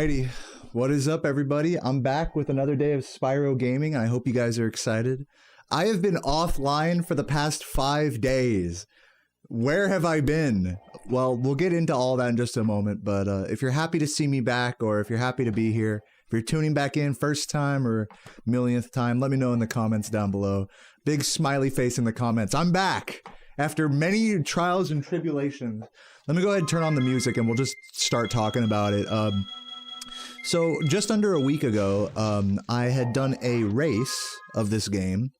Alrighty, what is up everybody? I'm back with another day of Spyro gaming. I hope you guys are excited. I have been offline for the past 5 days. Where have I been? Well, we'll get into all that in just a moment, but if you're happy to see me back, or if you're happy to be here, if you're tuning back in first time or millionth time, let me know in the comments down below. Big smiley face in the comments. I'm back after many trials and tribulations. Let me go ahead and turn on the music and we'll just start talking about it. So just under a week ago, I had done a race of this game.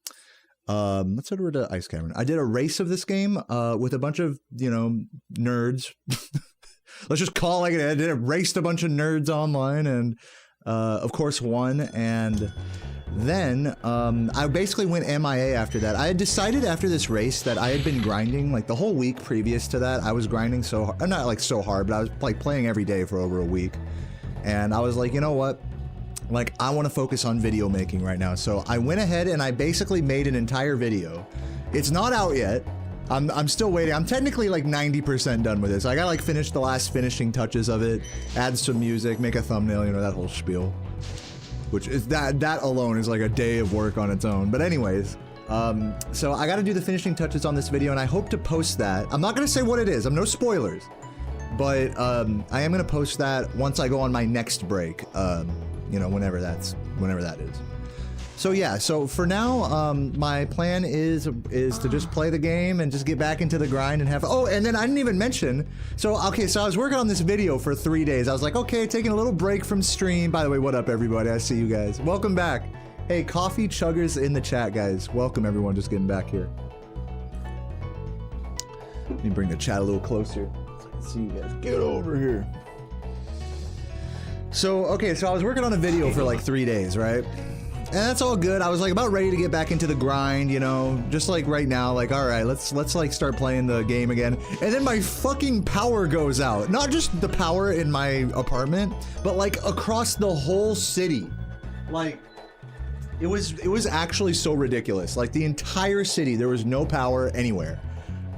Let's head over to Ice Cavern. I did a race of this game with a bunch of, you know, nerds. Let's just call it like it. I did raced a bunch of nerds online and, of course, won. And then I basically went MIA after that. I had decided after this race that I had been grinding like the whole week previous to that. I was grinding so hard, not like so hard, but I was like playing every day for over a week. And I was like, you know what? Like, I want to focus on video making right now. So I went ahead and I basically made an entire video. It's not out yet. I'm still waiting. I'm technically like 90% done with this. I gotta like finish the last finishing touches of it, add some music, make a thumbnail, you know, that whole spiel. Which is that alone is like a day of work on its own. But anyways, so I gotta do the finishing touches on this video and I hope to post that. I'm not gonna say what it is. I'm no spoilers. But I am gonna post that once I go on my next break, you know, whenever that is. So yeah, so for now, my plan is to just play the game and just get back into the grind and have. Oh, and then I didn't even mention. So okay, so I was working on this video for 3 days. I was like, okay, taking a little break from stream. By the way, what up, everybody? I see you guys. Welcome back. Hey, coffee chuggers in the chat, guys. Welcome everyone. Just getting back here. Let me bring the chat a little closer. See you guys. Get over here. So, okay, so I was working on a video for like 3 days, right? And that's all good. I was like about ready to get back into the grind, you know, just like right now, like, all right, let's like start playing the game again. And then my fucking power goes out. Not just the power in my apartment, but like across the whole city. Like, it was actually so ridiculous. Like the entire city, there was no power anywhere.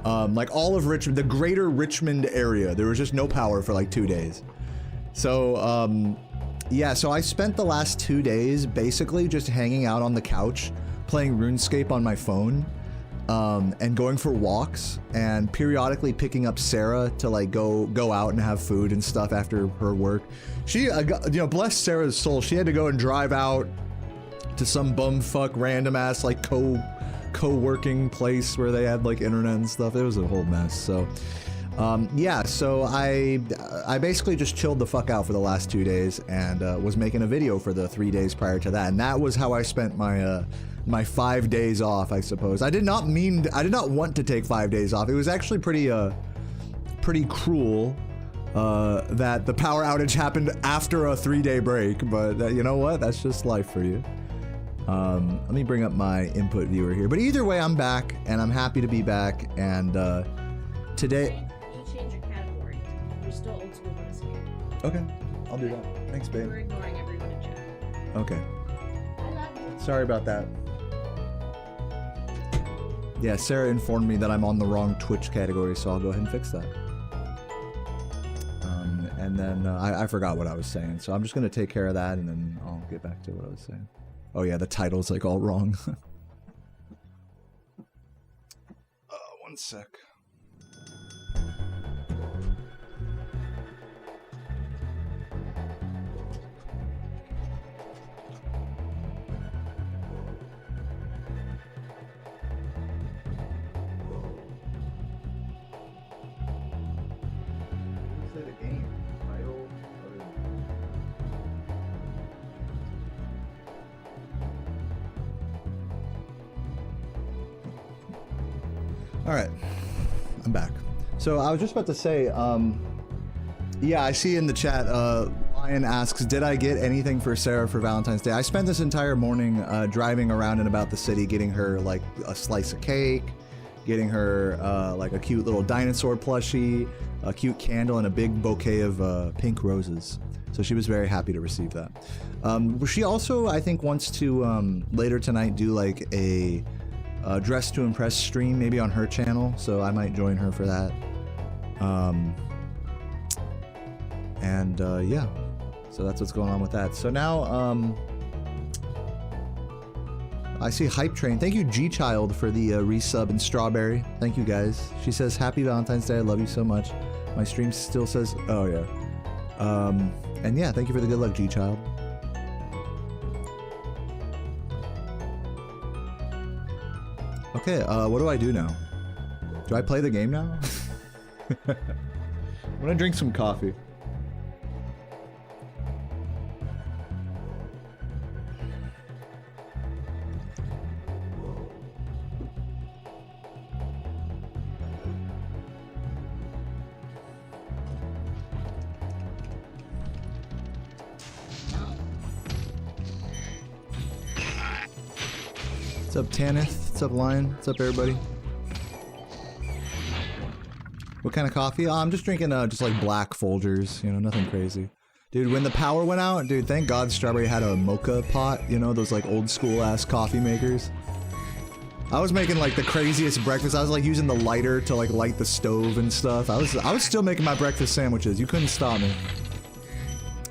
Like all of Richmond, the greater Richmond area, there was just no power for like 2 days. So, yeah, so I spent the last 2 days basically just hanging out on the couch, playing RuneScape on my phone, and going for walks, and periodically picking up Sarah to like go out and have food and stuff after her work. She, you know, bless Sarah's soul, she had to go and drive out to some bumfuck random ass like co-working place where they had like internet and stuff. It was a whole mess. So yeah, so I basically just chilled the fuck out for the last 2 days and was making a video for the 3 days prior to that, and that was how I spent my my 5 days off, I suppose. I did not want to take 5 days off. It was actually pretty cruel that the power outage happened after a 3-day break, but you know what, that's just life for you. Let me bring up my input viewer here. But either way, I'm back, and I'm happy to be back, and today... You change your category. You're still old school RuneScape. Okay, I'll do that. Thanks, babe. We're ignoring everyone in chat. Okay. I love you. Sorry about that. Yeah, Sarah informed me that I'm on the wrong Twitch category, so I'll go ahead and fix that. And then I forgot what I was saying, so I'm just gonna take care of that, and then I'll get back to what I was saying. Oh yeah, the title's like all wrong. One sec. All right, I'm back. So I was just about to say, yeah, I see in the chat, Lion asks, did I get anything for Sarah for Valentine's Day? I spent this entire morning driving around and about the city, getting her like a slice of cake, getting her like a cute little dinosaur plushie, a cute candle, and a big bouquet of pink roses. So she was very happy to receive that. She also, I think, wants to later tonight do like a Dress to Impress stream, maybe on her channel, so I might join her for that. Yeah. So that's what's going on with that. So now, I see Hype Train. Thank you, G-Child, for the resub and Strawberry. Thank you, guys. She says, Happy Valentine's Day. I love you so much. My stream still says, oh, yeah. And yeah, thank you for the good luck, G-Child. Okay, what do I do now? Do I play the game now? I'm gonna drink some coffee. What's up, Tanith? What's up, Lion? What's up, everybody? What kind of coffee? Oh, I'm just drinking just like black Folgers, you know, nothing crazy. Dude, when the power went out, dude, thank God Strawberry had a mocha pot, you know, those like old school ass coffee makers. I was making like the craziest breakfast. I was like using the lighter to like light the stove and stuff. I was still making my breakfast sandwiches. You couldn't stop me.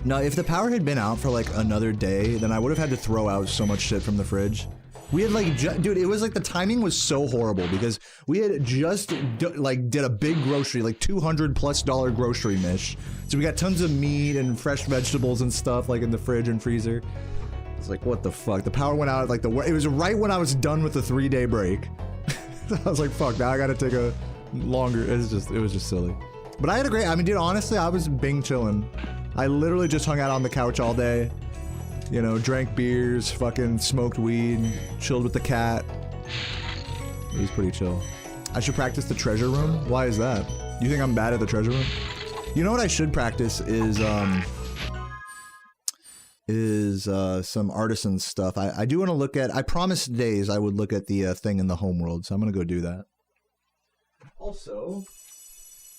Now, if the power had been out for like another day, then I would have had to throw out so much shit from the fridge. We had like, dude, it was like the timing was so horrible because we had just did a big grocery, like $200+ grocery mish. So we got tons of meat and fresh vegetables and stuff like in the fridge and freezer. It's like, what the fuck? The power went out at like it was right when I was done with the 3-day break. I was like, fuck, now I gotta take a longer, it was just silly. But I had a great, I mean, dude, honestly, I was bing chilling. I literally just hung out on the couch all day. You know, drank beers, fucking smoked weed, chilled with the cat. It was pretty chill. I should practice the treasure room? Why is that? You think I'm bad at the treasure room? You know what I should practice is some artisan stuff. I do want to look at, I promised Days I would look at the thing in the homeworld, so I'm gonna go do that. Also,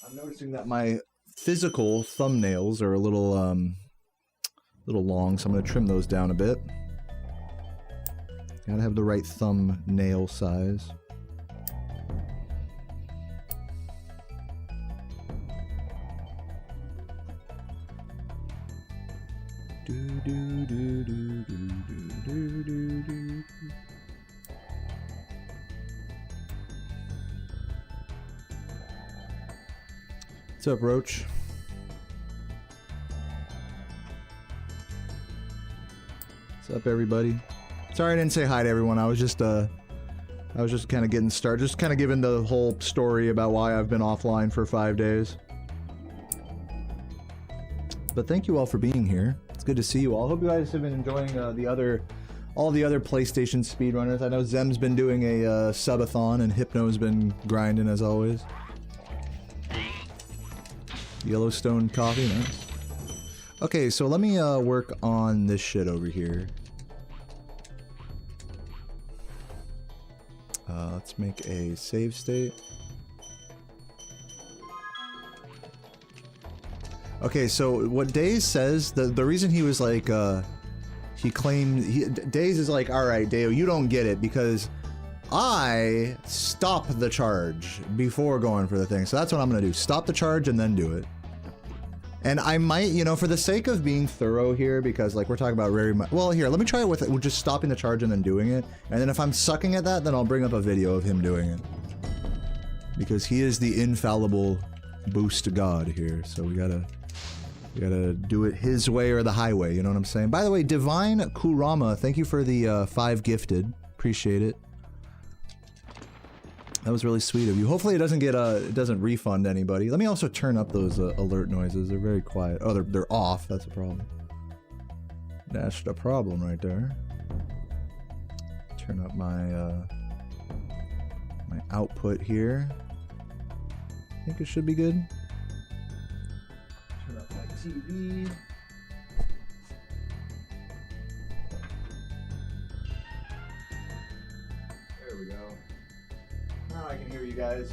I'm noticing that my physical thumbnails are a little long, so I'm going to trim those down a bit. Gotta have the right thumbnail size. What's up, Roach? What's up, everybody? Sorry I didn't say hi to everyone. I was just kind of getting started, just kind of giving the whole story about why I've been offline for 5 days. But thank you all for being here. It's good to see you all. Hope you guys have been enjoying all the other PlayStation speedrunners. I know Zem's been doing a subathon and Hypno's been grinding as always. Yellowstone coffee, nice. Okay, so let me work on this shit over here. Let's make a save state. Okay, so what Days says, the reason he was like, he claimed, Days is like, alright, Deo, you don't get it because I stop the charge before going for the thing. So that's what I'm gonna do. Stop the charge and then do it. And I might, you know, for the sake of being thorough here, because like we're talking about very much, well, here, let me try it with just stopping the charge and then doing it. And then if I'm sucking at that, then I'll bring up a video of him doing it. Because he is the infallible boost god here. So we gotta do it his way or the highway, you know what I'm saying? By the way, Divine Kurama, thank you for the 5 gifted. Appreciate it. That was really sweet of you. Hopefully it doesn't get it doesn't refund anybody. Let me also turn up those alert noises. They're very quiet. Oh, they're off. That's a problem. That's the problem right there. Turn up my my output here. I think it should be good. Turn up my TV. There we go. Now I can hear you guys.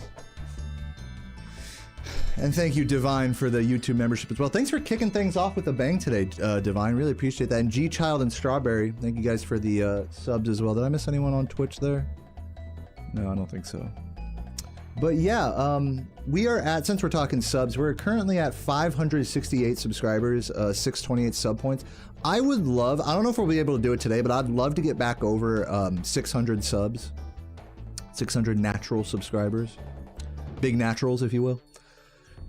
And thank you, Divine, for the YouTube membership as well. Thanks for kicking things off with a bang today, Divine. Really appreciate that. And G-Child and Strawberry, thank you guys for the subs as well. Did I miss anyone on Twitch there? No, I don't think so. But yeah, we are at, since we're talking subs, we're currently at 568 subscribers, 628 sub points. I would love, I don't know if we'll be able to do it today, but I'd love to get back over 600 subs. 600 natural subscribers. Big naturals, if you will.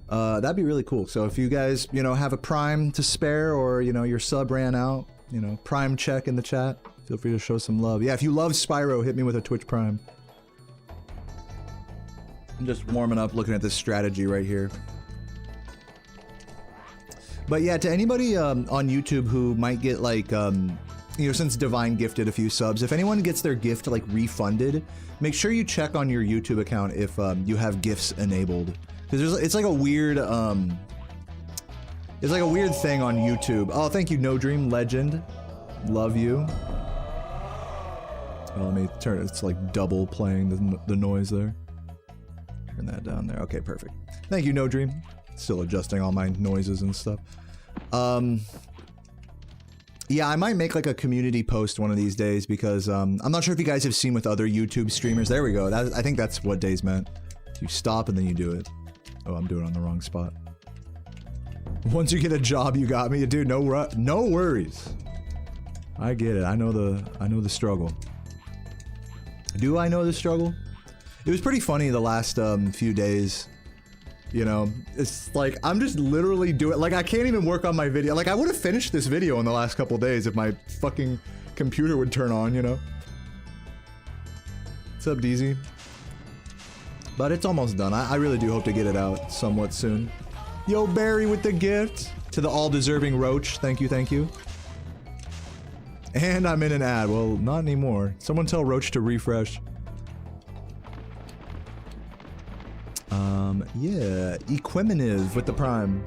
That'd be really cool. So if you guys, you know, have a Prime to spare, or, you know, your sub ran out, you know, Prime check in the chat. Feel free to show some love. Yeah, if you love Spyro, hit me with a Twitch Prime. I'm just warming up looking at this strategy right here. But yeah, to anybody on YouTube who might get like, you know, since Divine gifted a few subs, if anyone gets their gift like refunded, make sure you check on your YouTube account if you have gifts enabled. Because it's like a weird, it's like a weird thing on YouTube. Oh, thank you, No Dream Legend. Love you. Oh, let me turn it, it's like double playing the noise there. Turn that down there. Okay, perfect. Thank you, No Dream. Still adjusting all my noises and stuff. Yeah, I might make like a community post one of these days because I'm not sure if you guys have seen with other YouTube streamers. There we go. I think that's what Days meant. You stop and then you do it. Oh, I'm doing it on the wrong spot. Once you get a job, you got me, dude. No worries. I get it. I know the struggle. Do I know the struggle? It was pretty funny the last few days. You know, it's like I'm just literally doing, like I can't even work on my video. Like I would have finished this video in the last couple days if my fucking computer would turn on, you know. What's up, DZ? But it's almost done. I really do hope to get it out somewhat soon. Yo, Barry with the gift to the all-deserving Roach. Thank you, thank you. And I'm in an ad. Well, not anymore. Someone tell Roach to refresh. Yeah, Equimitive with the Prime.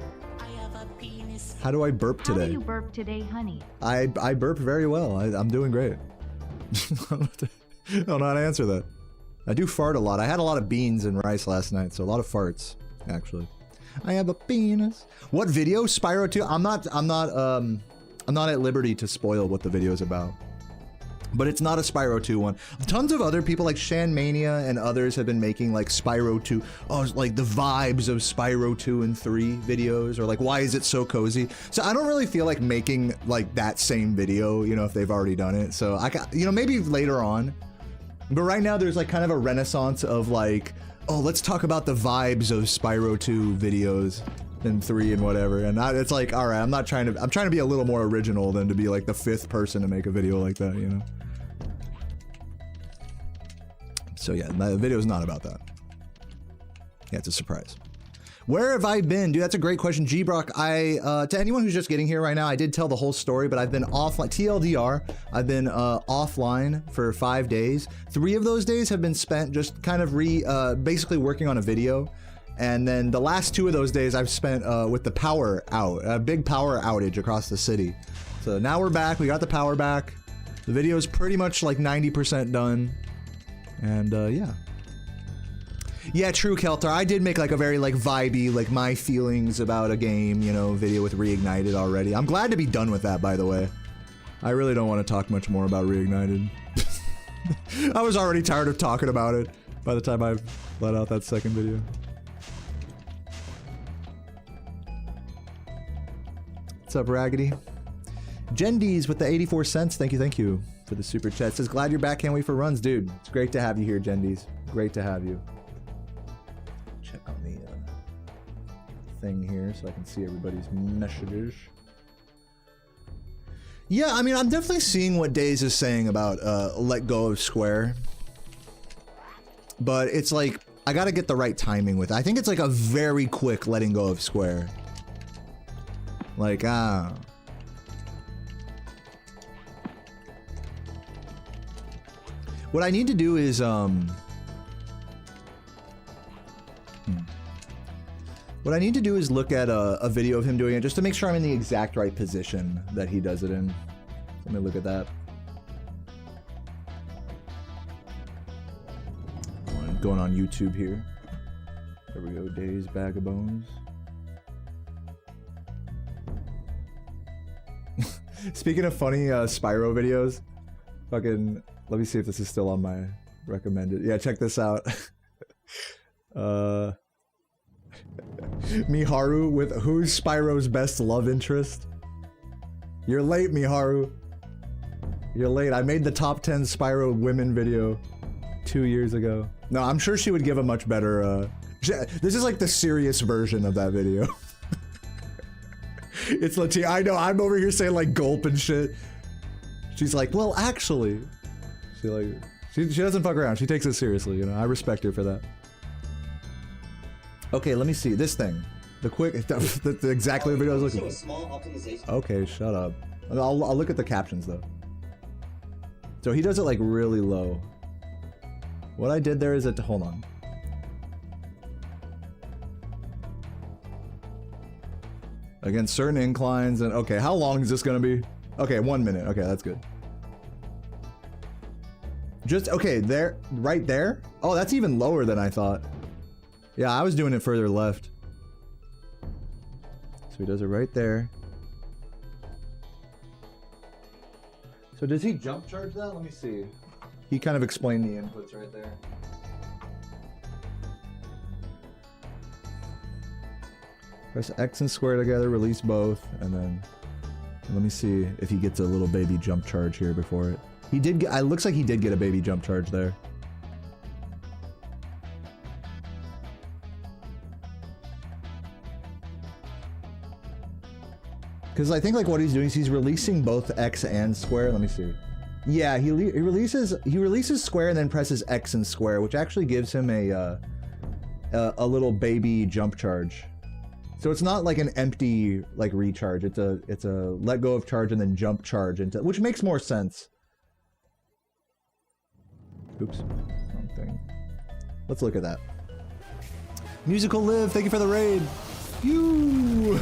How do I burp today? How do you burp today, honey? I burp very well. I'm doing great. I don't know how to answer that. I do fart a lot. I had a lot of beans and rice last night, so a lot of farts, actually. I have a penis. What video? Spyro 2? I'm not at liberty to spoil what the video is about. But it's not a Spyro 2 one. Tons of other people like Shanmania and others have been making like Spyro 2, oh, like the vibes of Spyro 2 and 3 videos, or like why is it so cozy? So I don't really feel like making like that same video, you know, if they've already done it. So I got, you know, maybe later on. But right now there's like kind of a renaissance of like, oh, let's talk about the vibes of Spyro 2 videos and 3 and whatever. And it's like, all right, I'm trying to be a little more original than to be like the 5th person to make a video like that, you know? So yeah, the video is not about that. Yeah, it's a surprise. Where have I been? Dude, that's a great question. G-Brock, to anyone who's just getting here right now, I did tell the whole story, but I've been offline, TLDR, I've been offline for 5 days. 3 of those days have been spent just kind of basically working on a video. And then the last 2 of those days I've spent with the power out, a big power outage across the city. So now we're back, we got the power back. The video is pretty much like 90% done. And yeah. Yeah, true, Keltar. I did make like a very like vibey, like my feelings about a game, you know, video with Reignited already. I'm glad to be done with that, by the way. I really don't want to talk much more about Reignited. I was already tired of talking about it by the time I let out that second video. What's up, Raggedy? Jendies with the 84 cents. Thank you for the super chat. Says, glad you're back. Can't wait for runs, dude. It's great to have you here, Jendies. Great to have you. Check on the thing here so I can see everybody's messages. Yeah, I mean, I'm definitely seeing what Days is saying about let go of Square. But it's like, I gotta get the right timing with it. I think it's like a very quick letting go of Square. Like, what I need to do is, what I need to do is look at a video of him doing it just to make sure I'm in the exact right position that he does it in. Let me look at that. Going on YouTube here. There we go, Days, Bag of Bones. Speaking of funny Spyro videos, fucking, let me see if this is still on my recommended. Yeah, check this out. Miharu with who's Spyro's best love interest? You're late, Miharu. You're late. I made the top 10 Spyro women video 2 years ago. No, I'm sure she would give a much better, this is like the serious version of that video. It's Latina. I know, I'm over here saying like gulp and shit. She's like, well, actually. She doesn't fuck around. She takes it seriously, you know. I respect her for that. Okay, let me see. This thing. The quick, that's exactly the video I was looking for. Small optimization. Okay, shut up. I'll look at the captions though. So he does it like really low. What I did there is that, hold on. Against certain inclines and, okay, how long is this gonna be? Okay, 1 minute. Okay, that's good. Just, okay, there, right there? Oh, that's even lower than I thought. Yeah, I was doing it further left. So he does it right there. So does he jump charge that? Let me see. He kind of explained the inputs right there. Press X and square together, release both, and then let me see if he gets a little baby jump charge here before it. He did get, it looks like he did get a baby jump charge there. Because I think like what he's doing is he's releasing both X and square. Let me see. Yeah, he releases square and then presses X and square, which actually gives him a little baby jump charge. So it's not like an empty like recharge. It's a let go of charge and then jump charge into, which makes more sense. Oops, wrong thing. Let's look at that. Musical Live, thank you for the raid. You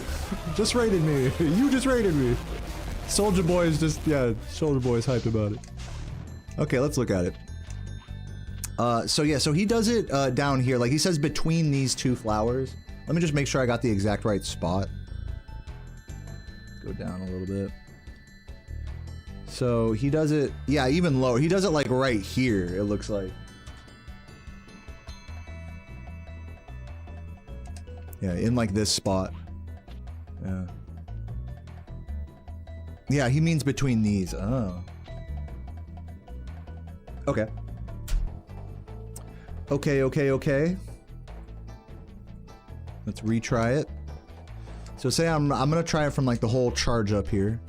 just raided me. You just raided me. Soldier Boy is just, yeah, Soldier Boy is hyped about it. Okay, let's look at it. So yeah, so he does it down here. Like he says between these two flowers. Let me just make sure I got the exact right spot. Go down a little bit. So he does it, yeah, even lower. He does it like right here, it looks like. Yeah, in like this spot. Yeah. Yeah, he means between these. Oh. Okay. Okay. Let's retry it. So say I'm gonna try it from like the whole charge up here.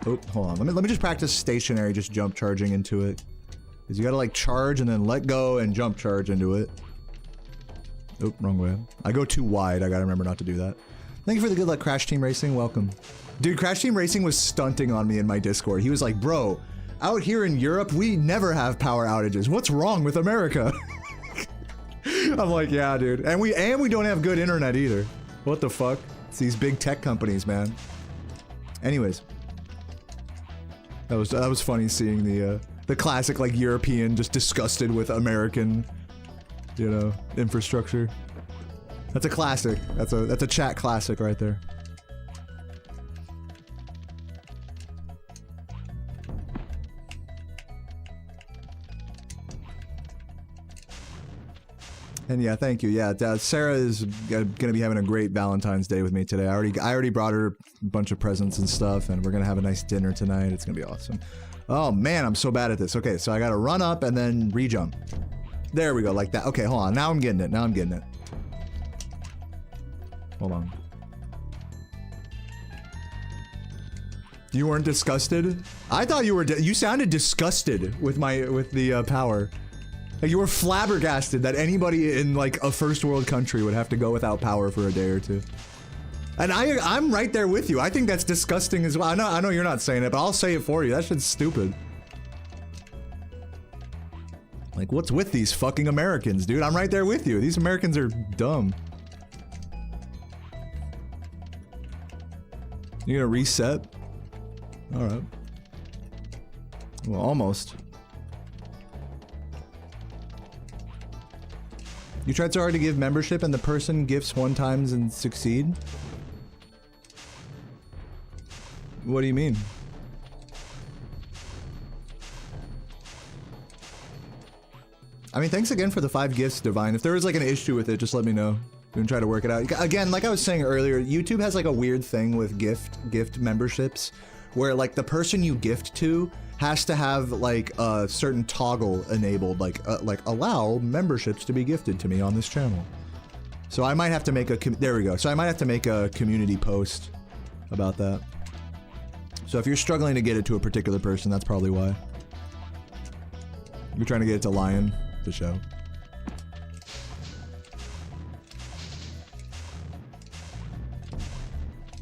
Oh, hold on. Let me just practice stationary, just jump charging into it. Cause you gotta like charge and then let go and jump charge into it. Oh, wrong way. I go too wide. I gotta remember not to do that. Thank you for the good luck, Crash Team Racing. Welcome. Dude, Crash Team Racing was stunting on me in my Discord. He was like, bro, out here in Europe, we never have power outages. What's wrong with America? I'm like, yeah, dude. And we don't have good internet either. What the fuck? It's these big tech companies, man. Anyways. That was funny seeing the classic like European just disgusted with American, you know, infrastructure. That's a classic. That's a chat classic right there. And yeah, thank you. Yeah, Sarah is gonna be having a great Valentine's Day with me today. I already brought her a bunch of presents and stuff, and we're gonna have a nice dinner tonight. It's gonna be awesome. Oh man, I'm so bad at this. Okay, so I gotta run up and then re-jump. There we go, like that. Okay, hold on. Now I'm getting it. Now I'm getting it. Hold on. You weren't disgusted? I thought you were. You sounded disgusted with the power. Like you were flabbergasted that anybody in like a first world country would have to go without power for a day or two. And I'm right there with you. I think that's disgusting as well. I know you're not saying it, but I'll say it for you. That shit's stupid. Like, what's with these fucking Americans, dude? I'm right there with you. These Americans are dumb. You gonna reset? Alright. Well, almost. You tried so hard to give membership and the person gifts one times and succeed? What do you mean? I mean, thanks again for the 5 gifts, Divine. If there is like an issue with it, just let me know. We can try to work it out. Again, like I was saying earlier, YouTube has like a weird thing with gift memberships, where like the person you gift to has to have like a certain toggle enabled, like allow memberships to be gifted to me on this channel. So I might have to make a, there we go. So I might have to make a community post about that. So if you're struggling to get it to a particular person, that's probably why. You're trying to get it to Lion, the show.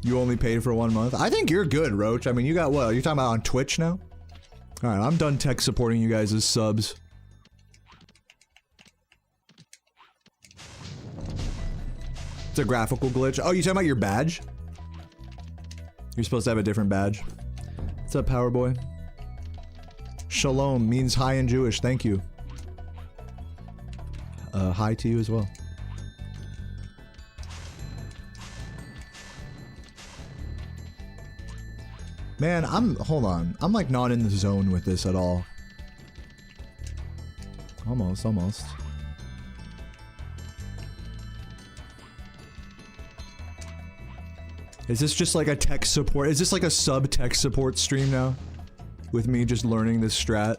You only paid for 1 month? I think you're good, Roach. I mean, you got what? Are you talking about on Twitch now? Alright, I'm done tech supporting you guys as subs. It's a graphical glitch. Oh, you talking about your badge? You're supposed to have a different badge. What's up, Power Boy? Shalom means hi in Jewish. Thank you. Hi to you as well. Man, hold on. I'm like not in the zone with this at all. Almost. Is this just like a tech support? Is this like a sub-tech support stream now? With me just learning this strat?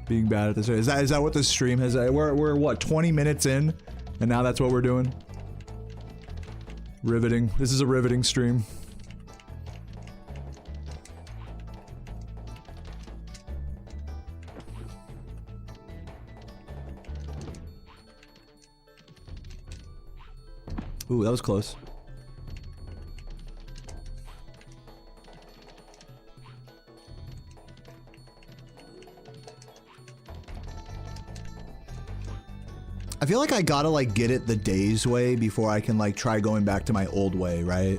Being bad at this? Is that what this stream has? We're what, 20 minutes in? And now that's what we're doing? Riveting. This is a riveting stream. Ooh, that was close. I feel like I gotta like get it the day's way before I can like try going back to my old way, right?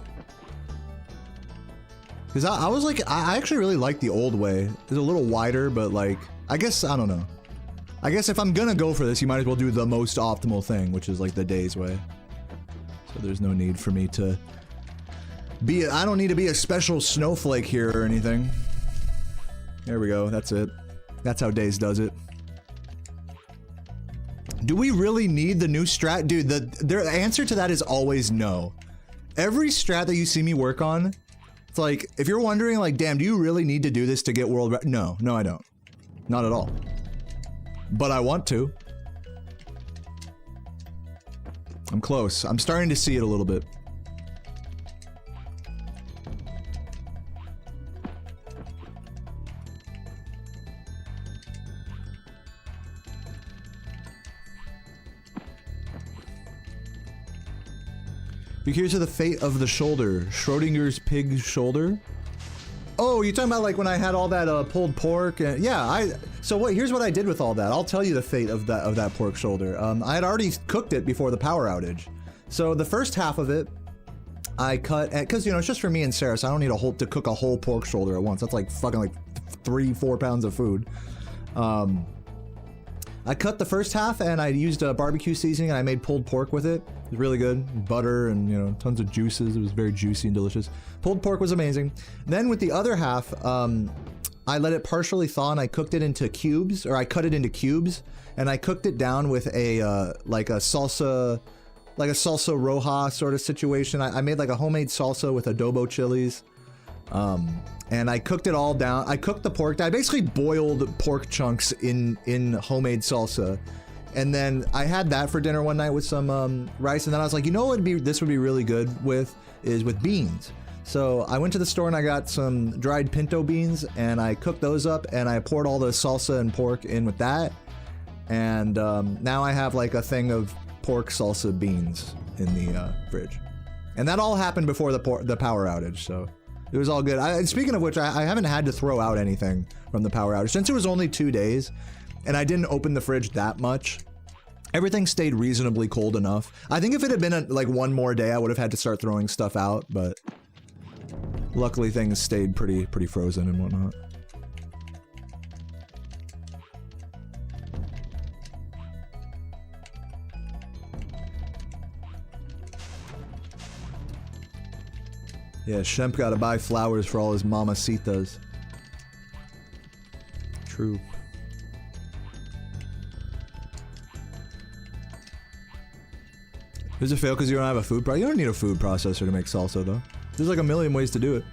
Because I was like, I actually really like the old way. It's a little wider, but like, I guess, I don't know. I guess if I'm gonna go for this, you might as well do the most optimal thing, which is like the day's way. So there's no need for me to be, I don't need to be a special snowflake here or anything. There we go, that's it. That's how Days does it. Do we really need the new strat? Dude, the answer to that is always no. Every strat that you see me work on, it's like, if you're wondering like, damn, do you really need to do this to get world record? No, I don't. Not at all. But I want to. I'm close. I'm starting to see it a little bit. Be curious of the fate of the shoulder. Schrodinger's pig shoulder? Oh, you're talking about like when I had all that pulled pork and yeah, so here's what I did with all that. I'll tell you the fate of that pork shoulder. I had already cooked it before the power outage. So the first half of it I cut, cuz you know, it's just for me and Sarah, so I don't need to cook a whole pork shoulder at once. That's like fucking like 3-4 pounds of food. I cut the first half and I used a barbecue seasoning and I made pulled pork with it. It was really good. Butter and, you know, tons of juices. It was very juicy and delicious. Pulled pork was amazing. Then with the other half, I let it partially thaw and I cooked it into cubes, or I cut it into cubes, and I cooked it down with a, like a salsa roja sort of situation. I made like a homemade salsa with adobo chilies. And I cooked it all down. I cooked the pork down. I basically boiled pork chunks in homemade salsa. And then I had that for dinner one night with some rice. And then I was like, you know what this would be really good with beans. So I went to the store and I got some dried pinto beans and I cooked those up and I poured all the salsa and pork in with that. And now I have like a thing of pork salsa beans in the fridge. And that all happened before the power outage, so it was all good. Speaking of which, I haven't had to throw out anything from the power outage. Since it was only 2 days, and I didn't open the fridge that much, everything stayed reasonably cold enough. I think if it had been like one more day, I would have had to start throwing stuff out, but luckily things stayed pretty frozen and whatnot. Yeah, Shemp gotta buy flowers for all his mamacitas. True. Does it fail because you don't have a food processor? You don't need a food processor to make salsa, though. There's like a million ways to do it.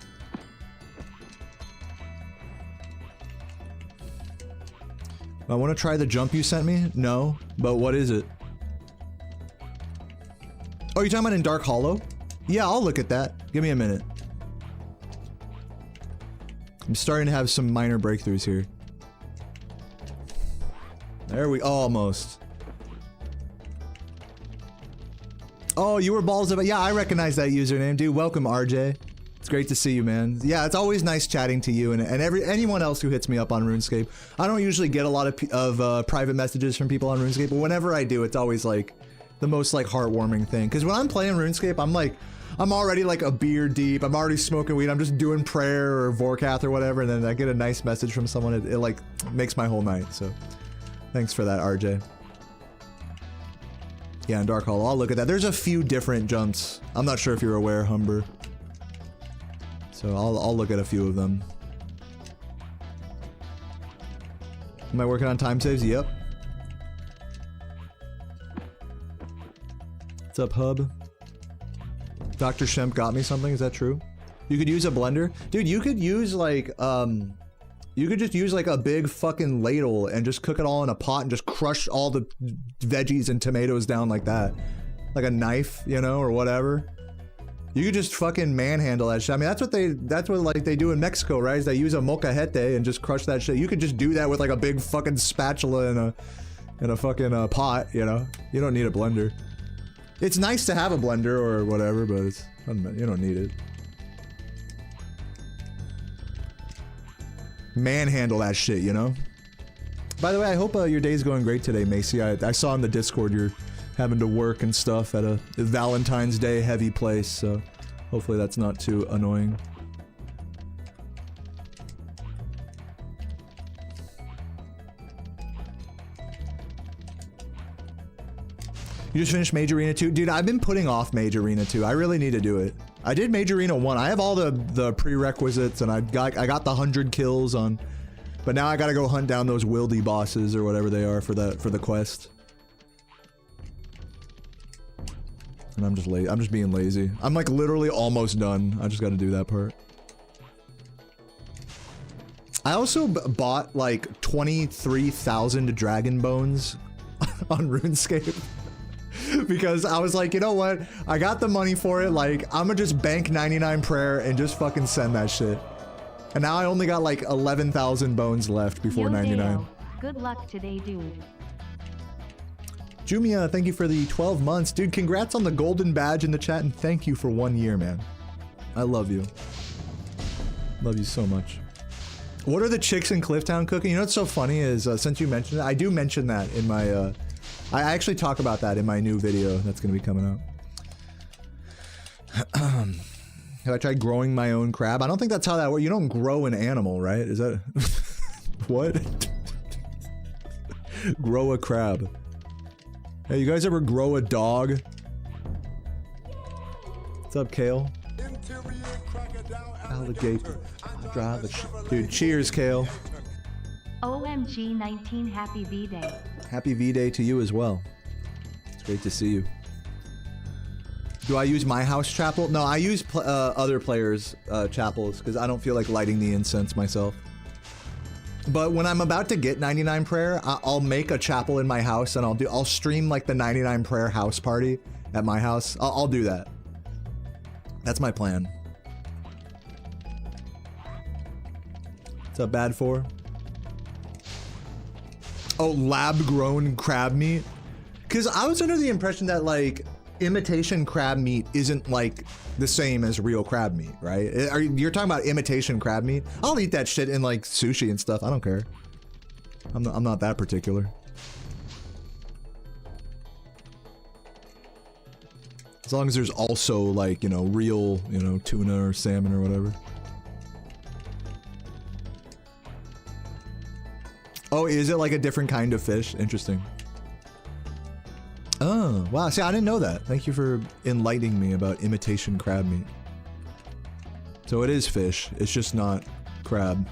I want to try the jump you sent me? No, but what is it? Oh, you're talking about in Dark Hollow? Yeah, I'll look at that. Give me a minute. I'm starting to have some minor breakthroughs here. There we almost. Oh, you were balls of it. Yeah, I recognize that username, dude. Welcome, RJ. It's great to see you, man. Yeah, it's always nice chatting to you and anyone else who hits me up on RuneScape. I don't usually get a lot of private messages from people on RuneScape, but whenever I do, it's always like the most like heartwarming thing. Because when I'm playing RuneScape, I'm already like a beer deep. I'm already smoking weed. I'm just doing prayer or Vorkath or whatever, and then I get a nice message from someone. It like makes my whole night. So, thanks for that, RJ. Yeah, in Dark Hollow, I'll look at that. There's a few different jumps. I'm not sure if you're aware, Humber. So I'll look at a few of them. Am I working on time saves? Yep. What's up, Hub? Dr. Shemp got me something, is that true? You could use a blender? Dude, you could use like, you could just use like a big fucking ladle and just cook it all in a pot and just crush all the veggies and tomatoes down like that. Like a knife, you know, or whatever. You could just fucking manhandle that shit. I mean, that's what like they do in Mexico, right? Is they use a molcajete and just crush that shit. You could just do that with like a big fucking spatula in a fucking pot, you know? You don't need a blender. It's nice to have a blender or whatever, but it's, you don't need it. Manhandle that shit, you know? By the way, I hope your day's going great today, Macy. I saw in the Discord you're having to work and stuff at a Valentine's Day heavy place, so hopefully that's not too annoying. You just finished Mage Arena 2? Dude, I've been putting off Mage Arena 2. I really need to do it. I did Mage Arena 1. I have all the prerequisites and I got the 100 kills on, but now I gotta go hunt down those wildy bosses or whatever they are for the quest. And I'm just lazy. I'm just being lazy. I'm like literally almost done. I just gotta do that part. I also bought like 23,000 dragon bones on RuneScape. Because I was like, you know what? I got the money for it. Like, I'm gonna just bank 99 prayer and just fucking send that shit. And now I only got like 11,000 bones left before 99. Good luck today, dude. Jumia, thank you for the 12 months. Dude, congrats on the golden badge in the chat and thank you for 1 year, man. I love you. Love you so much. What are the chicks in Clifftown cooking? You know what's so funny is, since you mentioned it, I do mention that in my, I actually talk about that in my new video that's going to be coming out. Have I tried growing my own crab? I don't think that's how that works. You don't grow an animal, right? Is that... What? Grow a crab. Hey, you guys ever grow a dog? What's up, Kale? Alligator. Dude, cheers, Kale. OMG 19 happy V-Day. Happy V-Day to you as well. It's great to see you. Do I use my house chapel? No, I use other players' chapels because I don't feel like lighting the incense myself. But when I'm about to get 99 prayer, I'll make a chapel in my house and I'll stream like the 99 prayer house party at my house. I'll do that. That's my plan. What's up, Bad 4? Oh, lab-grown crab meat? Because I was under the impression that, like, imitation crab meat isn't, like, the same as real crab meat, right? You're talking about imitation crab meat? I'll eat that shit in, like, sushi and stuff. I don't care. I'm not that particular. As long as there's also, like, you know, real, you know, tuna or salmon or whatever. Oh, is it like a different kind of fish? Interesting. Oh, wow. See, I didn't know that. Thank you for enlightening me about imitation crab meat. So it is fish. It's just not crab.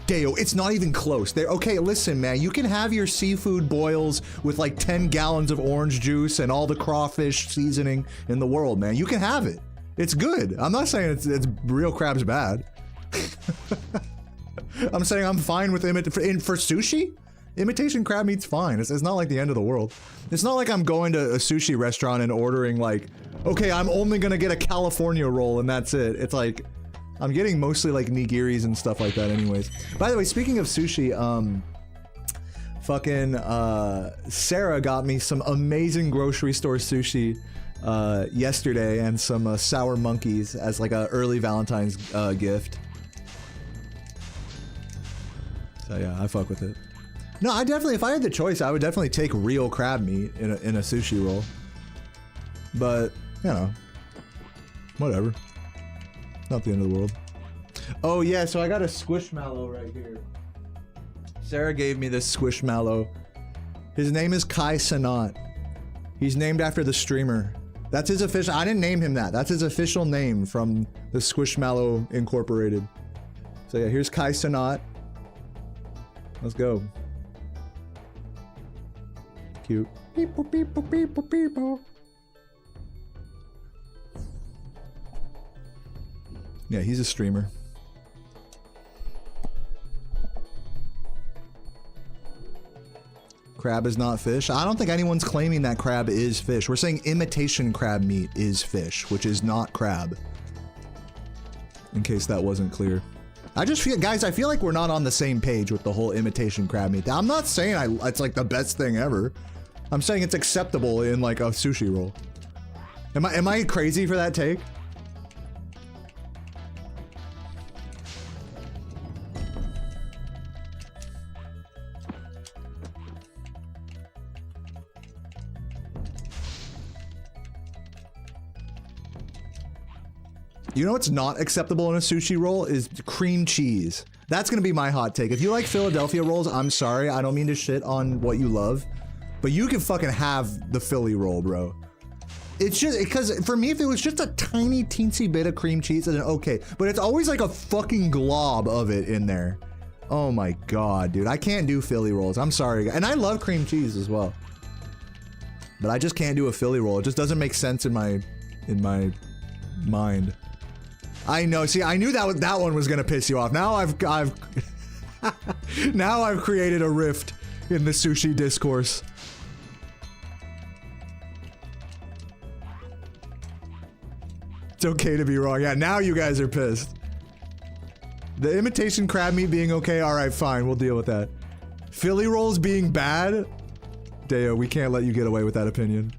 Deo, it's not even close. They're okay, listen, man, you can have your seafood boils with like 10 gallons of orange juice and all the crawfish seasoning in the world, man. You can have it. It's good. I'm not saying it's real crab's bad. I'm saying I'm fine with for sushi? Imitation crab meat's fine. It's not like the end of the world. It's not like I'm going to a sushi restaurant and ordering like, okay, I'm only gonna get a California roll and that's it. It's like, I'm getting mostly like nigiris and stuff like that anyways. By the way, speaking of sushi, Sarah got me some amazing grocery store sushi yesterday and some sour monkeys as like a early Valentine's gift. So yeah, I fuck with it. No, I definitely, if I had the choice, I would definitely take real crab meat in a sushi roll. But, you know, whatever. Not the end of the world. Oh yeah, so I got a squishmallow right here. Sarah gave me this squishmallow. His name is Kai Sanat. He's named after the streamer. That's his official, I didn't name him that. That's his official name from the Squishmallow Incorporated. So yeah, here's Kai Sanat. Let's go. Cute. Beep, boop, beep, boop, beep, boop, beep, boop. Yeah, he's a streamer. Crab is not fish. I don't think anyone's claiming that crab is fish. We're saying imitation crab meat is fish, which is not crab. In case that wasn't clear. I just feel, guys, I feel like we're not on the same page with the whole imitation crab meat. I'm not saying it's like the best thing ever. I'm saying it's acceptable in like a sushi roll. Am I crazy for that take? You know what's not acceptable in a sushi roll is cream cheese. That's gonna be my hot take. If you like Philadelphia rolls, I'm sorry, I don't mean to shit on what you love, but you can fucking have the Philly roll, bro. It's just, because for me, if it was just a tiny teensy bit of cream cheese, then okay, but it's always like a fucking glob of it in there. Oh my god, dude, I can't do Philly rolls, I'm sorry. And I love cream cheese as well. But I just can't do a Philly roll, it just doesn't make sense in my mind. I know. See, I knew that one was gonna piss you off. Now I've now I've created a rift in the sushi discourse. It's okay to be wrong. Yeah, now you guys are pissed. The imitation crab meat being okay. All right, fine. We'll deal with that. Philly rolls being bad. Deo, we can't let you get away with that opinion.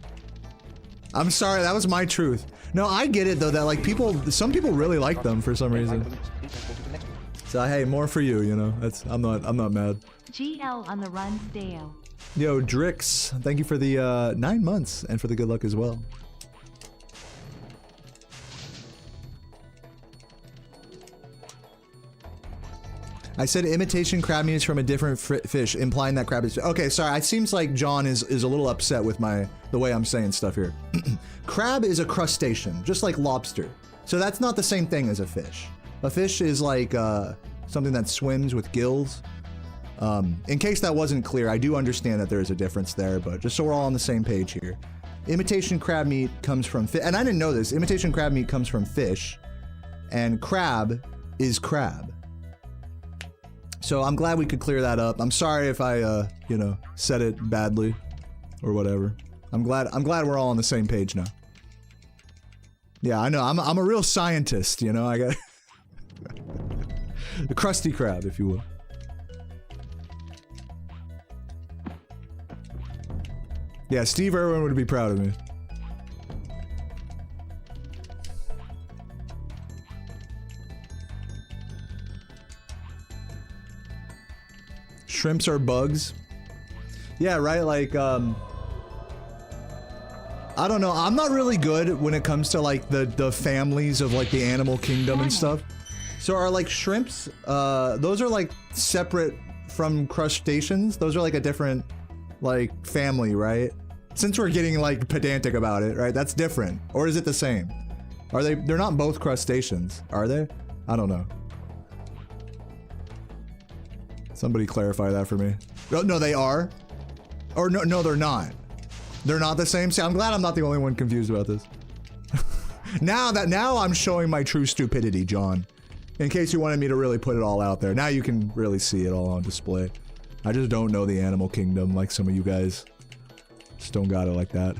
I'm sorry. That was my truth. No, I get it though that like some people really like them for some reason. So hey, more for you, you know. I'm not mad. GL on the run, Deo. Yo, Drix, thank you for the 9 months and for the good luck as well. I said imitation crab meat is from a different fish, implying that crab is... Okay, sorry, it seems like John is a little upset with the way I'm saying stuff here. Crab is a crustacean, just like lobster. So that's not the same thing as a fish. A fish is like something that swims with gills. In case that wasn't clear, I do understand that there is a difference there, but just so we're all on the same page here. Imitation crab meat comes from fish, and I didn't know this, imitation crab meat comes from fish, and crab is crab. So I'm glad we could clear that up. I'm sorry if I, you know, said it badly or whatever. I'm glad we're all on the same page now. Yeah, I know. I'm a real scientist, you know. I got the crusty crab, if you will. Yeah, Steve Irwin would be proud of me. Shrimps are bugs. Yeah, right, like, I don't know, I'm not really good when it comes to, like, the families of, like, the animal kingdom and stuff. So are, like, shrimps, those are, like, separate from crustaceans? Those are, like, a different, like, family, right? Since we're getting, like, pedantic about it, right? That's different. Or is it the same? Are they're not both crustaceans, are they? I don't know. Somebody clarify that for me. No, no, they are. Or no, no, they're not. They're not the same. See, I'm glad I'm not the only one confused about this. Now I'm showing my true stupidity, John. In case you wanted me to really put it all out there. Now you can really see it all on display. I just don't know the animal kingdom like some of you guys. Just don't got it like that.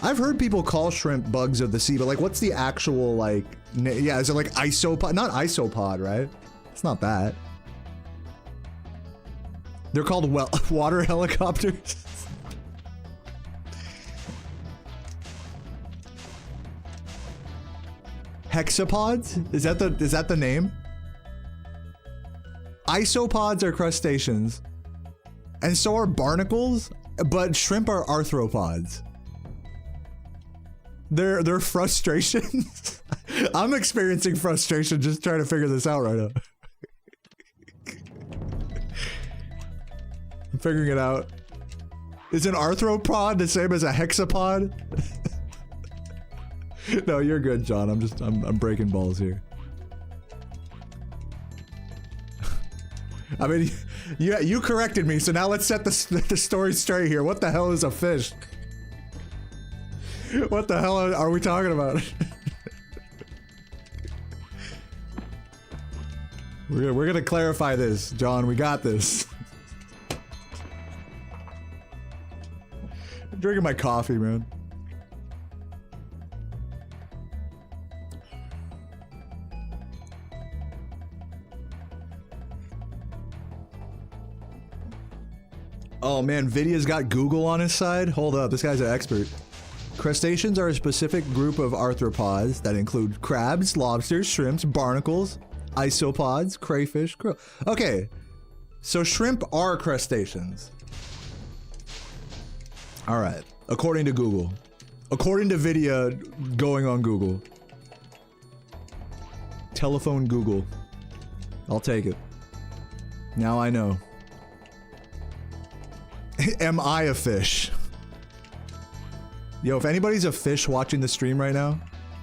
I've heard people call shrimp bugs of the sea, but like, what's the actual, like, yeah, is it like isopod? Not isopod, right? It's not that. They're called water helicopters. Hexapods? Is that the name? Isopods are crustaceans. And so are barnacles, but shrimp are arthropods. They're frustrations. I'm experiencing frustration just trying to figure this out right now. I'm figuring it out. Is an arthropod the same as a hexapod? No, you're good, John. I'm breaking balls here. I mean, you corrected me, so now let's set the story straight here. What the hell is a fish? What the hell are we talking about? We're gonna clarify this, John. We got this. I'm drinking my coffee, man. Oh man, Vidya's got Google on his side? Hold up, this guy's an expert. Crustaceans are a specific group of arthropods that include crabs, lobsters, shrimps, barnacles, isopods, crayfish, krill. Okay, so shrimp are crustaceans. Alright, according to Google. According to Vidya going on Google. Telephone Google. I'll take it. Now I know. Am I a fish? Yo, if anybody's a fish watching the stream right now,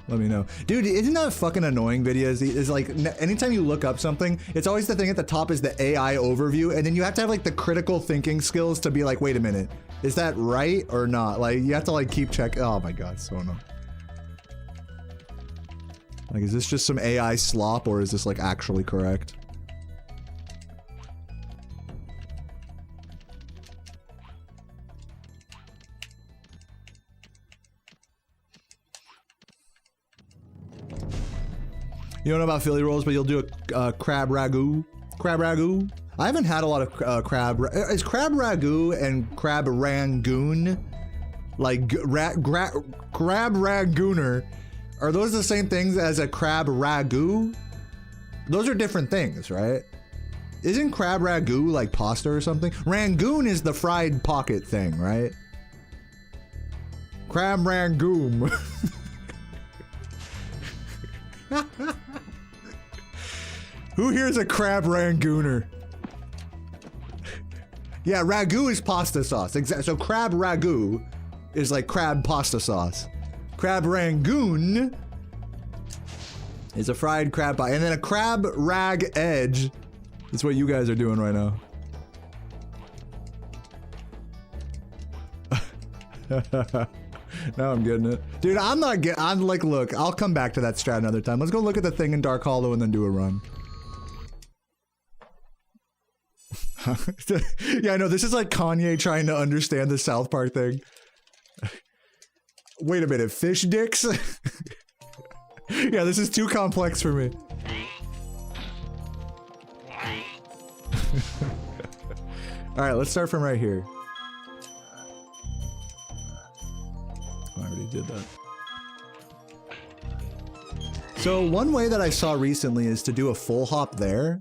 let me know. Dude, isn't that fucking annoying, videos? Is like, anytime you look up something, it's always the thing at the top is the AI overview, and then you have to have like the critical thinking skills to be like, wait a minute, is that right or not? Like, you have to like keep check. Oh my god, so annoying. Like, is this just some AI slop or is this like actually correct? You don't know about Philly rolls, but you'll do a crab ragu. Crab ragu? I haven't had a lot of crab. Is crab ragu and crab rangoon like crab ragooner? Are those the same things as a crab ragu? Those are different things, right? Isn't crab ragu like pasta or something? Rangoon is the fried pocket thing, right? Crab rangoon. Who here is a crab rangooner? Yeah, ragu is pasta sauce. So crab ragu is like crab pasta sauce. Crab rangoon is a fried crab pie. And then a crab rag edge is what you guys are doing right now. Now I'm getting it. Dude, I'm like, look, I'll come back to that strat another time. Let's go look at the thing in Dark Hollow and then do a run. Yeah, I know, this is like Kanye trying to understand the South Park thing. Wait a minute, fish dicks? Yeah, this is too complex for me. Alright, let's start from right here. I already did that. So one way that I saw recently is to do a full hop there.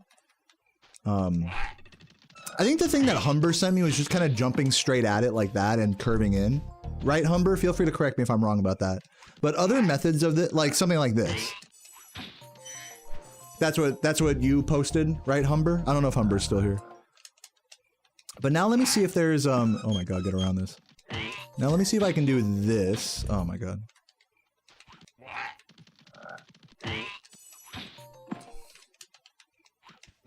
I think the thing that Humber sent me was just kind of jumping straight at it like that and curving in. Right, Humber? Feel free to correct me if I'm wrong about that. But other methods of it, like something like this. That's what you posted, right, Humber? I don't know if Humber's still here. But now let me see if there's, oh my god, get around this. Now let me see if I can do this. Oh my god.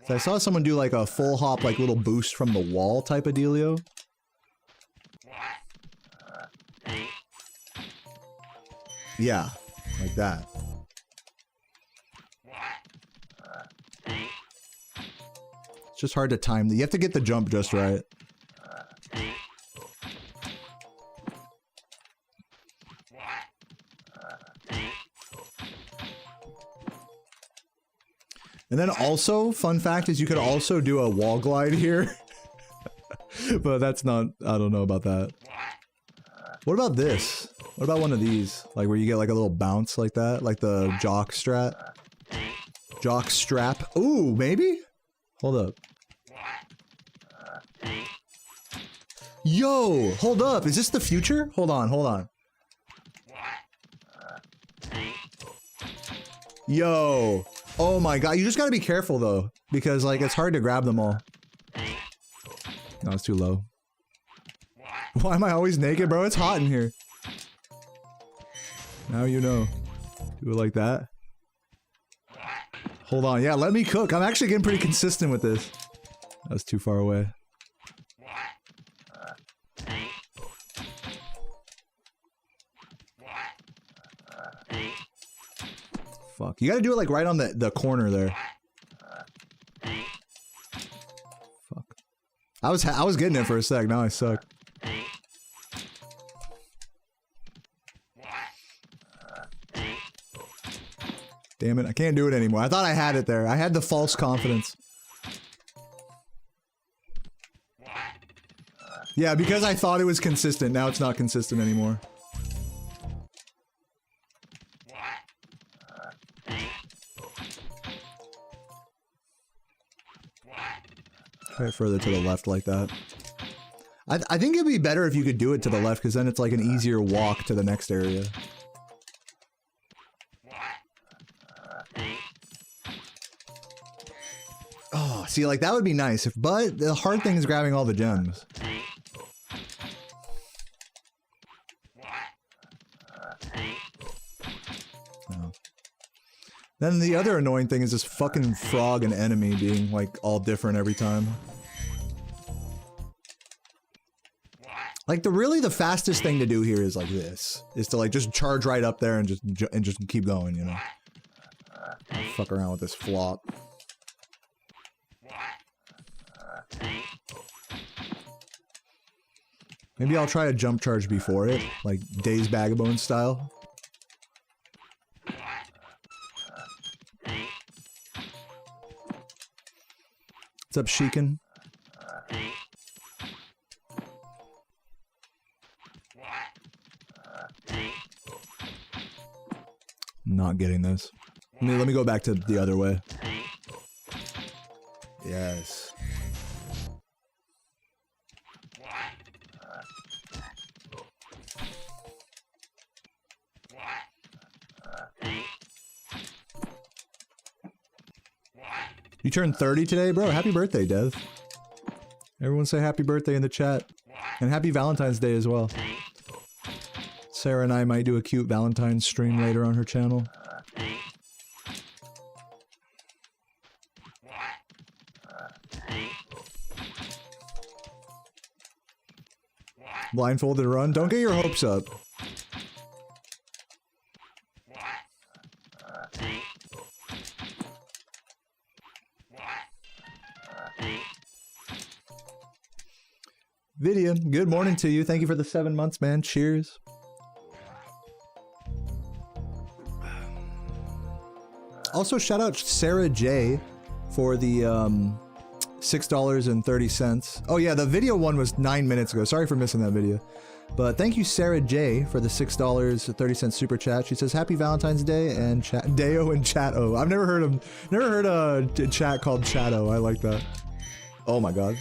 So I saw someone do like a full hop, like little boost from the wall type of dealio. Yeah, like that. It's just hard to time. You have to get the jump just right. And then also, fun fact is you could also do a wall glide here. But that's not, I don't know about that. What about this? What about one of these? Like where you get like a little bounce like that? Like the jock strat? Jock strap? Ooh, maybe? Hold up. Yo, hold up. Is this the future? Hold on, hold on. Yo. Oh my god, you just gotta be careful though. Because like, it's hard to grab them all. No, it's too low. Why am I always naked, bro? It's hot in here. Now you know. Do it like that. Hold on, yeah, let me cook. I'm actually getting pretty consistent with this. That was too far away. Fuck. You gotta do it like right on the corner there. Fuck. I was getting it for a sec, now I suck. Damn it, I can't do it anymore. I thought I had it there. I had the false confidence. Yeah, because I thought it was consistent, now it's not consistent anymore. Try it further to the left like that. I think it'd be better if you could do it to the left, because then it's like an easier walk to the next area. Oh, see, like that would be nice. But the hard thing is grabbing all the gems. Oh. Then the other annoying thing is this fucking frog and enemy being like all different every time. Like really the fastest thing to do here is like this. Is to like just charge right up there and just keep going, you know. Don't fuck around with this flop. Maybe I'll try a jump charge before it, like Days Vagabond style. What's up, Sheekin? Not getting this. Let me go back to the other way. Yes. You turned 30 today, bro? Happy birthday, Dev. Everyone say happy birthday in the chat. And happy Valentine's Day as well. Sarah and I might do a cute Valentine's stream later on her channel. Blindfolded run? Don't get your hopes up. Vidya, good morning to you. Thank you for the 7 months, man. Cheers. Also, shout out Sarah J for the $6.30. Oh yeah, the video one was 9 minutes ago. Sorry for missing that video. But thank you, Sarah J, for the $6.30 super chat. She says, "Happy Valentine's Day and Deo and Chato." I've never heard a chat called Chato. I like that. Oh my god.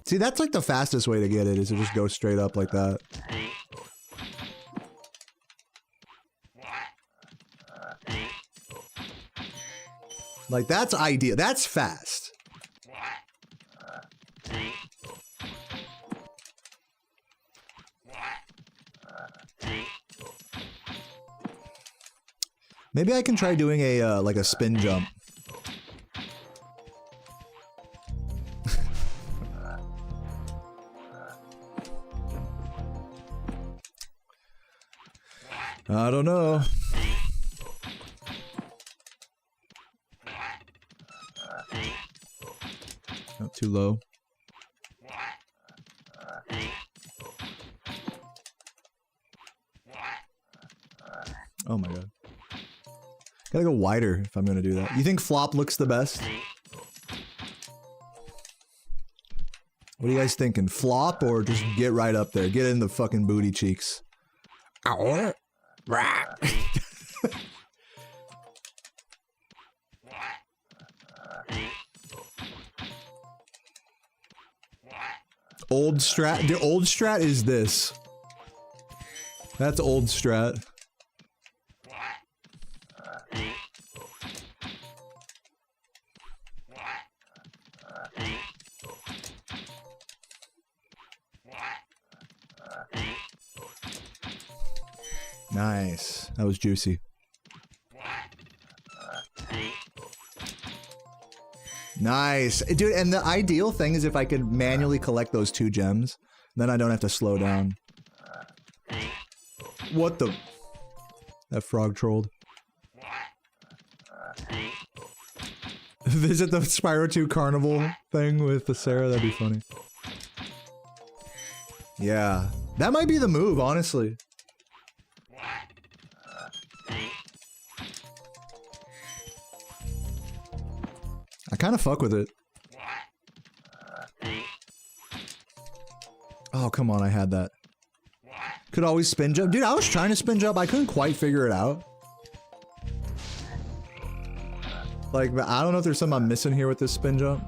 See, that's like the fastest way to get it, is to just go straight up like that. Like, that's ideal. That's fast. Maybe I can try doing a, like a spin jump. I don't know. Not too low. Oh my god. Gotta go wider if I'm gonna do that. You think flop looks the best? What are you guys thinking? Flop or just get right up there? Get in the fucking booty cheeks. Old strat. The old strat is this. That's old strat. Nice. That was juicy. Nice. Dude, and the ideal thing is if I could manually collect those 2 gems, then I don't have to slow down. What the? That frog trolled. Visit the Spyro 2 carnival thing with the Sarah, that'd be funny. Yeah. That might be the move, honestly. I kind of fuck with it. Oh, come on, I had that. Could always spin jump. Dude, I was trying to spin jump. I couldn't quite figure it out. Like, I don't know if there's something I'm missing here with this spin jump.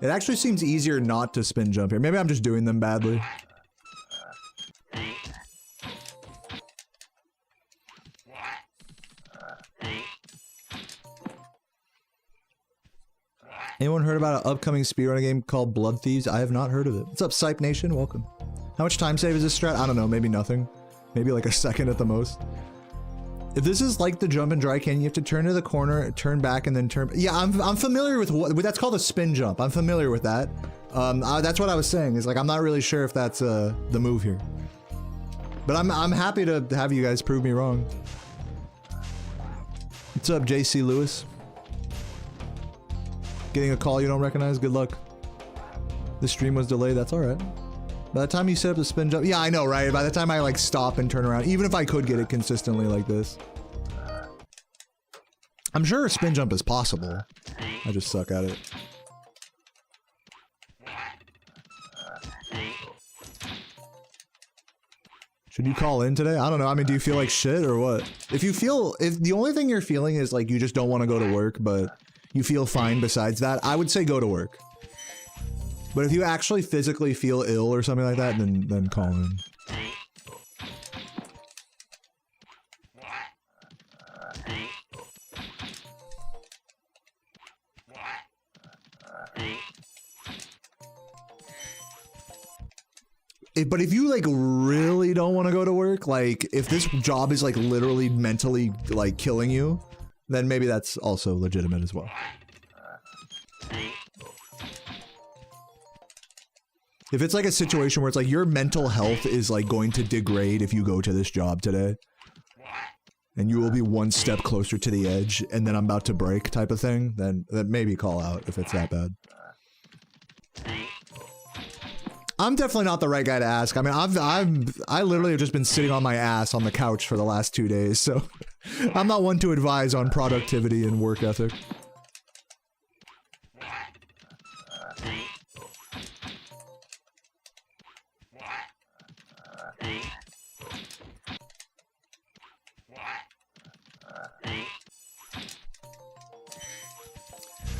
It actually seems easier not to spin jump here. Maybe I'm just doing them badly. Anyone heard about an upcoming speedrunning game called Blood Thieves? I have not heard of it. What's up, Sype Nation? Welcome. How much time save is this strat? I don't know, maybe nothing. Maybe like a second at the most. If this is like the jump in Dry Canyon, you have to turn to the corner, turn back, and then turn... Yeah, I'm familiar with what... That's called a spin jump. I'm familiar with that. That's what I was saying. Is like, I'm not really sure if that's the move here. But I'm happy to have you guys prove me wrong. What's up, JC Lewis? Getting a call you don't recognize? Good luck. The stream was delayed. That's alright. By the time you set up the spin jump... Yeah, I know, right? By the time I, like, stop and turn around, even if I could get it consistently like this. I'm sure a spin jump is possible. I just suck at it. Should you call in today? I don't know. I mean, do you feel like shit or what? If the only thing you're feeling is, like, you just don't want to go to work, but you feel fine besides that, I would say go to work. But if you actually physically feel ill or something like that, then call in. But if you like really don't want to go to work, like if this job is like literally mentally like killing you, then maybe that's also legitimate as well. If it's like a situation where it's like your mental health is like going to degrade if you go to this job today, and you will be one step closer to the edge and then I'm about to break type of thing, then maybe call out if it's that bad. I'm definitely not the right guy to ask. I mean, I literally have just been sitting on my ass on the couch for the last 2 days, so I'm not one to advise on productivity and work ethic.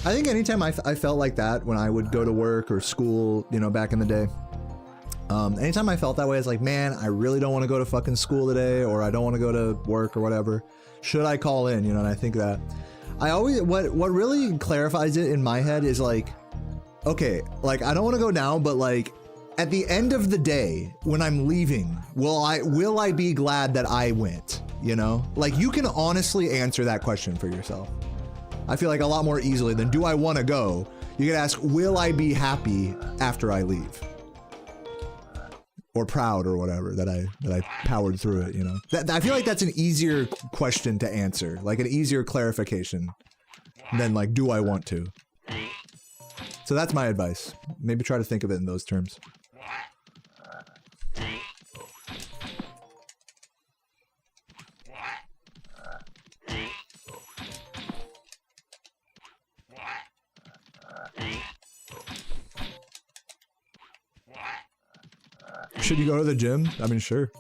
I think anytime I felt like that when I would go to work or school, you know, back in the day, anytime I felt that way, it's like, man, I really don't want to go to fucking school today, or I don't want to go to work or whatever. Should I call in? You know, and I think that I always, what really clarifies it in my head is like, okay, like I don't want to go now, but like at the end of the day, when I'm leaving, will I be glad that I went? You know, like you can honestly answer that question for yourself. I feel like a lot more easily than do I want to go? You can ask, will I be happy after I leave? or proud or whatever that I powered through it, you know. I feel like that's an easier question to answer, like an easier clarification than like, do I want to? So that's my advice. Maybe try to think of it in those terms. Should you go to the gym? I mean, sure.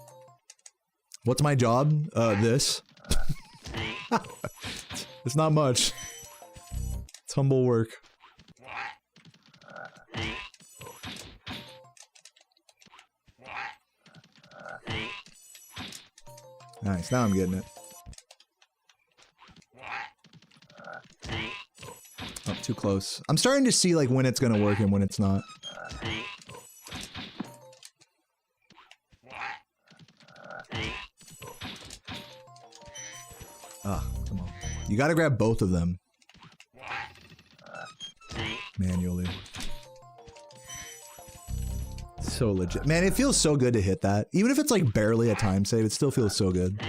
What's my job? This. It's not much. It's humble work. Nice, now I'm getting it. Oh, too close. I'm starting to see like when it's gonna work and when it's not. Ah, come on. You gotta grab both of them. Manually. So legit. Man, it feels so good to hit that. Even if it's like barely a time save, it still feels so good.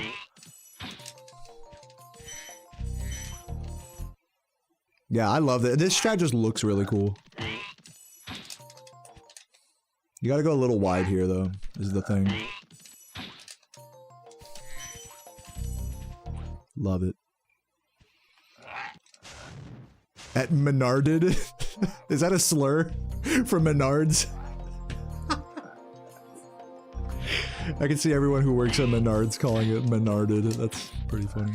Yeah, I love it. This strat just looks really cool. You gotta go a little wide here, though, is the thing. Love it. At Menarded? Is that a slur for Menards? I can see everyone who works at Menards calling it Menarded. That's pretty funny.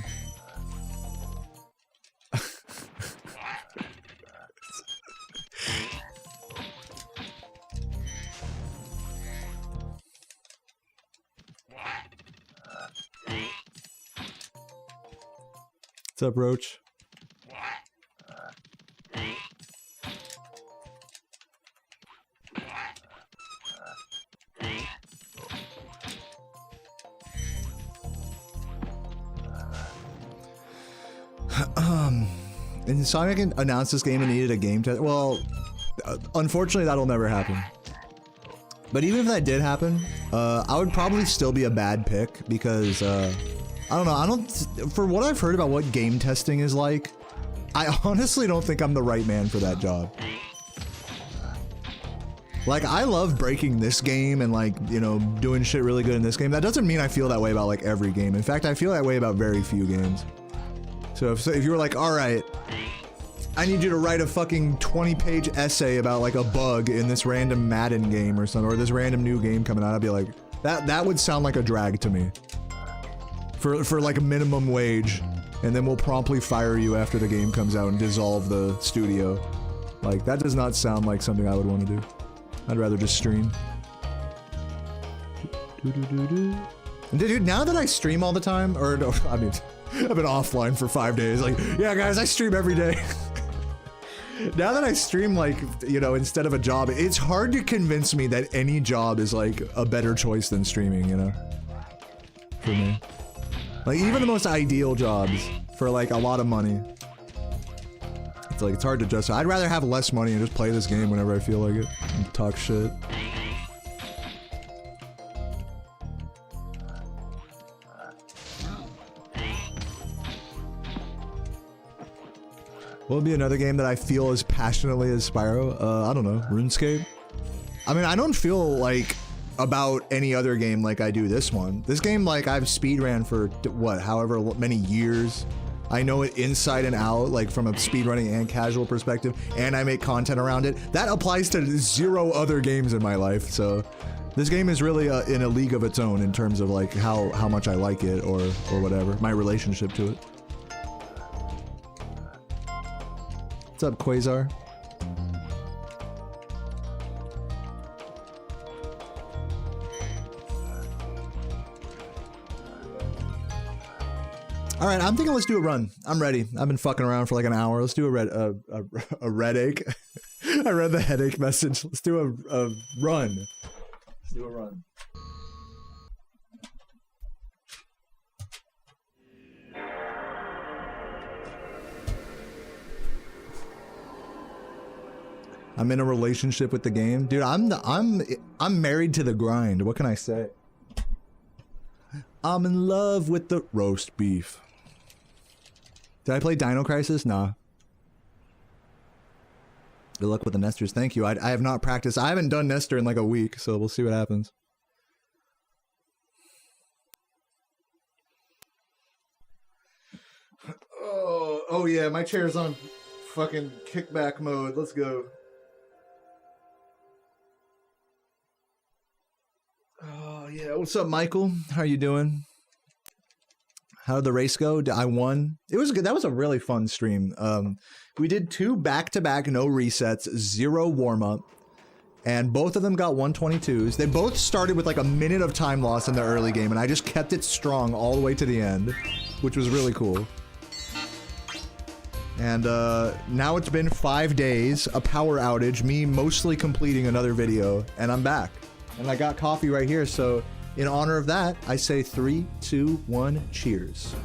What's up, Roach? And Sonic announced this game and needed a game test. Well, unfortunately, that'll never happen. But even if that did happen, I would probably still be a bad pick because I don't know. For what I've heard about what game testing is like, I honestly don't think I'm the right man for that job. Like, I love breaking this game and like, you know, doing shit really good in this game. That doesn't mean I feel that way about like every game. In fact, I feel that way about very few games. So if you were like, all right, I need you to write a fucking 20-page essay about like a bug in this random Madden game or something, or this random new game coming out, I'd be like, that would sound like a drag to me. For like a minimum wage, and then we'll promptly fire you after the game comes out and dissolve the studio. Like, that does not sound like something I would want to do. I'd rather just stream. And dude, now that I stream all the time, or no, I mean, I've been offline for 5 days. Like, yeah, guys, I stream every day. Now that I stream, like, you know, instead of a job, it's hard to convince me that any job is, like, a better choice than streaming, you know? For me. Like, even the most ideal jobs for, like, a lot of money. It's like, it's hard to justify. I'd rather have less money and just play this game whenever I feel like it. And talk shit. What would be another game that I feel as passionately as Spyro? I don't know, RuneScape? I mean, I don't feel like about any other game like I do this one. This game, like, I've speedran for, what, however many years. I know it inside and out, like, from a speedrunning and casual perspective, and I make content around it. That applies to 0 other games in my life, so this game is really in a league of its own in terms of, like, how much I like it or whatever, my relationship to it. What's up, Quasar? All right, I'm thinking let's do a run. I'm ready. I've been fucking around for like an hour. Let's do a headache. I read the headache message. Let's do a run. Let's do a run. I'm in a relationship with the game. Dude, I'm married to the grind. What can I say? I'm in love with the roast beef. Did I play Dino Crisis? Nah. Good luck with the Nesters. Thank you. I have not practiced. I haven't done Nestor in like a week, so we'll see what happens. Oh yeah, my chair's on fucking kickback mode. Let's go. Oh yeah, what's up, Michael? How you doing? How did the race go? I won. It was good. That was a really fun stream. We did 2 back-to-back, no resets, 0 warm-up, and both of them got 122s. They both started with like a minute of time loss in the early game, and I just kept it strong all the way to the end, which was really cool. And now it's been 5 days, a power outage, me mostly completing another video, and I'm back. And I got coffee right here, so in honor of that, I say 3, 2, 1, cheers.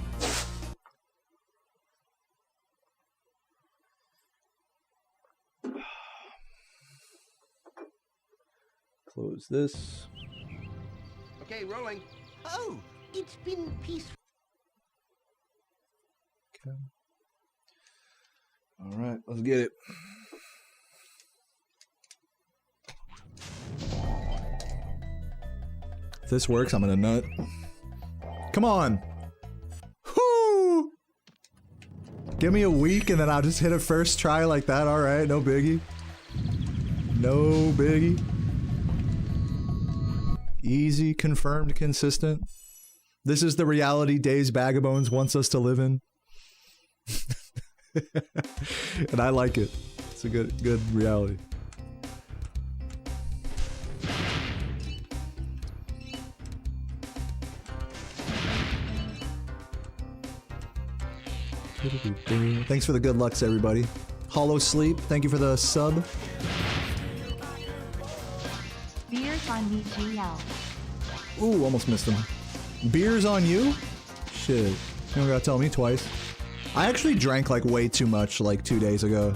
Close this. Okay, rolling. Oh, it's been peaceful. Okay. All right, let's get it. If this works, I'm gonna nut. Come on. Whoo! Give me a week and then I'll just hit a first try like that. All right, no biggie. No biggie. Easy, confirmed, consistent. This is the reality Days Vagabonds wants us to live in. And I like it. It's a good reality. Thanks for the good lucks, everybody. Hollow Sleep, thank you for the sub. Beers on me, GL. Ooh, almost missed him. Beers on you? Shit. You don't gotta tell me twice. I actually drank like way too much like 2 days ago.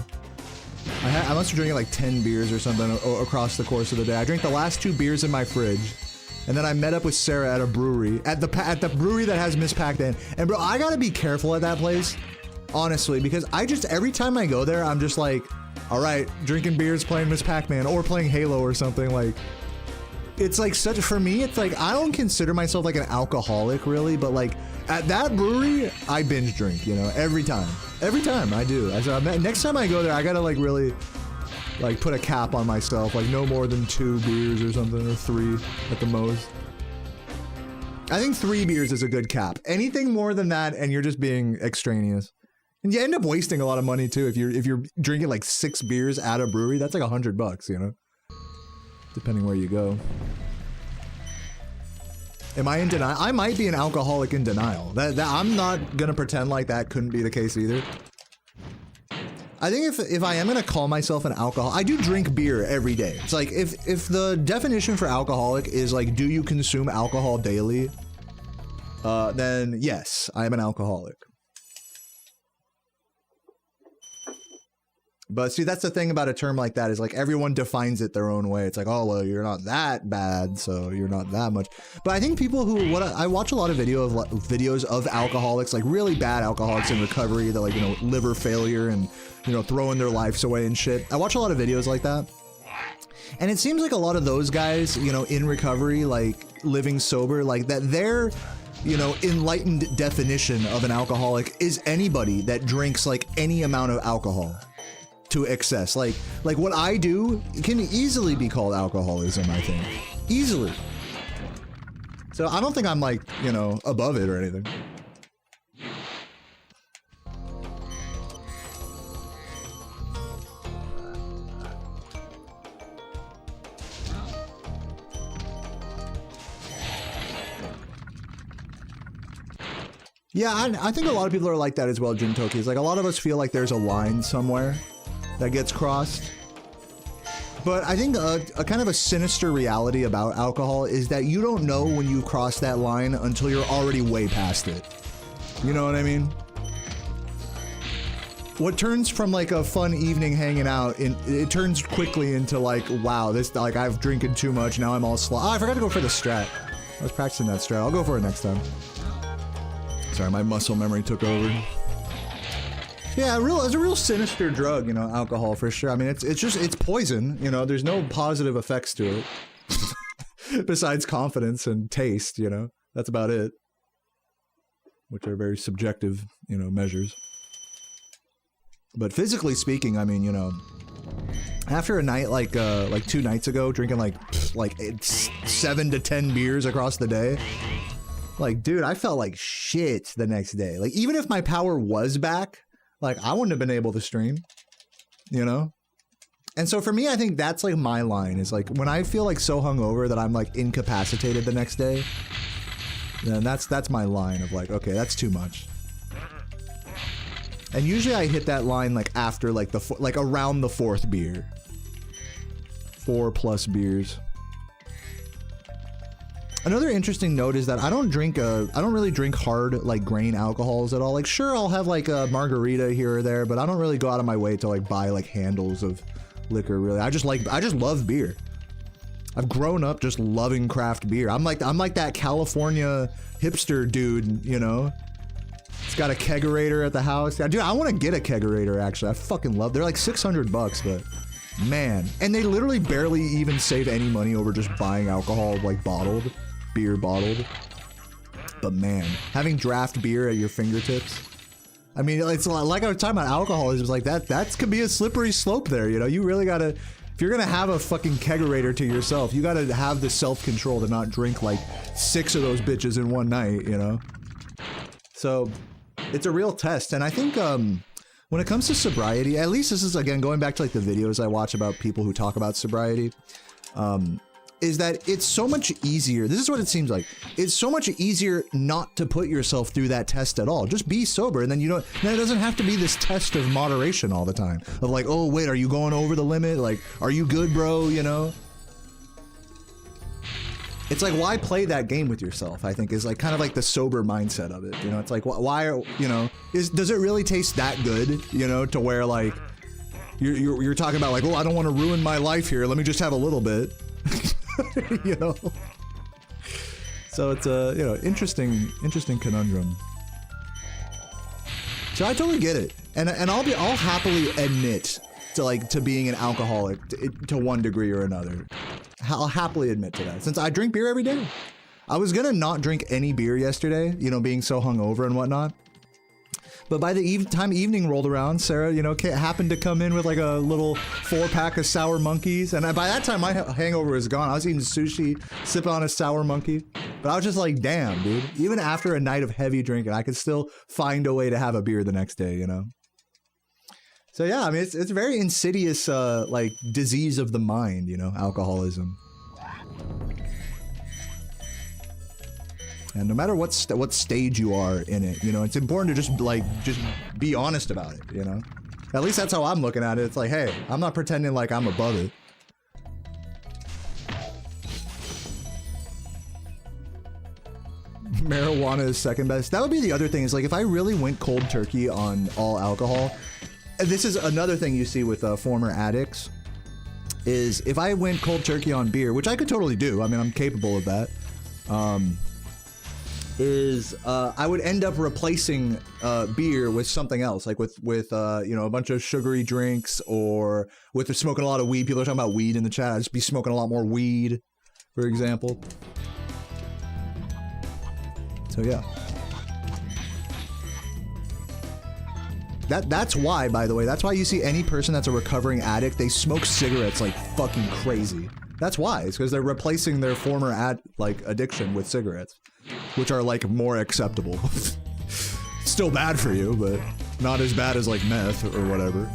I must have drank like 10 beers or something across the course of the day. I drank the last 2 beers in my fridge. And then I met up with Sarah at a brewery. At the brewery that has Miss Pac-Man. And bro, I gotta be careful at that place. Honestly, because every time I go there, I'm just like, alright, drinking beers, playing Miss Pac-Man, or playing Halo or something. Like, it's like for me, it's like, I don't consider myself like an alcoholic really, but like, at that brewery, I binge drink, you know, every time. Every time I do. Next time I go there, I gotta like really, like put a cap on myself, like no more than 2 beers or something, or 3 at the most. I think 3 beers is a good cap. Anything more than that, and you're just being extraneous. And you end up wasting a lot of money too. If you're drinking like 6 beers at a brewery, that's like $100, you know? Depending where you go. Am I in denial? I might be an alcoholic in denial. That I'm not gonna pretend like that couldn't be the case either. I think if I am gonna call myself an alcoholic, I do drink beer every day. It's like if the definition for alcoholic is like, do you consume alcohol daily? Then yes, I am an alcoholic. But see, that's the thing about a term like that is like everyone defines it their own way. It's like, oh, well, you're not that bad, so you're not that much. But I think people who, I watch a lot of videos of alcoholics, like really bad alcoholics in recovery, that like, you know, liver failure and, you know, throwing their lives away and shit. I watch a lot of videos like that. And it seems like a lot of those guys, you know, in recovery, like living sober, like that their, you know, enlightened definition of an alcoholic is anybody that drinks like any amount of alcohol to excess. Like what I do can easily be called alcoholism, I think. Easily. So I don't think I'm like, you know, above it or anything. Yeah, I think a lot of people are like that as well, Jin Toki. It's like a lot of us feel like there's a line somewhere that gets crossed. But I think a kind of a sinister reality about alcohol is that you don't know when you cross that line until you're already way past it. You know what I mean? what turns from like a fun evening hanging out, it turns quickly into like, wow, this, like, I've drinking too much, now I'm all slow. Oh, I forgot to go for the strat. I was practicing that strat. I'll go for it next time. Sorry, my muscle memory took over. Yeah, it's a real sinister drug, you know, alcohol for sure. I mean, it's poison, you know, there's no positive effects to it. Besides confidence and taste, you know, that's about it. Which are very subjective, you know, measures. But physically speaking, I mean, you know, after a night like 2 nights ago, drinking like 7 to 10 beers across the day, like, dude, I felt like shit the next day. Like, even if my power was back, like, I wouldn't have been able to stream, you know? And so for me, I think that's like my line is like, when I feel like so hungover that I'm like incapacitated the next day, then that's my line of like, okay, that's too much. And usually I hit that line like after like around the 4th beer. 4+ beers. Another interesting note is that I don't really drink hard like grain alcohols at all. Like, sure, I'll have like a margarita here or there, but I don't really go out of my way to like buy like handles of liquor, really. I just love beer. I've grown up just loving craft beer. I'm like that California hipster dude, you know? It's got a kegerator at the house. Dude, I want to get a kegerator, actually. I fucking love. They're like $600, but man. And they literally barely even save any money over just buying alcohol, like bottled, beer bottled. But man, having draft beer at your fingertips. I mean, it's like I was talking about alcoholism. It's like that could be a slippery slope there, you know? You really gotta, if you're gonna have a fucking kegerator to yourself, you gotta have the self-control to not drink like 6 of those bitches in one night, you know? So it's a real test. And I think when it comes to sobriety, at least this is, again, going back to like the videos I watch about people who talk about sobriety, is that it's so much easier. This is what it seems like. It's so much easier not to put yourself through that test at all. Just be sober, and then then it doesn't have to be this test of moderation all the time. Of like, oh wait, are you going over the limit? Like, are you good, bro? You know? It's like, why play that game with yourself, I think, is like kind of like the sober mindset of it. You know, it's like, why are, you know, does it really taste that good, you know, to where like, you're talking about like, oh, I don't want to ruin my life here. Let me just have a little bit, you know? So it's a, you know, interesting conundrum. So I totally get it. And I'll happily admit to being an alcoholic to one degree or another. I'll happily admit to that, since I drink beer every day. I was gonna not drink any beer yesterday, you know, being so hungover and whatnot. But by the time evening rolled around, Sarah, you know, happened to come in with like a little 4-pack of Sour Monkeys. And by that time, my hangover was gone. I was eating sushi, sipping on a Sour Monkey. But I was just like, damn, dude. Even after a night of heavy drinking, I could still find a way to have a beer the next day, you know? So yeah, I mean, it's a very insidious, like, disease of the mind, you know, alcoholism. And no matter what stage you are in it, you know, it's important to just be honest about it, you know? At least that's how I'm looking at it. It's like, hey, I'm not pretending like I'm above it. Marijuana is second best. That would be the other thing, is like, if I really went cold turkey on all alcohol, this is another thing you see with former addicts, is if I went cold turkey on beer, which I could totally do, I mean, I'm capable of that, I would end up replacing beer with something else, like with you know, a bunch of sugary drinks, or with smoking a lot of weed. People are talking about weed in the chat. I'd just be smoking a lot more weed, for example. So yeah. That's why, by the way, that's why you see any person that's a recovering addict, they smoke cigarettes like fucking crazy. That's why. It's because they're replacing their former addiction with cigarettes, which are like more acceptable. Still bad for you, but not as bad as like meth or whatever,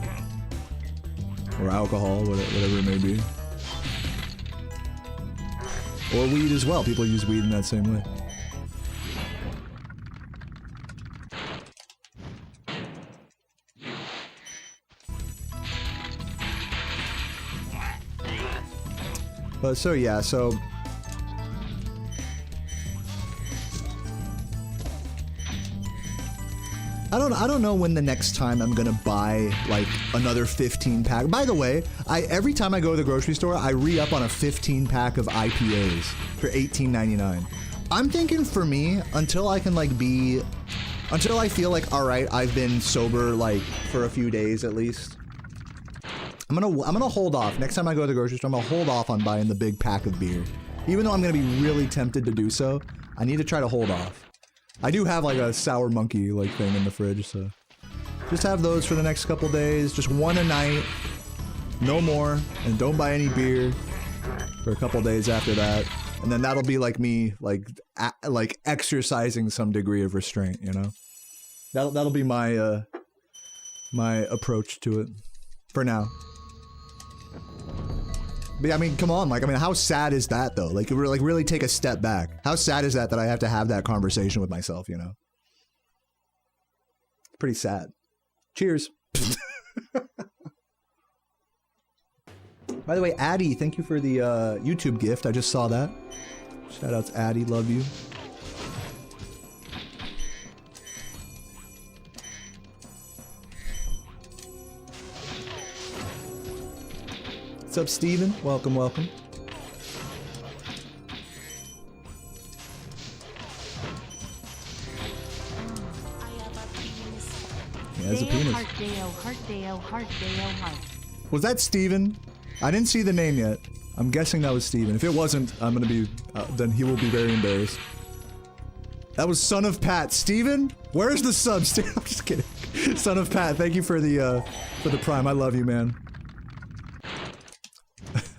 or alcohol, whatever it may be, or weed as well. People use weed in that same way. But so yeah, so I don't know when the next time I'm gonna buy like another 15 pack. By the way, every time I go to the grocery store, I re-up on a 15 pack of IPAs for $18.99. I'm thinking for me, until I can like until I feel like, all right, I've been sober like for a few days at least. I'm gonna hold off. Next time I go to the grocery store, I'm gonna hold off on buying the big pack of beer. Even though I'm gonna be really tempted to do so, I need to try to hold off. I do have like a sour monkey like thing in the fridge, so just have those for the next couple days. Just one a night, no more, and don't buy any beer for a couple days after that. And then that'll be like me, like exercising some degree of restraint, you know. That'll be my my approach to it for now. But I mean, come on, like, I mean, how sad is that though? Like, really take a step back. How sad is that I have to have that conversation with myself, you know? Pretty sad. Cheers. By the way, Addie, thank you for the YouTube gift. I just saw that. Shout out to Addie, love you. What's up, Steven? Welcome, welcome. He has a penis. Was that Steven? I didn't see the name yet. I'm guessing that was Steven. If it wasn't, I'm gonna be, then he will be very embarrassed. That was Son of Pat. Steven? Where's the sub? I'm just kidding. Son of Pat, thank you for the prime. I love you, man.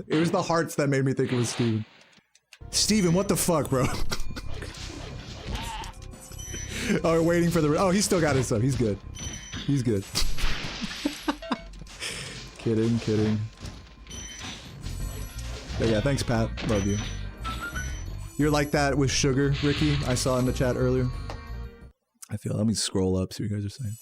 It was the hearts that made me think it was Steven. Steven, what the fuck, bro? Oh, we're waiting for the... Oh, he still got his stuff. He's good. He's good. Kidding. But yeah, thanks, Pat. Love you. You're like that with sugar, Ricky. I saw in the chat earlier. I feel... Let me scroll up, see what you guys are saying.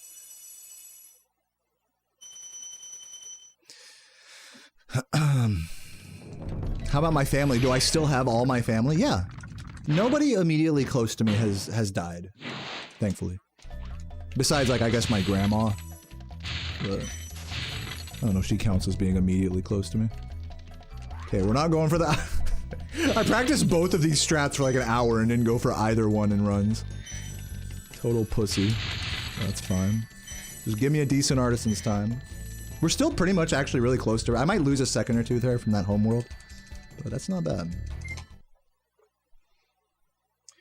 How about my family? Do I still have all my family? Yeah. Nobody immediately close to me has died, thankfully. Besides, like, I guess my grandma. But I don't know if she counts as being immediately close to me. Okay, we're not going for that. I practiced both of these strats for like an hour and didn't go for either one in runs. Total pussy. That's fine. Just give me a decent artisan's time. We're still pretty much actually really close to her. I might lose a second or two there from that homeworld, but that's not bad.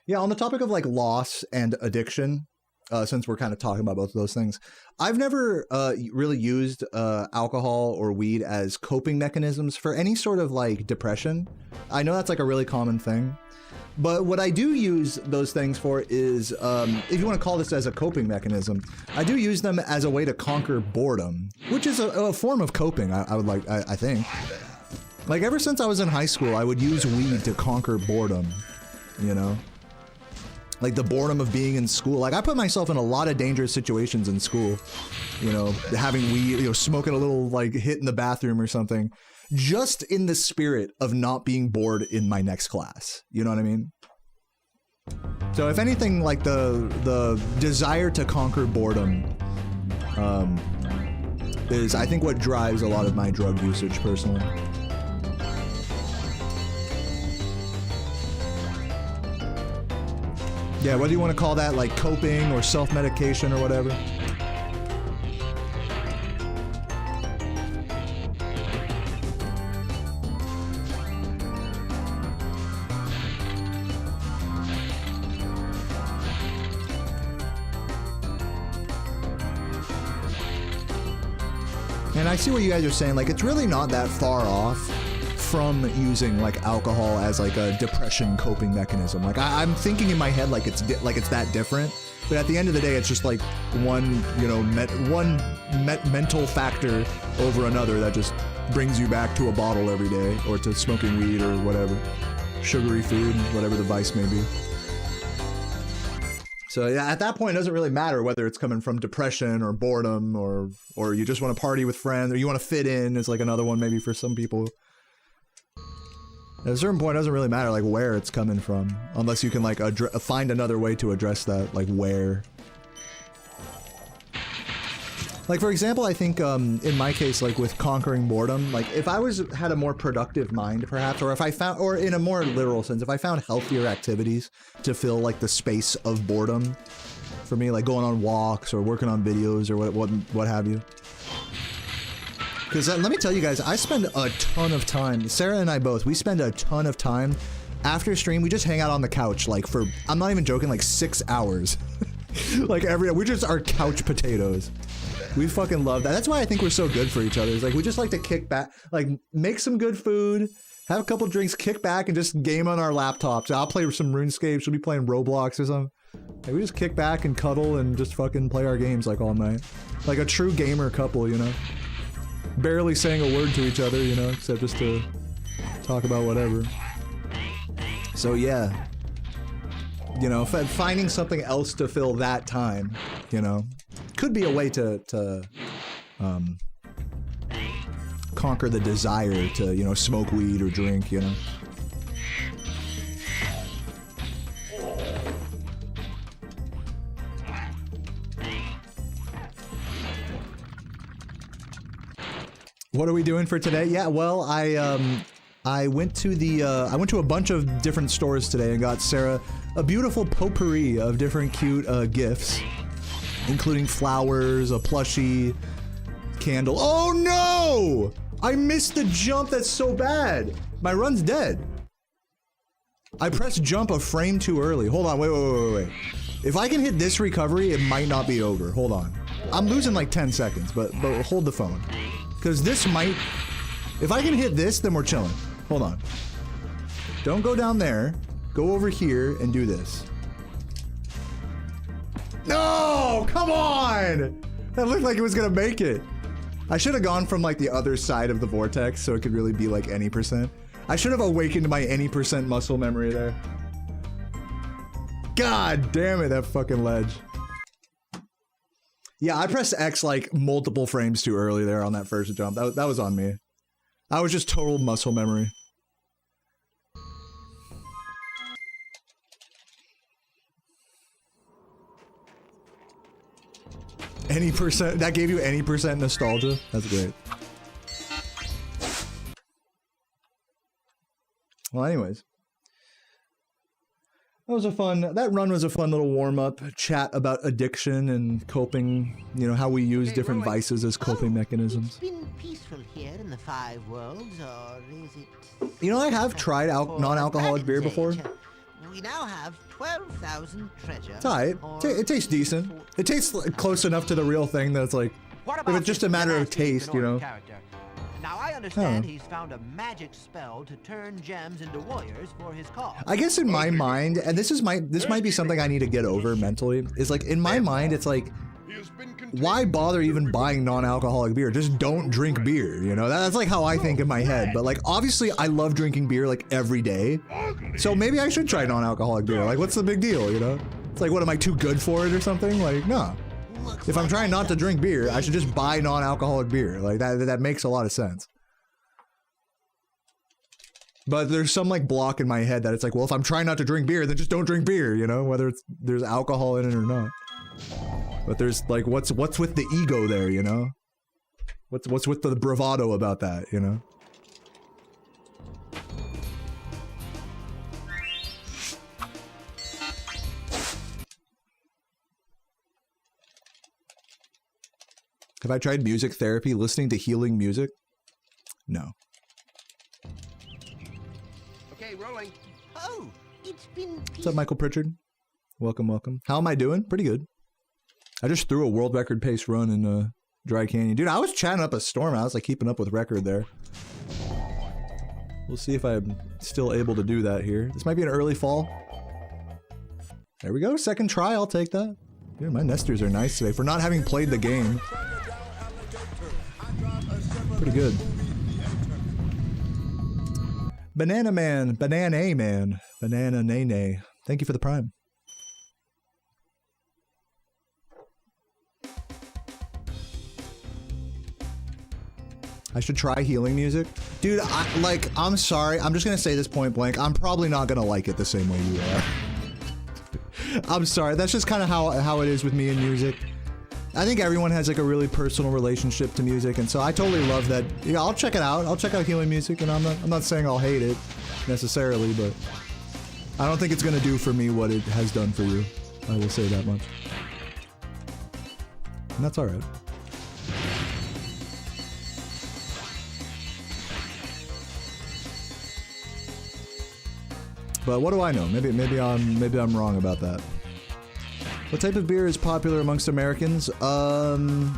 Yeah, on the topic of like loss and addiction, since we're kind of talking about both of those things, I've never really used alcohol or weed as coping mechanisms for any sort of like depression. I know that's like a really common thing. But what I do use those things for is, if you want to call this as a coping mechanism, I do use them as a way to conquer boredom, which is a form of coping, I think. Like, ever since I was in high school, I would use weed to conquer boredom, you know? Like, the boredom of being in school. Like, I put myself in a lot of dangerous situations in school, you know, having weed, you know, smoking a little, like, hit in the bathroom or something. Just in the spirit of not being bored in my next class. You know what I mean? So if anything, like the desire to conquer boredom is, I think, what drives a lot of my drug usage personally. Yeah, whether you want to call that like coping or self-medication or whatever. And I see what you guys are saying, like, it's really not that far off from using, like, alcohol as, like, a depression coping mechanism. Like, I'm thinking in my head like it's that different, but at the end of the day, it's just, like, one, you know, mental factor over another that just brings you back to a bottle every day, or to smoking weed or whatever. Sugary food, whatever the vice may be. So yeah, at that point, it doesn't really matter whether it's coming from depression or boredom or you just want to party with friends or you want to fit in is like another one maybe for some people. At a certain point, it doesn't really matter like where it's coming from, unless you can like find another way to address that, like where. Like, for example, I think in my case, like with conquering boredom, like if I had a more productive mind, perhaps, or if I found, or in a more literal sense, if I found healthier activities to fill like the space of boredom for me, like going on walks or working on videos or what have you. Because let me tell you guys, I spend a ton of time, Sarah and I both, we spend a ton of time after stream, we just hang out on the couch, like for, I'm not even joking, like 6 hours. Like we just are couch potatoes. We fucking love that. That's why I think we're so good for each other. It's like we just like to kick back, like make some good food, have a couple drinks, kick back, and just game on our laptops. I'll play some RuneScape. She'll be playing Roblox or something. Like, we just kick back and cuddle and just fucking play our games like all night. Like a true gamer couple, you know? Barely saying a word to each other, you know, except just to talk about whatever. So yeah. You know, finding something else to fill that time, you know, could be a way to conquer the desire to, you know, smoke weed or drink, you know. What are we doing for today? Yeah, well, I went to a bunch of different stores today and got Sarah a beautiful potpourri of different cute gifts, including flowers, a plushie, candle. Oh no! I missed the jump. That's so bad. My run's dead. I pressed jump a frame too early. Hold on, wait. If I can hit this recovery, it might not be over. Hold on. I'm losing like 10 seconds, but hold the phone. Because this might... If I can hit this, then we're chilling. Hold on. Don't go down there. Go over here and do this. No! Come on! That looked like it was gonna make it. I should have gone from like the other side of the vortex so it could really be like any percent. I should have awakened my any percent muscle memory there. God damn it, that fucking ledge. Yeah, I pressed X like multiple frames too early there on that first jump. That was on me. I was just total muscle memory. Any percent, that gave you any percent nostalgia? That's great. Well, anyways. That run was a fun little warm-up chat about addiction and coping, you know, how we use different vices as coping mechanisms. It's been peaceful here in the Five Worlds, or is it... You know, I have tried non-alcoholic beer before. We now have 12,000 treasure. It's alright. It tastes decent. It tastes close enough to the real thing that it's like, if it's just a matter of taste, you know. Now I understand he's found a magic spell to turn gems into warriors for his cause. I guess in my mind, and this might be something I need to get over mentally, is like in my mind it's like, why bother even buying non-alcoholic beer? Just don't drink beer, you know? That's like how I think in my head. But like obviously I love drinking beer like every day. So maybe I should try non-alcoholic beer. Like what's the big deal, you know? It's like, what, am I too good for it or something? Like, no. If I'm trying not to drink beer, I should just buy non-alcoholic beer. Like that makes a lot of sense. But there's some like block in my head that it's like, well, if I'm trying not to drink beer, then just don't drink beer, you know, whether there's alcohol in it or not. But there's like, what's with the ego there, you know? What's with the bravado about that, you know? Have I tried music therapy, listening to healing music? No. Okay, rolling. Oh, it's been... What's up, Michael Pritchard? Welcome, welcome. How am I doing? Pretty good. I just threw a world record pace run in Dry Canyon. Dude, I was chatting up a storm. I was like keeping up with record there. We'll see if I'm still able to do that here. This might be an early fall. There we go. Second try. I'll take that. Dude, my nesters are nice today for not having played the game. Pretty good. Banana Man, Banana Man, Banana Nene. Thank you for the prime. I should try healing music. Dude, I'm sorry. I'm just gonna say this point blank. I'm probably not gonna like it the same way you are. I'm sorry. That's just kind of how it is with me in music. I think everyone has like a really personal relationship to music, and so I totally love that. Yeah, I'll check it out. I'll check out healing music, and I'm not saying I'll hate it necessarily, but I don't think it's gonna do for me what it has done for you. I will say that much. And that's alright. But what do I know? Maybe I'm wrong about that. What type of beer is popular amongst Americans? Well,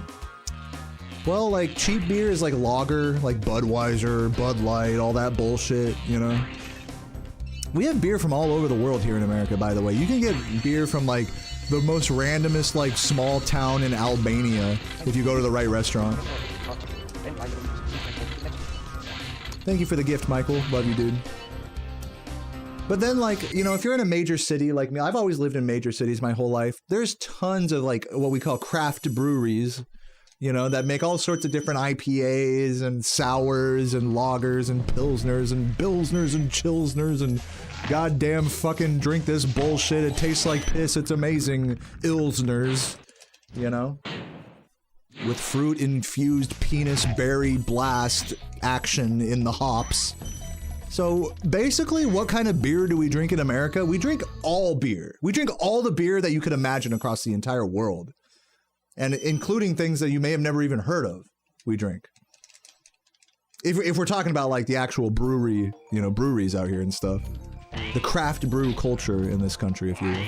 like cheap beer is like lager, like Budweiser, Bud Light, all that bullshit, you know? We have beer from all over the world here in America, by the way. You can get beer from like the most randomest like small town in Albania if you go to the right restaurant. Thank you for the gift, Michael. Love you, dude. But then, like, you know, if you're in a major city like me, I've always lived in major cities my whole life. There's tons of like what we call craft breweries, you know, that make all sorts of different IPAs and sours and lagers and pilsners and chilsners and goddamn fucking drink this bullshit. It tastes like piss. It's amazing. Ilsners, you know, with fruit infused penis berry blast action in the hops. So basically, what kind of beer do we drink in America? We drink all beer. We drink all the beer that you could imagine across the entire world. And including things that you may have never even heard of, we drink. If we're talking about like the actual brewery, you know, breweries out here and stuff. The craft brew culture in this country, if you will.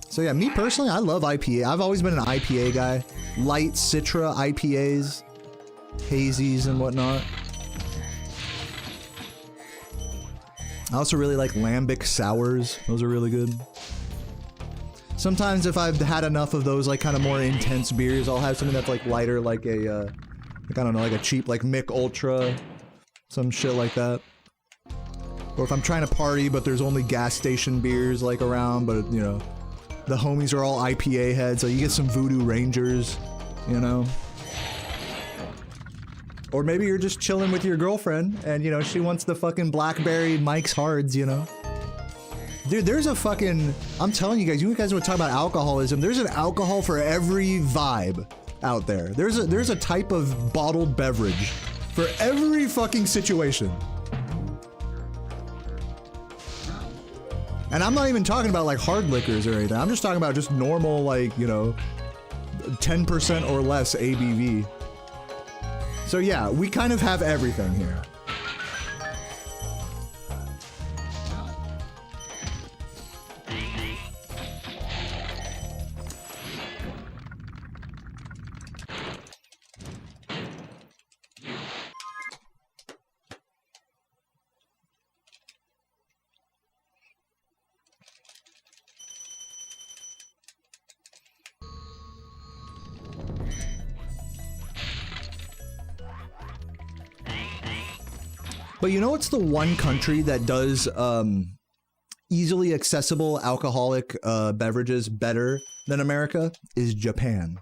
So yeah, me personally, I love IPA. I've always been an IPA guy. Light Citra IPAs, hazies and whatnot. I also really like lambic sours. Those are really good. Sometimes if I've had enough of those like kind of more intense beers, I'll have something that's like lighter, like a, like, I don't know, like a cheap like Mick Ultra, some shit like that. Or if I'm trying to party, but there's only gas station beers like around, but you know, the homies are all IPA heads, so you get some Voodoo Rangers, you know? Or maybe you're just chilling with your girlfriend, and, you know, she wants the fucking Blackberry Mike's Hards, you know? Dude, there's a fucking... I'm telling you guys want to talk about alcoholism, there's an alcohol for every vibe out there. There's a type of bottled beverage for every fucking situation. And I'm not even talking about like hard liquors or anything. I'm just talking about just normal, like, you know, 10% or less ABV. So yeah, we kind of have everything here. But you know what's the one country that does easily accessible alcoholic beverages better than America? Is Japan.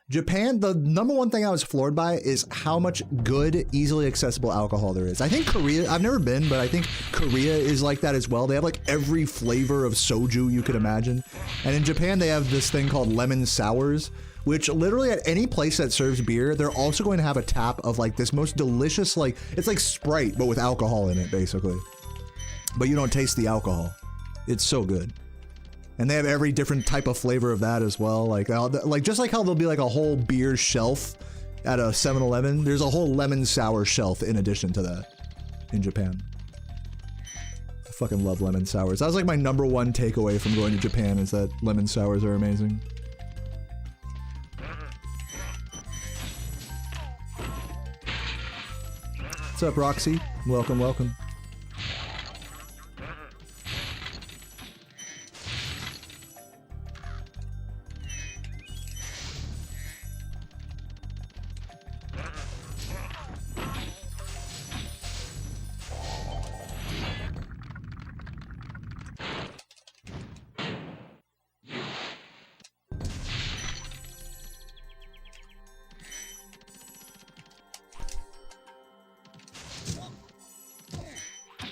Japan, the number one thing I was floored by is how much good, easily accessible alcohol there is. I think Korea, I've never been, but I think Korea is like that as well. They have like every flavor of soju you could imagine. And in Japan, they have this thing called lemon sours, which literally at any place that serves beer, they're also going to have a tap of like this most delicious, like, it's like Sprite, but with alcohol in it, basically. But you don't taste the alcohol. It's so good. And they have every different type of flavor of that as well. Like just like how there'll be like a whole beer shelf at a 7-Eleven, there's a whole lemon sour shelf in addition to that in Japan. I fucking love lemon sours. That was like my number one takeaway from going to Japan, is that lemon sours are amazing. What's up, Roxy? Welcome, welcome.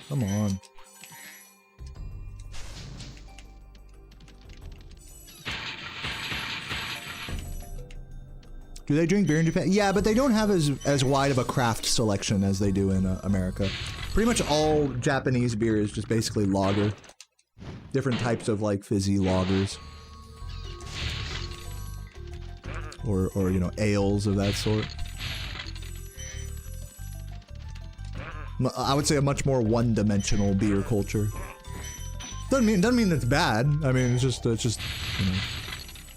Come on. Do they drink beer in Japan? Yeah, but they don't have as wide of a craft selection as they do in America. Pretty much all Japanese beer is just basically lager. Different types of like fizzy lagers. Or you know, ales of that sort. I would say a much more one-dimensional beer culture. Doesn't mean it's bad. I mean, it's just you know,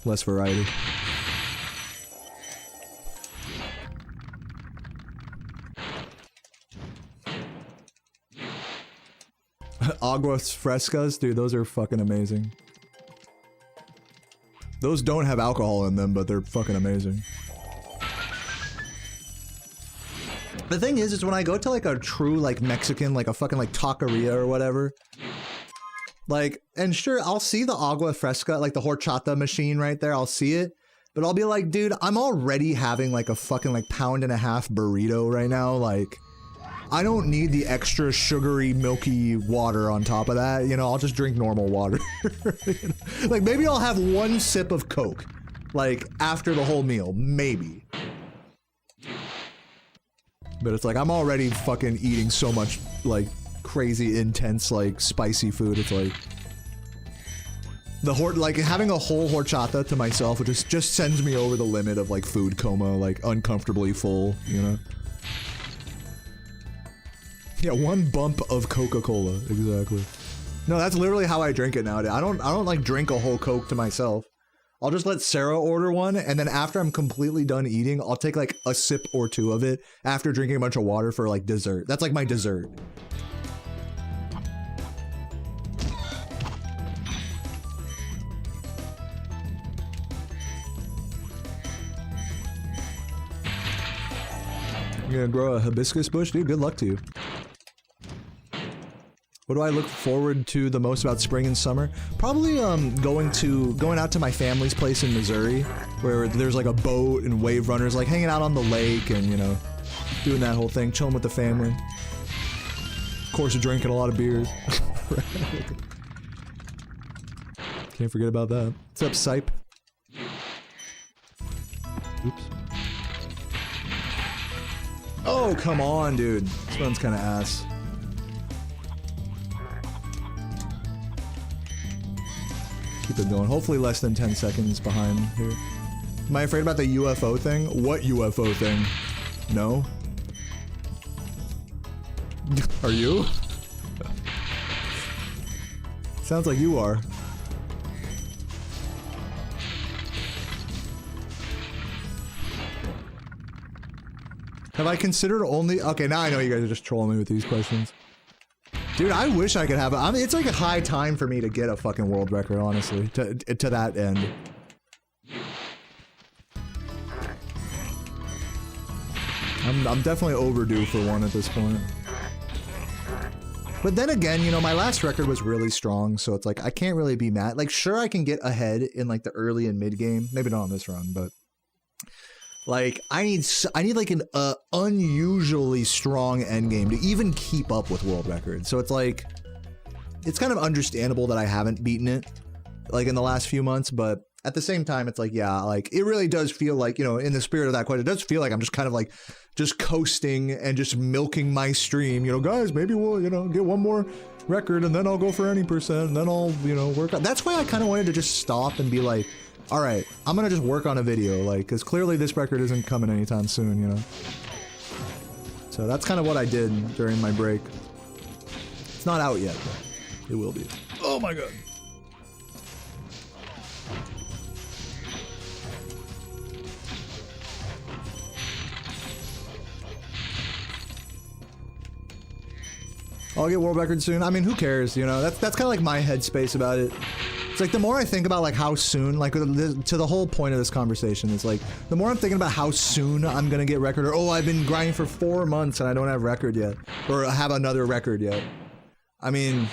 less variety. Aguas frescas, dude, those are fucking amazing. Those don't have alcohol in them, but they're fucking amazing. The thing is when I go to like a true like Mexican, like a fucking like taqueria or whatever, like, and sure, I'll see the agua fresca, like the horchata machine right there, I'll see it, but I'll be like, dude, I'm already having like a fucking like £1.50 burrito right now, like, I don't need the extra sugary, milky water on top of that, you know, I'll just drink normal water. You know? Like, maybe I'll have one sip of Coke, like, after the whole meal, maybe. But it's like, I'm already fucking eating so much, like, crazy, intense, like, spicy food, it's like... like, having a whole horchata to myself, it just sends me over the limit of, like, food coma, like, uncomfortably full, you know? Yeah, one bump of Coca-Cola, exactly. No, that's literally how I drink it nowadays. I don't like drink a whole Coke to myself. I'll just let Sarah order one, and then after I'm completely done eating, I'll take like a sip or two of it after drinking a bunch of water for like dessert. That's like my dessert. You're gonna grow a hibiscus bush? Dude, good luck to you. What do I look forward to the most about spring and summer? Probably going out to my family's place in Missouri, where there's like a boat and wave runners, like hanging out on the lake and, you know, doing that whole thing, chilling with the family. Of course, drinking a lot of beers. Can't forget about that. What's up, Sipe? Oops. Oh, come on, dude. This one's kind of ass. Keep it going. Hopefully less than 10 seconds behind here. Am I afraid about the UFO thing? What UFO thing? No? Are you? Sounds like you are. Have I considered only... Okay, now I know you guys are just trolling me with these questions. Dude, I wish I could have... I mean, it's like a high time for me to get a fucking world record, honestly, to that end. I'm definitely overdue for one at this point. But then again, you know, my last record was really strong, so it's like, I can't really be mad. Like, sure, I can get ahead in, like, the early and mid game. Maybe not on this run, but... Like, I need like an unusually strong end game to even keep up with world records. So it's like, it's kind of understandable that I haven't beaten it, like, in the last few months, but at the same time, it's like, yeah, like, it really does feel like, you know, in the spirit of that question, it does feel like I'm just kind of like, just coasting and just milking my stream, you know, guys, maybe we'll, you know, get one more record and then I'll go for any percent and then I'll, you know, work out. That's why I kind of wanted to just stop and be like, all right, I'm gonna just work on a video, like, because clearly this record isn't coming anytime soon, you know? So that's kind of what I did during my break. It's not out yet, but it will be. Oh my god. I'll get world record soon. I mean, who cares, you know? That's kind of like my headspace about it. It's like, the more I think about, like, how soon, like, to the whole point of this conversation, it's like, the more I'm thinking about how soon I'm gonna get record, or, oh, I've been grinding for 4 months and I don't have record yet, or have another record yet. I mean,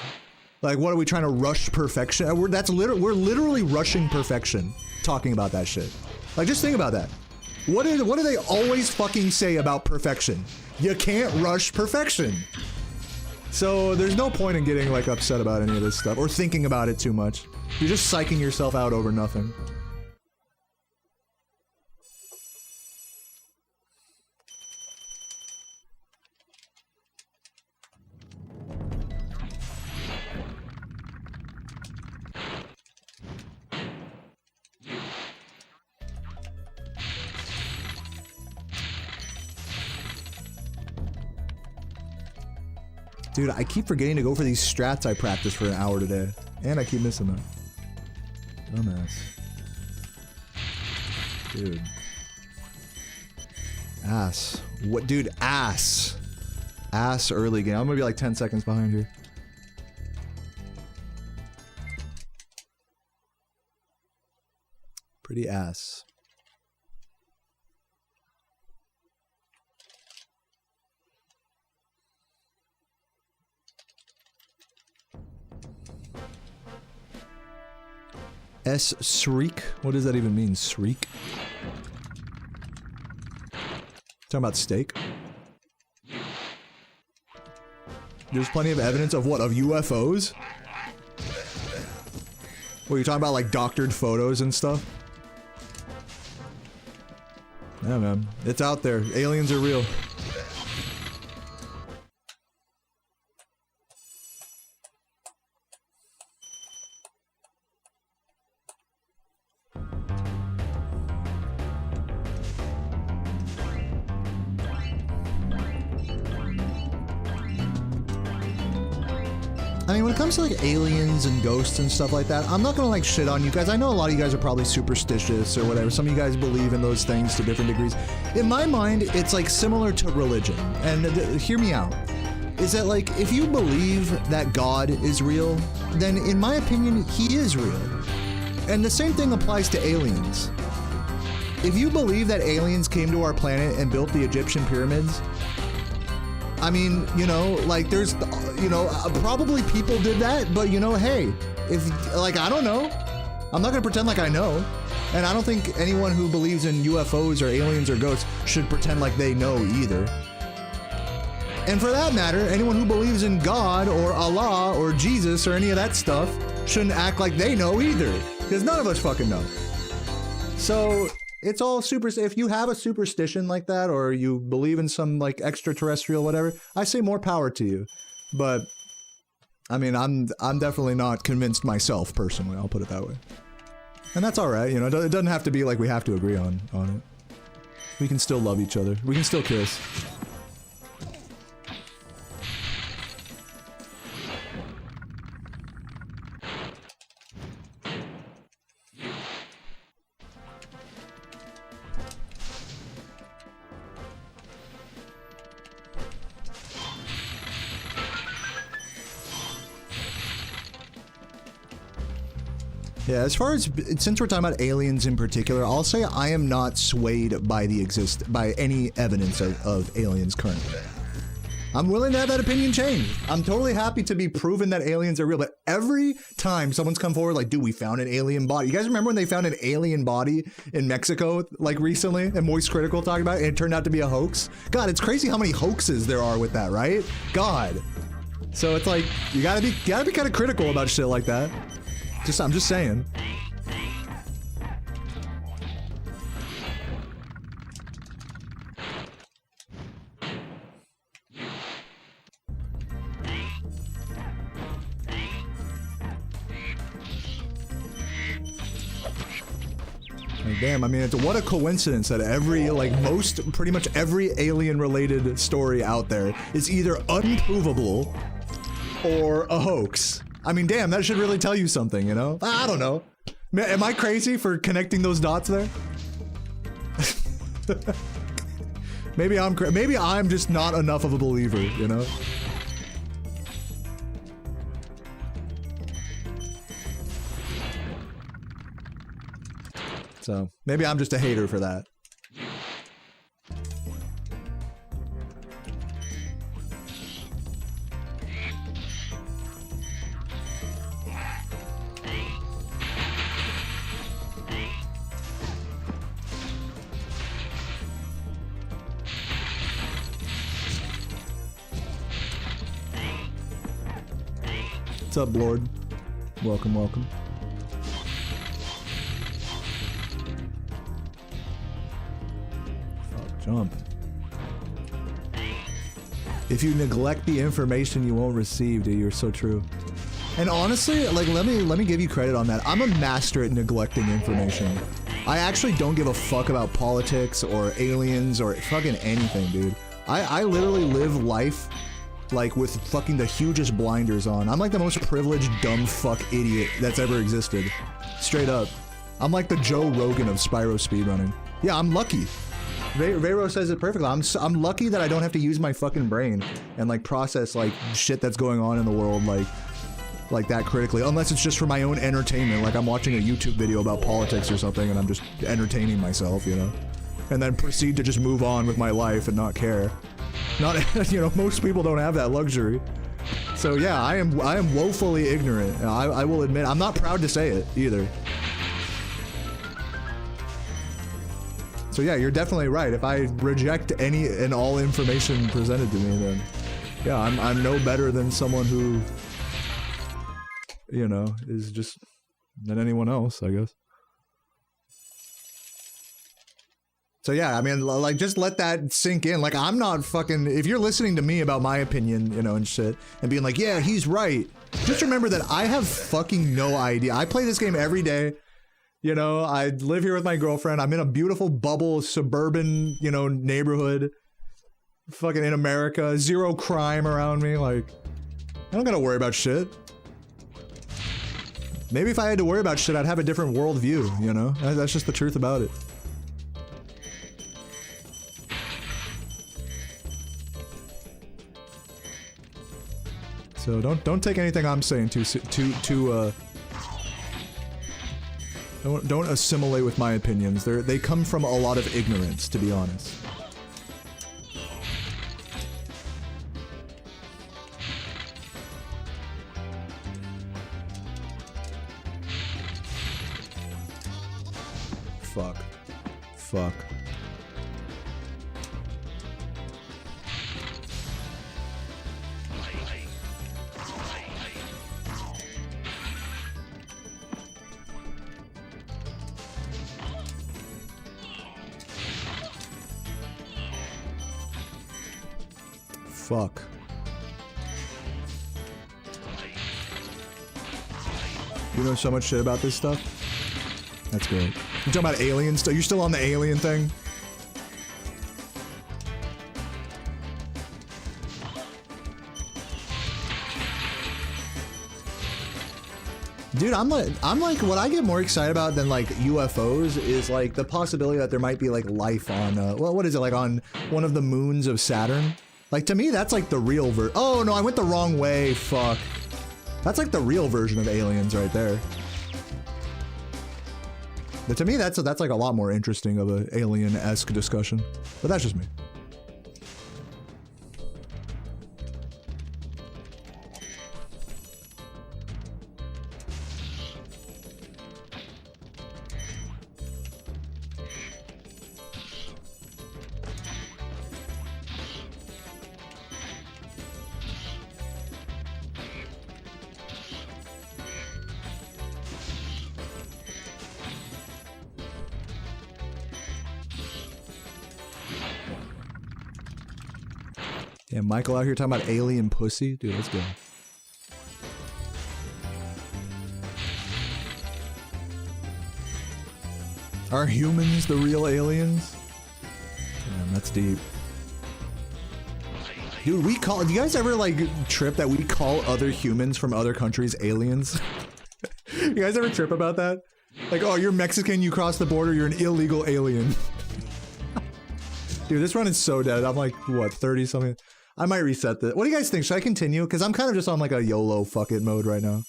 like, what are we trying to rush perfection? We're literally rushing perfection, talking about that shit. Like, just think about that. What do they always fucking say about perfection? You can't rush perfection. So there's no point in getting, like, upset about any of this stuff, or thinking about it too much. You're just psyching yourself out over nothing. Dude, I keep forgetting to go for these strats I practiced for an hour today. And I keep missing them. Dumbass. Dude. Ass. What, dude, ass. Ass early game. I'm gonna be like 10 seconds behind here. Pretty ass. Shriek? What does that even mean? Shriek? Talking about steak? There's plenty of evidence of what? Of UFOs? What, you're talking about like doctored photos and stuff? Yeah, man. It's out there. Aliens are real. I mean, when it comes to like aliens and ghosts and stuff like that, I'm not gonna like shit on you guys. I know a lot of you guys are probably superstitious or whatever. Some of you guys believe in those things to different degrees. In my mind, it's like similar to religion. And hear me out. Is that like, if you believe that God is real, then in my opinion, he is real. And the same thing applies to aliens. If you believe that aliens came to our planet and built the Egyptian pyramids, I mean, you know, like there's, you know, probably people did that, but you know, hey, if, like, I don't know. I'm not gonna pretend like I know. And I don't think anyone who believes in UFOs or aliens or ghosts should pretend like they know either. And for that matter, anyone who believes in God or Allah or Jesus or any of that stuff shouldn't act like they know either. Because none of us fucking know. So it's all super. If you have a superstition like that, or you believe in some like extraterrestrial whatever, I say more power to you. But I mean, I'm definitely not convinced myself personally. I'll put it that way. And that's all right. You know, it doesn't have to be like we have to agree on it. We can still love each other. We can still kiss. Yeah, as far as, since we're talking about aliens in particular, I'll say I am not swayed by by any evidence of aliens currently. I'm willing to have that opinion changed. I'm totally happy to be proven that aliens are real, but every time someone's come forward like, dude, we found an alien body. You guys remember when they found an alien body in Mexico, like recently, and Moist Critical talked about it, and it turned out to be a hoax? God, it's crazy how many hoaxes there are with that, right? God. So it's like, you gotta be kind of critical about shit like that. I'm just saying. Like, damn, I mean, what a coincidence that pretty much every alien-related story out there is either unprovable or a hoax. I mean, damn, that should really tell you something, you know? I don't know. Am I crazy for connecting those dots there? Maybe I'm just not enough of a believer, you know? So, maybe I'm just a hater for that. What's up, Lord? Welcome, welcome. Fuck, jump. If you neglect the information you won't receive, dude, you're so true. And honestly, like, let me give you credit on that. I'm a master at neglecting information. I actually don't give a fuck about politics or aliens or fucking anything, dude. I literally live life like with fucking the hugest blinders on. I'm like the most privileged dumb fuck idiot that's ever existed. Straight up. I'm like the Joe Rogan of Spyro speedrunning. Yeah, I'm lucky. Vero says it perfectly. I'm lucky that I don't have to use my fucking brain and like process like shit that's going on in the world like that critically, unless it's just for my own entertainment, like I'm watching a YouTube video about politics or something and I'm just entertaining myself, you know, and then proceed to just move on with my life and not care. Not, you know, most people don't have that luxury. So yeah, I am woefully ignorant. I will admit, I'm not proud to say it either. So yeah, you're definitely right. If I reject any and all information presented to me, then yeah, I'm no better than someone who, you know, is just than anyone else, I guess. So yeah, I mean, like, just let that sink in. Like, I'm not fucking, if you're listening to me about my opinion, you know, and shit, and being like, yeah, he's right, just remember that I have fucking no idea. I play this game every day. You know, I live here with my girlfriend. I'm in a beautiful bubble, suburban, you know, neighborhood. Fucking in America. Zero crime around me. Like, I don't gotta worry about shit. Maybe if I had to worry about shit, I'd have a different worldview, you know? That's just the truth about it. So don't take anything I'm saying don't assimilate with my opinions. They come from a lot of ignorance, to be honest. Fuck. Fuck. You know so much shit about this stuff? That's great. You talking about alien stuff? You're still on the alien thing? Dude, I'm like, what I get more excited about than like UFOs is like the possibility that there might be like life on, well, what is it, like on one of the moons of Saturn? Like, to me, that's like the real oh no, I went the wrong way, fuck. That's like the real version of aliens right there. But to me, that's like a lot more interesting of a alien-esque discussion. But that's just me. Yeah, Michael out here talking about alien pussy. Dude, let's go. Are humans the real aliens? Damn, that's deep. Dude, do you guys ever like trip that we call other humans from other countries aliens? You guys ever trip about that? Like, oh, you're Mexican, you crossed the border, you're an illegal alien. Dude, this run is so dead. I'm like, what, 30 something? I might reset this. What do you guys think? Should I continue? Because I'm kind of just on like a YOLO fuck it mode right now.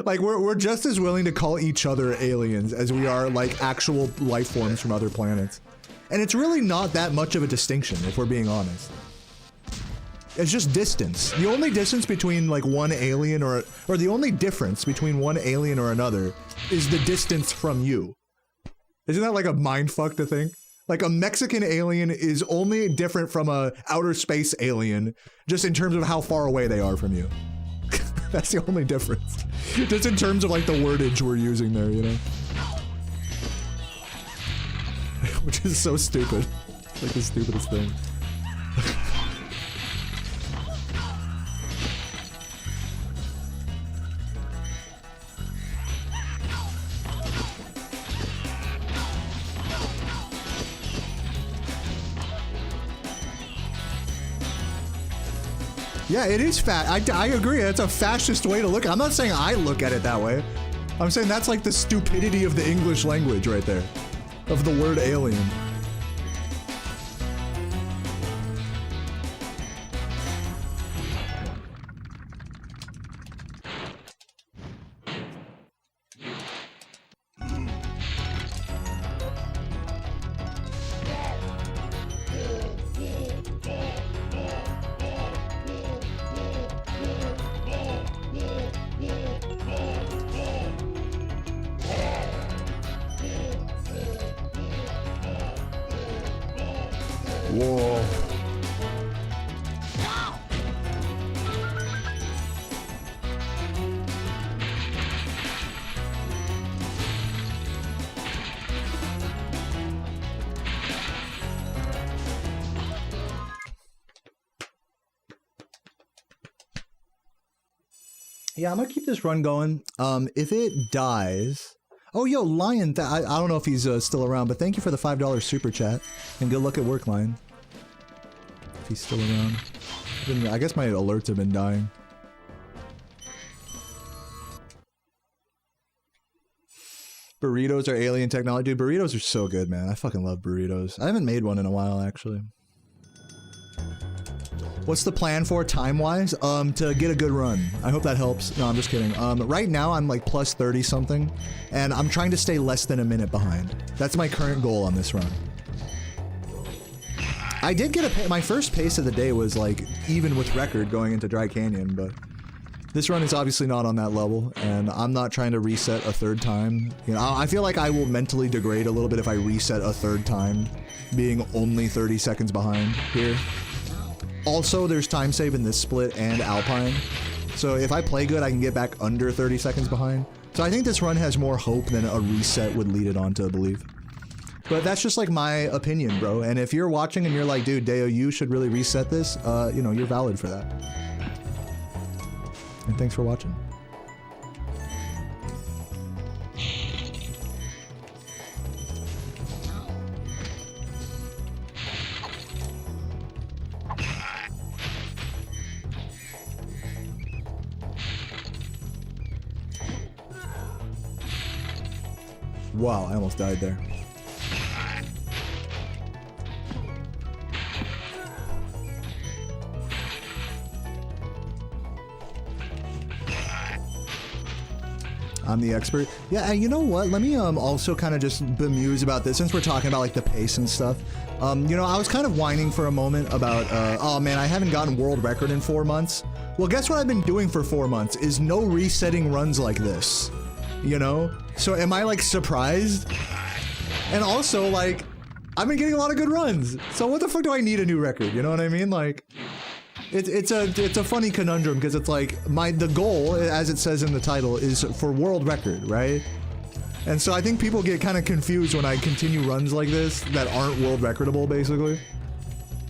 Like, we're just as willing to call each other aliens as we are like actual life forms from other planets. And it's really not that much of a distinction, if we're being honest. It's just distance. The only distance between like one alien or the only difference between one alien or another is the distance from you. Isn't that like a mindfuck to think? Like a Mexican alien is only different from a outer space alien just in terms of how far away they are from you. That's the only difference. Just in terms of like the wordage we're using there, you know? Which is so stupid. It's like the stupidest thing. Yeah, it is fat. I agree. That's a fascist way to look. I'm not saying I look at it that way. I'm saying that's like the stupidity of the English language right there. Of the word alien. Whoa. Yeah, I'm gonna keep this run going. If it dies... Oh, yo, Lion, I don't know if he's still around, but thank you for the $5 super chat. And good luck at work, Lion. If he's still around. I guess my alerts have been dying. Burritos are alien technology. Dude, burritos are so good, man. I fucking love burritos. I haven't made one in a while, actually. What's the plan for time-wise? To get a good run. I hope that helps. No, I'm just kidding. Right now I'm like plus 30 something, and I'm trying to stay less than a minute behind. That's my current goal on this run. I did get my first pace of the day was like even with record going into Dry Canyon, but this run is obviously not on that level, and I'm not trying to reset a third time. You know, I feel like I will mentally degrade a little bit if I reset a third time, being only 30 seconds behind here. Also, there's time save in this split and Alpine, so if I play good, I can get back under 30 seconds behind. So I think this run has more hope than a reset would lead it on to believe. But that's just like my opinion, bro. And if you're watching and you're like, dude, Deo, you should really reset this, you know, you're valid for that. And thanks for watching. Wow, I almost died there. I'm the expert. Yeah, and you know what? Let me also kind of just bemuse about this since we're talking about like the pace and stuff. You know, I was kind of whining for a moment about, oh man, I haven't gotten world record in 4 months. Well, guess what I've been doing for 4 months is no resetting runs like this. You know? So am I like surprised? And also like, I've been getting a lot of good runs. So what the fuck do I need a new record? You know what I mean? Like, it's a funny conundrum because it's like the goal, as it says in the title, is for world record, right? And so I think people get kind of confused when I continue runs like this that aren't world recordable, basically.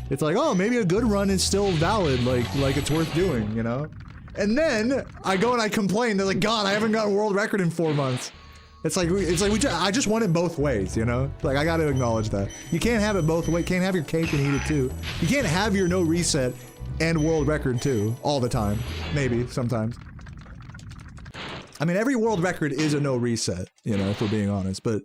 It's like, oh, maybe a good run is still valid, like it's worth doing, you know? And then I go and I complain. They're like, God, I haven't got a world record in 4 months. It's like I just want it both ways, you know? Like, I got to acknowledge that. You can't have it both ways. Can't have your cake and eat it too. You can't have your no reset and world record too, all the time. Maybe, sometimes. I mean, every world record is a no reset, you know, if we're being honest, but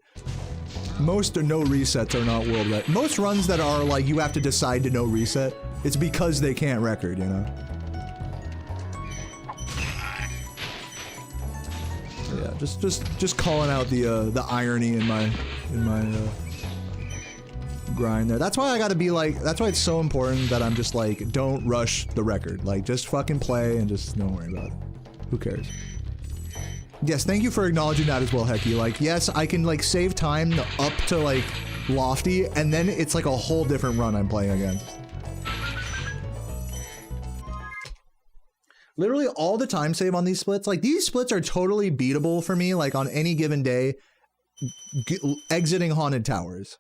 most no resets are not world record. Most runs that are like, you have to decide to no reset, it's because they can't record, you know? Yeah, just calling out the irony in my grind there. That's why I gotta be like, that's why it's so important that I'm just like, don't rush the record. Like, just fucking play and just don't worry about it. Who cares? Yes, thank you for acknowledging that as well, Hecky. Like, yes, I can like save time up to like Lofty, and then it's like a whole different run I'm playing against. Literally all the time save on these splits, like these splits are totally beatable for me, like on any given day, exiting Haunted Towers.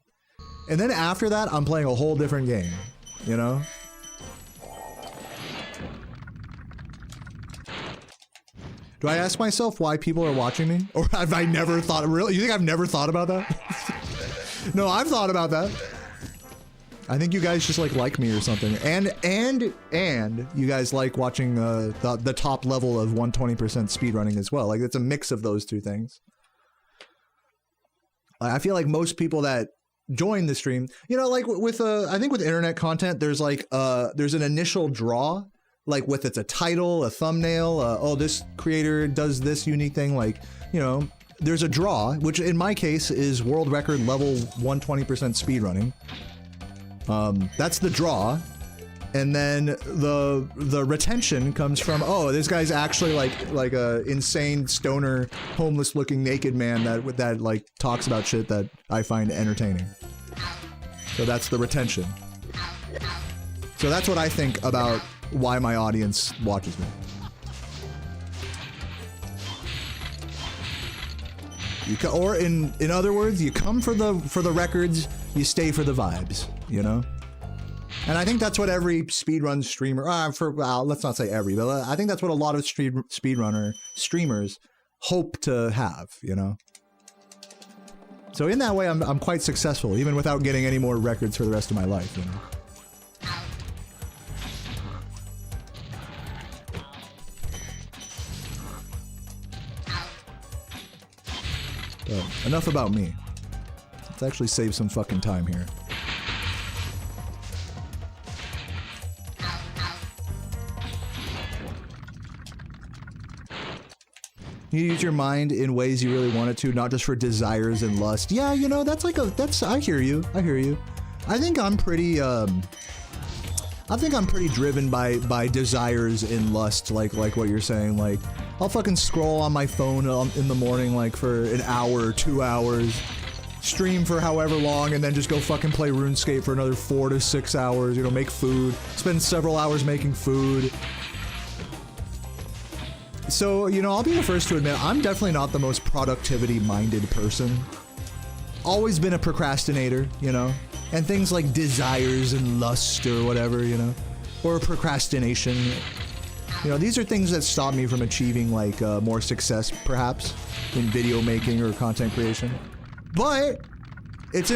And then after that, I'm playing a whole different game, you know? Do I ask myself why people are watching me? Or have I never thought, really? You think I've never thought about that? No, I've thought about that. I think you guys just like me or something, and you guys like watching the top level of 120% speedrunning as well. Like it's a mix of those two things. I feel like most people that join the stream, you know, like with I think with internet content, there's like there's an initial draw, like with it's a title, a thumbnail, oh this creator does this unique thing, like, you know, there's a draw, which in my case is world record level 120% speedrunning. That's the draw, and then the retention comes from, oh, this guy's actually like a insane stoner, homeless looking naked man that like talks about shit that I find entertaining. So that's the retention. So that's what I think about why my audience watches me. Or in other words, you come for the records, you stay for the vibes, you know? And I think that's what every speedrun streamer, let's not say every, but I think that's what a lot of speedrunner streamers hope to have, you know? So in that way, I'm quite successful, even without getting any more records for the rest of my life, you know? So, enough about me. Let's actually save some fucking time here. You use your mind in ways you really wanted to, not just for desires and lust. Yeah, you know, that's I hear you. I think I'm pretty driven by desires and lust, like what you're saying. Like, I'll fucking scroll on my phone in the morning, like for an hour, 2 hours, stream for however long, and then just go fucking play RuneScape for another 4 to 6 hours, you know, make food, spend several hours making food. So, you know, I'll be the first to admit, I'm definitely not the most productivity-minded person. Always been a procrastinator, you know? And things like desires and lust or whatever, you know? Or procrastination. You know, these are things that stop me from achieving, like, more success, perhaps, in video making or content creation. But that's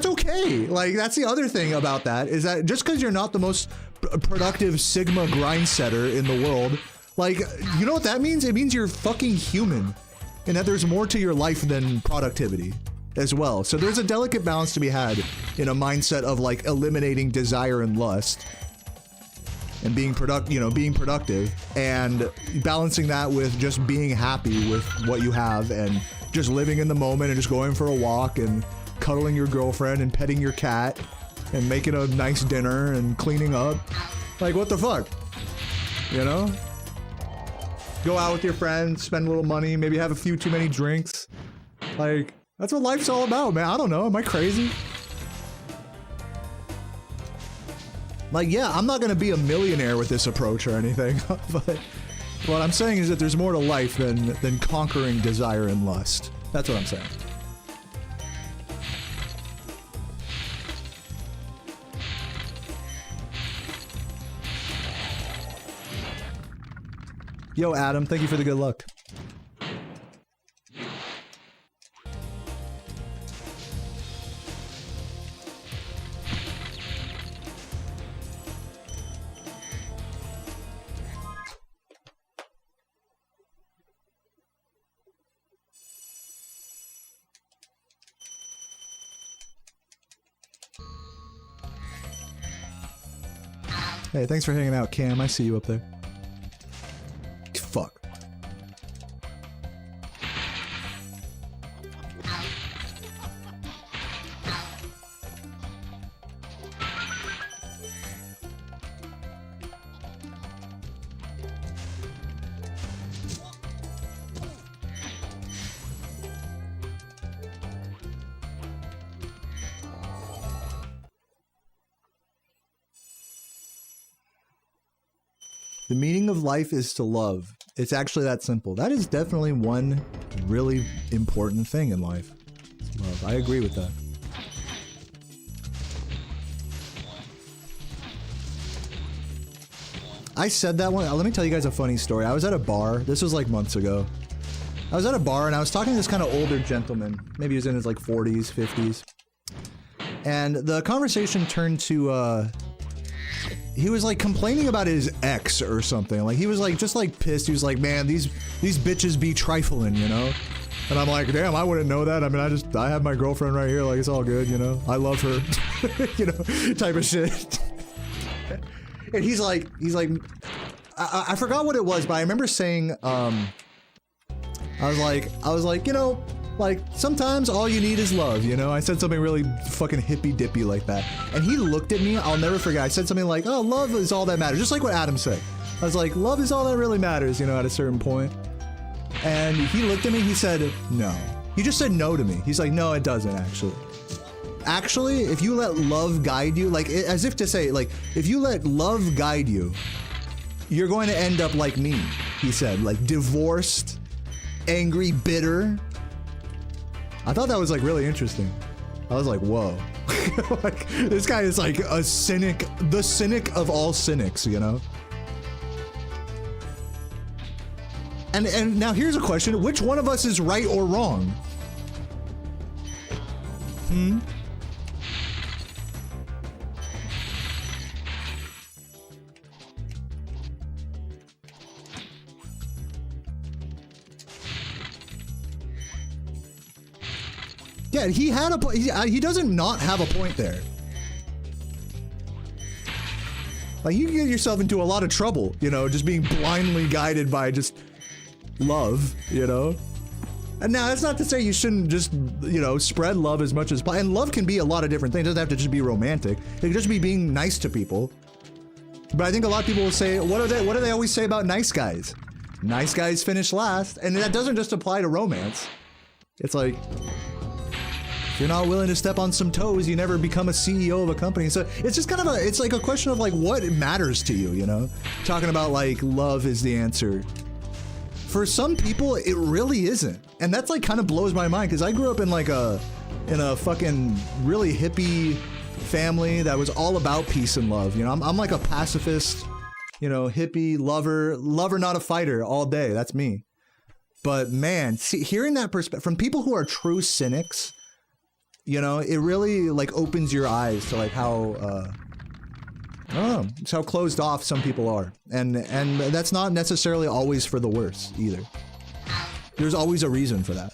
okay. Like, that's the other thing about that, is that just because you're not the most productive Sigma grind setter in the world, like, you know what that means? It means you're fucking human, and that there's more to your life than productivity as well. So there's a delicate balance to be had in a mindset of like eliminating desire and lust and being productive, and balancing that with just being happy with what you have and just living in the moment and just going for a walk and cuddling your girlfriend and petting your cat and making a nice dinner and cleaning up. Like, what the fuck? You know? Go out with your friends, spend a little money, maybe have a few too many drinks. Like, that's what life's all about, man. I don't know. Am I crazy? Like, yeah, I'm not going to be a millionaire with this approach or anything, but what I'm saying is that there's more to life than conquering desire and lust. That's what I'm saying. Yo, Adam, thank you for the good luck. Hey, thanks for hanging out, Cam. I see you up there. Fuck. The meaning of life is to love. It's actually that simple. That is definitely one really important thing in life. Love. I agree with that. I said that one. Let me tell you guys a funny story. I was at a bar. This was like months ago. I was at a bar and I was talking to this kind of older gentleman. Maybe he was in his like 40s, 50s. and the conversation turned to he was like complaining about his ex or something. Like he was like just like pissed. He was like, man, these bitches be trifling, you know? And I'm like, damn, I wouldn't know that. I mean, I have my girlfriend right here. Like, it's all good, you know? I love her, you know, type of shit. And he's like, I forgot what it was, but I remember saying, I was like, you know, like, sometimes all you need is love, you know? I said something really fucking hippy-dippy like that. And he looked at me, I'll never forget. I said something like, oh, love is all that matters. Just like what Adam said. I was like, love is all that really matters, you know, at a certain point. And he looked at me, he said, no. He just said no to me. He's like, no, it doesn't, actually. Actually, if you let love guide you, like, as if to say, like, if you let love guide you, you're going to end up like me, he said. Like, divorced, angry, bitter. I thought that was like really interesting. I was like, whoa. Like, this guy is like a cynic, the cynic of all cynics, you know? And now here's a question. Which one of us is right or wrong? Yeah, he had a point. He doesn't not have a point there. Like, you can get yourself into a lot of trouble, you know, just being blindly guided by just love, you know? And now, that's not to say you shouldn't just, you know, spread love as much as possible. And love can be a lot of different things. It doesn't have to just be romantic. It can just be being nice to people. But I think a lot of people will say, what do they always say about nice guys? Nice guys finish last. And that doesn't just apply to romance. It's like, if you're not willing to step on some toes, you never become a CEO of a company. So it's just kind of it's like a question of like what matters to you, you know? Talking about like love is the answer. For some people, it really isn't. And that's like kind of blows my mind because I grew up in like a fucking really hippie family that was all about peace and love. You know, I'm like a pacifist, you know, hippie lover, not a fighter all day. That's me. But man, see, hearing that perspective from people who are true cynics, you know, it really like opens your eyes to like how I don't know, it's how closed off some people are, and that's not necessarily always for the worse either. There's always a reason for that.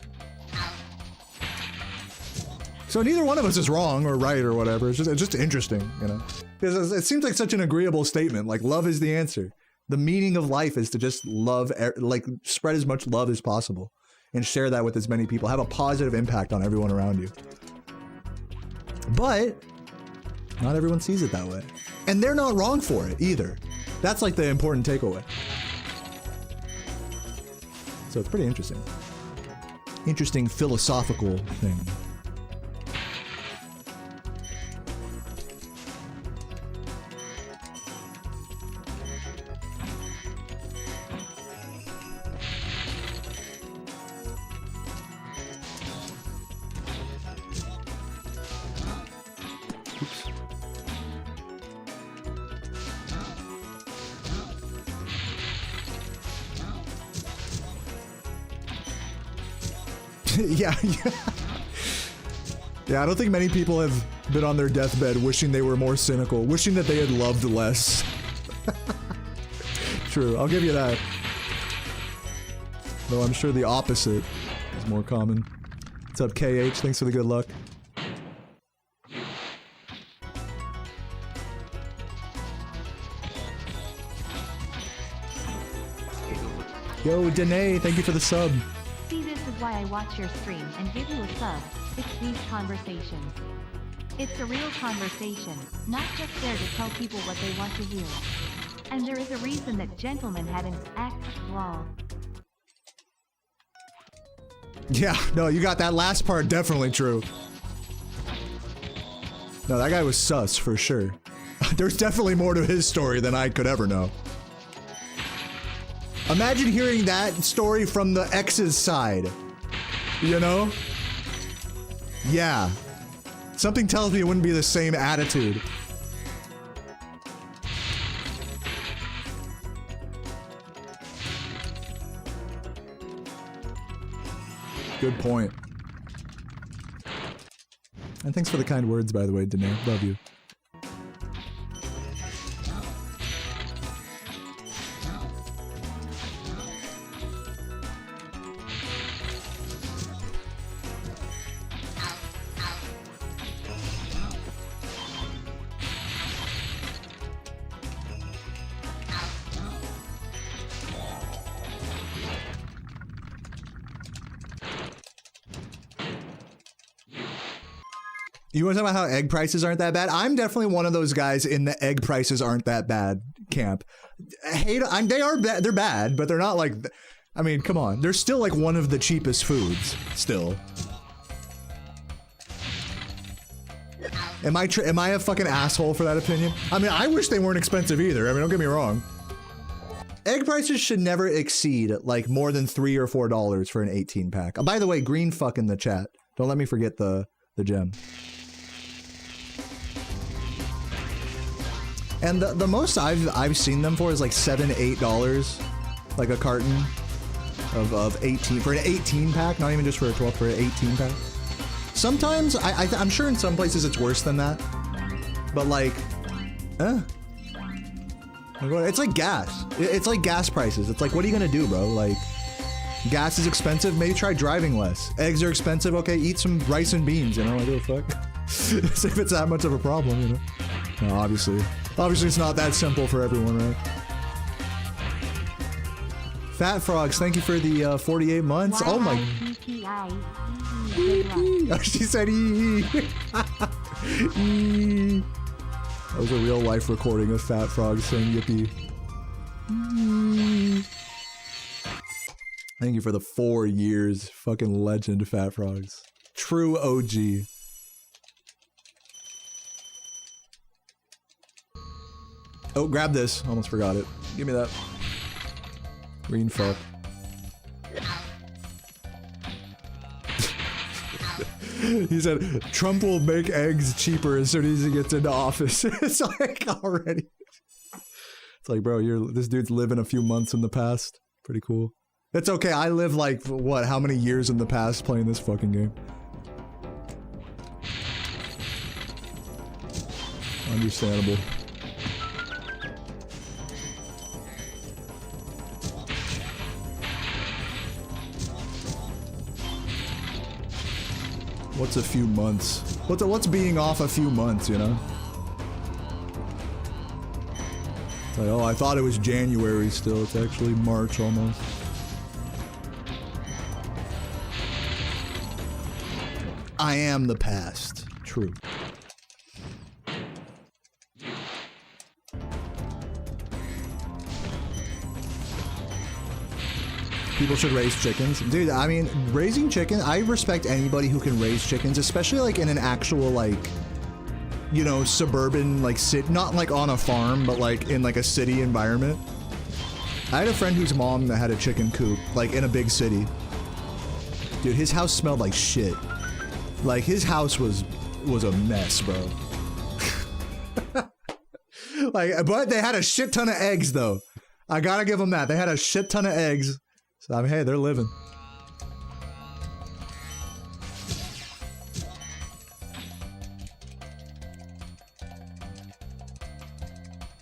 So neither one of us is wrong or right or whatever. It's just interesting, you know, because it seems like such an agreeable statement. Like love is the answer. The meaning of life is to just love, like spread as much love as possible, and share that with as many people. Have a positive impact on everyone around you. But not everyone sees it that way. And they're not wrong for it either. That's like the important takeaway. So it's pretty interesting. Interesting philosophical thing. Yeah. Yeah, I don't think many people have been on their deathbed wishing they were more cynical, wishing that they had loved less. True, I'll give you that. Though I'm sure the opposite is more common. What's up, KH? Thanks for the good luck. Yo, Danae, thank you for the sub. See, this is why I watch your stream and give you a sub. It's these conversations. It's a real conversation, not just there to tell people what they want to hear. And there is a reason that gentlemen had an X law. Yeah, no, you got that last part definitely true. No, that guy was sus for sure. There's definitely more to his story than I could ever know. Imagine hearing that story from the ex's side. You know? Yeah. Something tells me it wouldn't be the same attitude. Good point. And thanks for the kind words, by the way, Danae. Love you. You want to talk about how egg prices aren't that bad? I'm definitely one of those guys in the egg prices aren't that bad camp. They're bad, but they're not like, I mean, come on. They're still like one of the cheapest foods, still. Am I a fucking asshole for that opinion? I mean, I wish they weren't expensive either. I mean, don't get me wrong. Egg prices should never exceed like more than $3 or $4 for an 18 pack. By the way, green fuck in the chat. Don't let me forget the gem. And the most I've seen them for is like $7, $8, like a carton of 18 for an 18 pack, not even just for a 12, for an 18 pack. Sometimes I'm sure in some places it's worse than that, but like, it's like gas. It's like gas prices. It's like, what are you gonna do, bro? Like, gas is expensive. Maybe try driving less. Eggs are expensive. Okay, eat some rice and beans. You know, like, what the fuck? If it's that much of a problem, you know. No, obviously it's not that simple for everyone, right? Fat Frogs, thank you for the 48 months. Oh my. She said ee. That was a real life recording of Fat Frogs saying yippee. Thank you for the 4 years. Fucking legend, Fat Frogs. True OG. Oh, grab this. Almost forgot it. Give me that. Green fuck. He said, Trump will make eggs cheaper as soon as he gets into office. It's like, already. It's like, bro, this dude's living a few months in the past. Pretty cool. It's okay, I live like, what, how many years in the past playing this fucking game? Understandable. What's a few months? What's being off a few months, you know? It's like, oh, I thought it was January still. It's actually March almost. I am the past. True. People should raise chickens. Dude, I mean, raising chickens, I respect anybody who can raise chickens, especially like in an actual like, you know, suburban, like not like on a farm, but like in like a city environment. I had a friend whose mom that had a chicken coop, like in a big city. Dude, his house smelled like shit. Like his house was a mess, bro. Like, but they had a shit ton of eggs though. I gotta give them that. They had a shit ton of eggs. So, I mean, hey, they're living.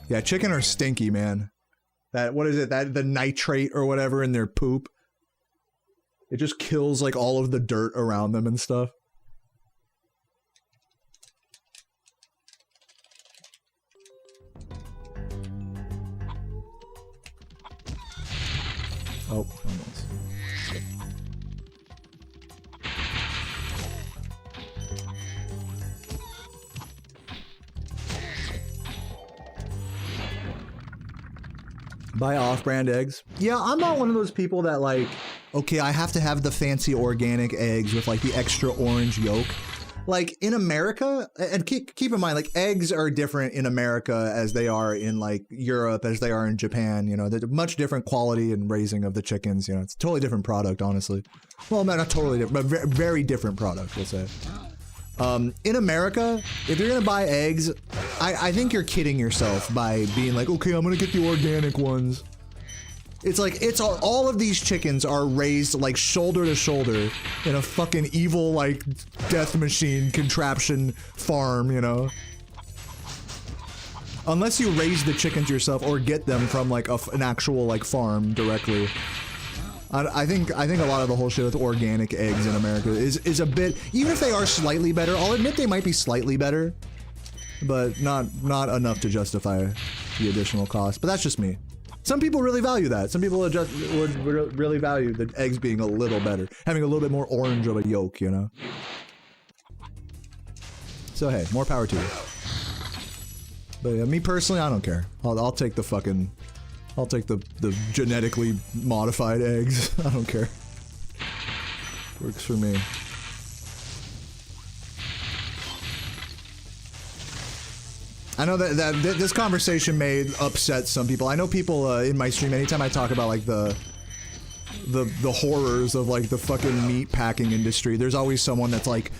Yeah, chicken are stinky, man. That, what is it? The nitrate or whatever in their poop. It just kills, like, all of the dirt around them and stuff. Oh, almost. Buy off-brand eggs. Yeah, I'm not one of those people that like, okay, I have to have the fancy organic eggs with like the extra orange yolk. Like in America, and keep in mind, like eggs are different in America as they are in like Europe, as they are in Japan. You know, there's a much different quality and raising of the chickens. You know, it's a totally different product, honestly. Well, not totally different, but very different product, we'll say. In America, if you're gonna buy eggs, I think you're kidding yourself by being like, okay, I'm gonna get the organic ones. It's like, it's all of these chickens are raised like shoulder to shoulder in a fucking evil like death machine contraption farm, you know? Unless you raise the chickens yourself or get them from like an actual like farm directly. I think a lot of the whole shit with organic eggs in America is a bit, even if they are slightly better, I'll admit they might be slightly better, but not enough to justify the additional cost. But that's just me. Some people really value that. Some people would really value the eggs being a little better, having a little bit more orange of a yolk, you know? So hey, more power to you. But me personally, I don't care. I'll take the fucking, I'll take the genetically modified eggs. I don't care. Works for me. I know that this conversation may upset some people. I know people in my stream, anytime I talk about like the horrors of like the fucking meat packing industry, there's always someone that's like,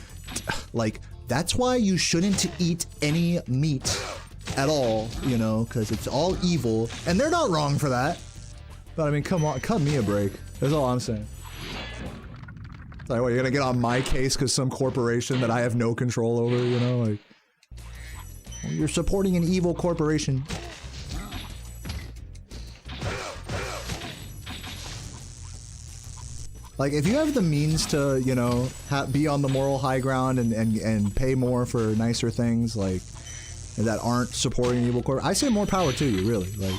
that's why you shouldn't eat any meat at all, you know, because it's all evil, and they're not wrong for that. But I mean, come on, cut me a break. That's all I'm saying. It's like, what, you're gonna get on my case because some corporation that I have no control over, you know, like, well, you're supporting an evil corporation. Like, if you have the means to, you know, be on the moral high ground and pay more for nicer things, like, that aren't supporting evil corp, I say more power to you, really. Like,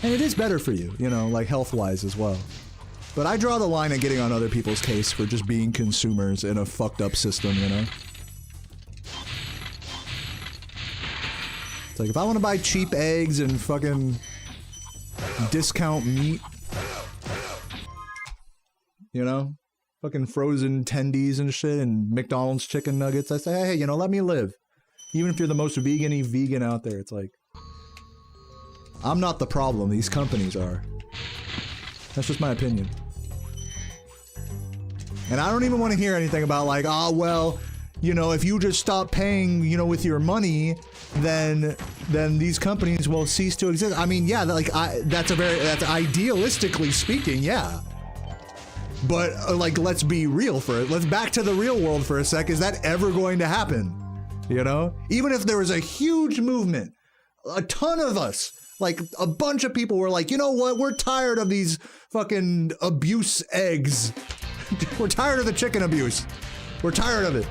and it is better for you, you know, like health-wise as well. But I draw the line at getting on other people's case for just being consumers in a fucked up system, you know? It's like, if I want to buy cheap eggs and fucking discount meat, you know? Fucking frozen tendies and shit and McDonald's chicken nuggets, I say, hey, you know, let me live. Even if you're the most vegan-y vegan out there, it's like, I'm not the problem, these companies are. That's just my opinion. And I don't even want to hear anything about like, oh, well, you know, if you just stop paying, you know, with your money, then these companies will cease to exist. I mean, yeah, like, that's idealistically speaking, yeah. But, like, let's be real for it. Let's back to the real world for a sec. Is that ever going to happen? You know? Even if there was a huge movement, a ton of us, like a bunch of people were like, you know what? We're tired of these fucking abuse eggs. We're tired of the chicken abuse. We're tired of it.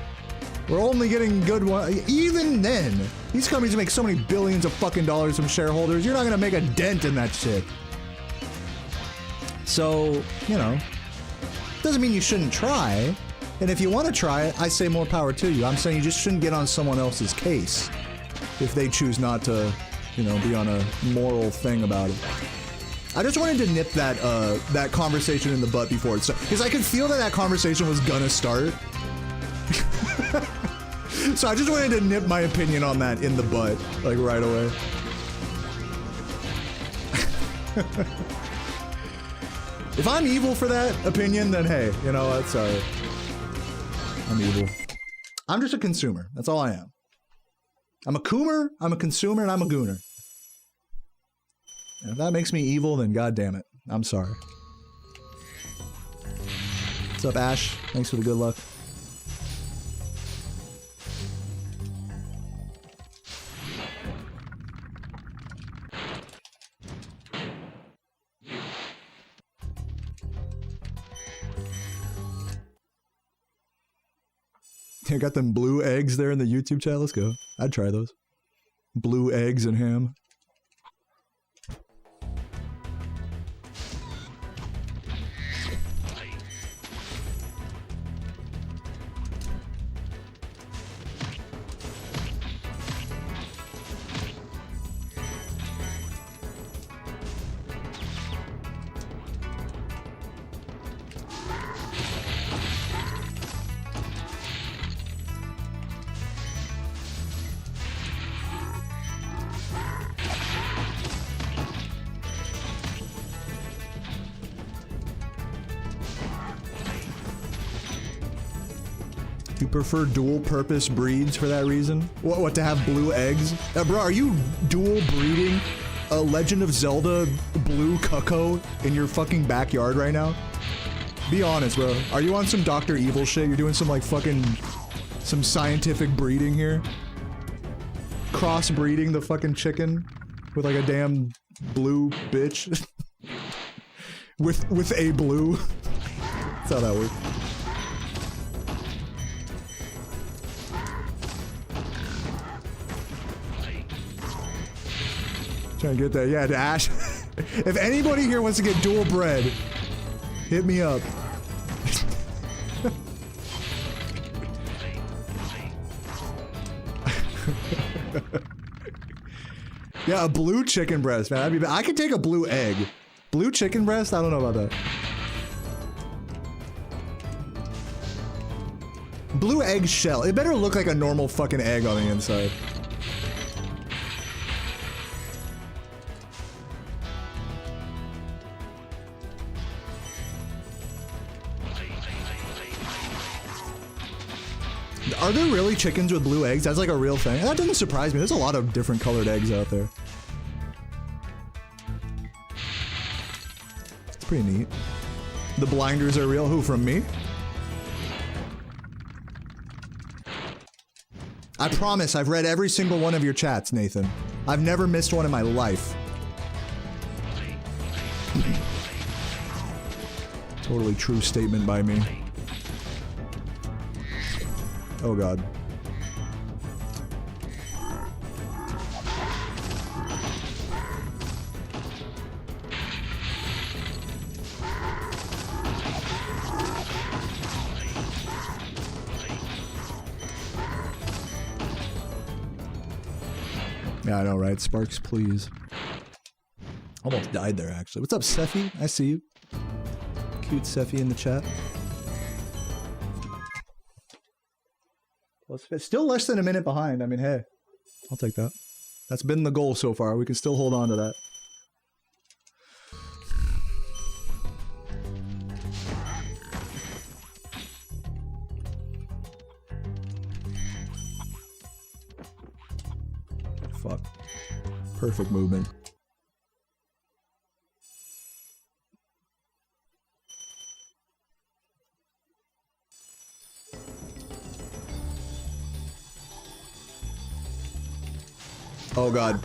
We're only getting good ones. Even then, these companies make so many billions of fucking dollars from shareholders. You're not gonna make a dent in that shit. So, you know, doesn't mean you shouldn't try. And if you want to try it, I say more power to you. I'm saying you just shouldn't get on someone else's case if they choose not to, you know, be on a moral thing about it. I just wanted to nip that conversation in the butt before it started, because I could feel that conversation was gonna start. So I just wanted to nip my opinion on that in the butt, like right away. If I'm evil for that opinion, then hey, you know what? Sorry. I'm evil. I'm just a consumer. That's all I am. I'm a coomer, I'm a consumer, and I'm a gooner. And if that makes me evil, then goddamn it. I'm sorry. What's up, Ash? Thanks for the good luck. I got them blue eggs there in the YouTube chat. Let's go. I'd try those. Blue eggs and ham. You prefer dual-purpose breeds for that reason? What, to have blue eggs? Bro, are you dual breeding a Legend of Zelda blue cucko in your fucking backyard right now? Be honest, bro. Are you on some Dr. Evil shit? You're doing some like fucking some scientific breeding here? Cross-breeding the fucking chicken with like a damn blue bitch? with a blue? That's how that works. Trying to get that. Yeah, Ash. If anybody here wants to get dual bread, hit me up. Yeah, a blue chicken breast, man. I could take a blue egg. Blue chicken breast? I don't know about that. Blue egg shell. It better look like a normal fucking egg on the inside. Are there really chickens with blue eggs? That's like a real thing. That doesn't surprise me. There's a lot of different colored eggs out there. It's pretty neat. The blinders are real. Who, from me? I promise I've read every single one of your chats, Nathan. I've never missed one in my life. Totally true statement by me. Oh god. Yeah, I know, right? Sparks, please. Almost died there, actually. What's up, Sephi? I see you. Cute Sephi in the chat. Well, it's still less than a minute behind. I mean, hey, I'll take that. That's been the goal so far. We can still hold on to that. Fuck. Perfect movement. Oh god.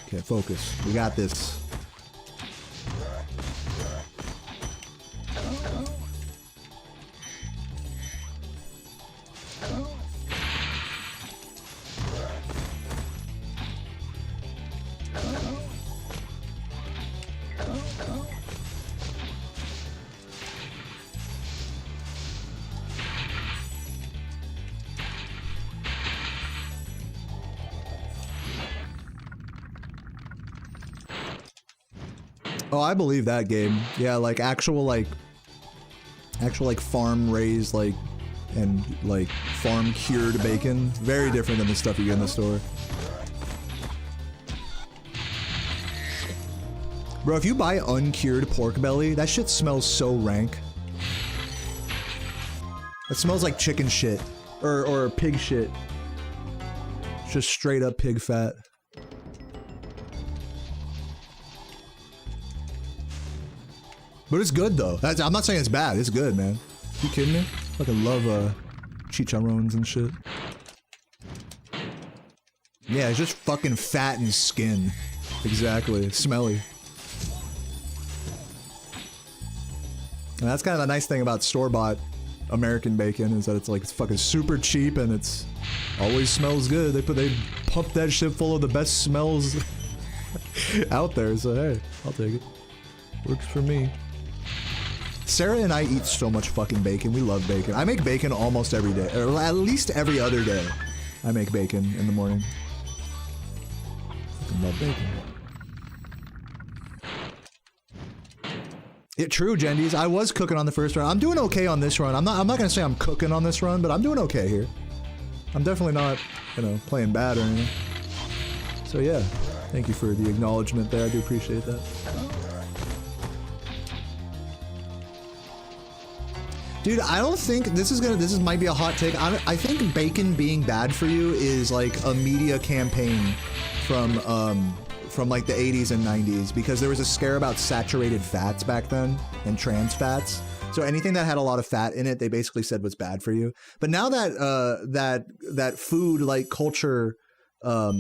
Okay, focus. We got this. Oh, I believe that game. Yeah, like actual farm raised and farm cured bacon. Very different than the stuff you get in the store. Bro, if you buy uncured pork belly, that shit smells so rank. It smells like chicken shit or pig shit. Just straight up pig fat. But it's good though. I'm not saying it's bad. It's good, man. You kidding me? Fucking love chicharrones and shit. Yeah, it's just fucking fat and skin. Exactly. It's smelly. And that's kind of the nice thing about store-bought American bacon is that it's fucking super cheap and it's always smells good. They pump that shit full of the best smells out there. So hey, I'll take it. Works for me. Sarah and I eat so much fucking bacon. We love bacon. I make bacon almost every day, or at least every other day. I make bacon in the morning. Fucking love bacon. True, Gendies. I was cooking on the first run. I'm doing okay on this run. I'm not gonna say I'm cooking on this run, but I'm doing okay here. I'm definitely not, you know, playing bad or anything. So yeah, thank you for the acknowledgement there. I do appreciate that. Dude, I don't think this might be a hot take. I think bacon being bad for you is like a media campaign from from like the 80s and 90s because there was a scare about saturated fats back then and trans fats. So anything that had a lot of fat in it, they basically said was bad for you. But now that that food like culture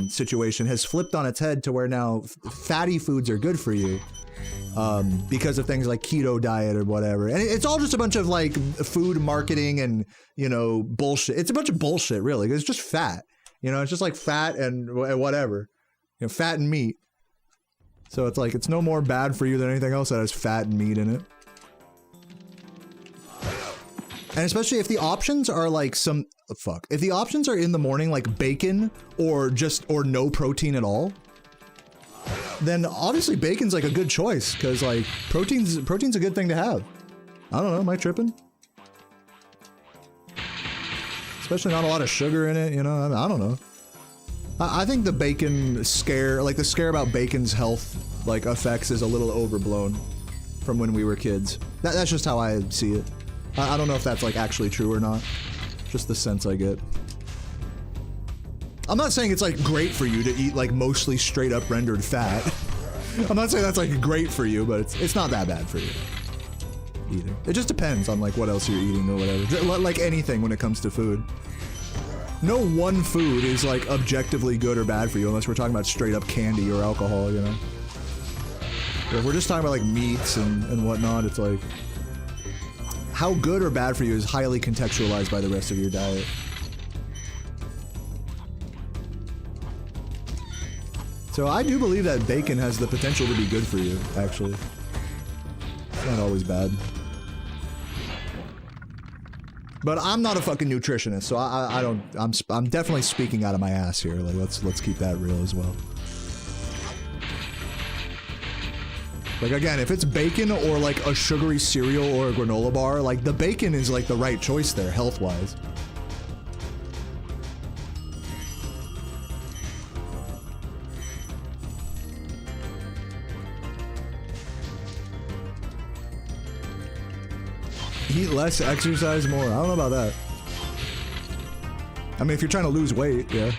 situation has flipped on its head to where now fatty foods are good for you because of things like keto diet or whatever. And it's all just a bunch of like food marketing and, you know, bullshit. It's a bunch of bullshit, really. It's just fat. You know, it's just like fat and whatever. You know, fat and meat. So it's like, it's no more bad for you than anything else that has fat and meat in it. And especially if the options are like if the options are in the morning, like bacon or no protein at all, then obviously bacon's like a good choice because like protein's a good thing to have. I don't know, am I tripping? Especially not a lot of sugar in it, you know, I don't know. I think the bacon scare, like the scare about bacon's health like effects is a little overblown from when we were kids. That's just how I see it. I don't know if that's like actually true or not. Just the sense I get. I'm not saying it's like great for you to eat like mostly straight up rendered fat. I'm not saying that's like great for you, but it's not that bad for you either. It just depends on like what else you're eating or whatever. Like anything when it comes to food. No one food is like objectively good or bad for you unless we're talking about straight up candy or alcohol, you know? If we're just talking about like meats and whatnot, it's like how good or bad for you is highly contextualized by the rest of your diet. So I do believe that bacon has the potential to be good for you, actually. It's not always bad. But I'm not a fucking nutritionist, so I'm definitely speaking out of my ass here. Like let's keep that real as well. Like again, if it's bacon or like a sugary cereal or a granola bar, like the bacon is like the right choice there, health-wise. Eat less, exercise more. I don't know about that. I mean, if you're trying to lose weight, yeah.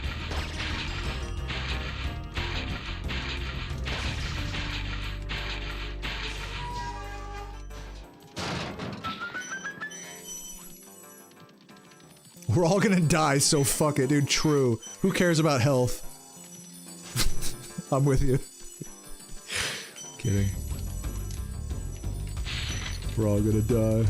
We're all gonna die, so fuck it, dude. True. Who cares about health? I'm with you. Kidding. We're all gonna die.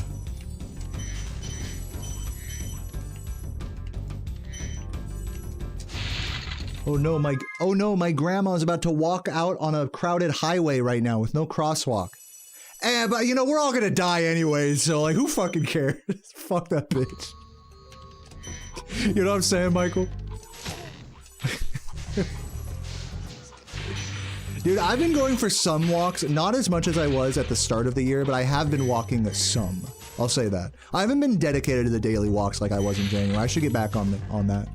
Oh no, my grandma's about to walk out on a crowded highway right now with no crosswalk. But you know, we're all gonna die anyways, so like, who fucking cares? Fuck that bitch. You know what I'm saying, Michael? Dude, I've been going for some walks, not as much as I was at the start of the year, but I have been walking some. I'll say that. I haven't been dedicated to the daily walks like I was in January. I should get back on that.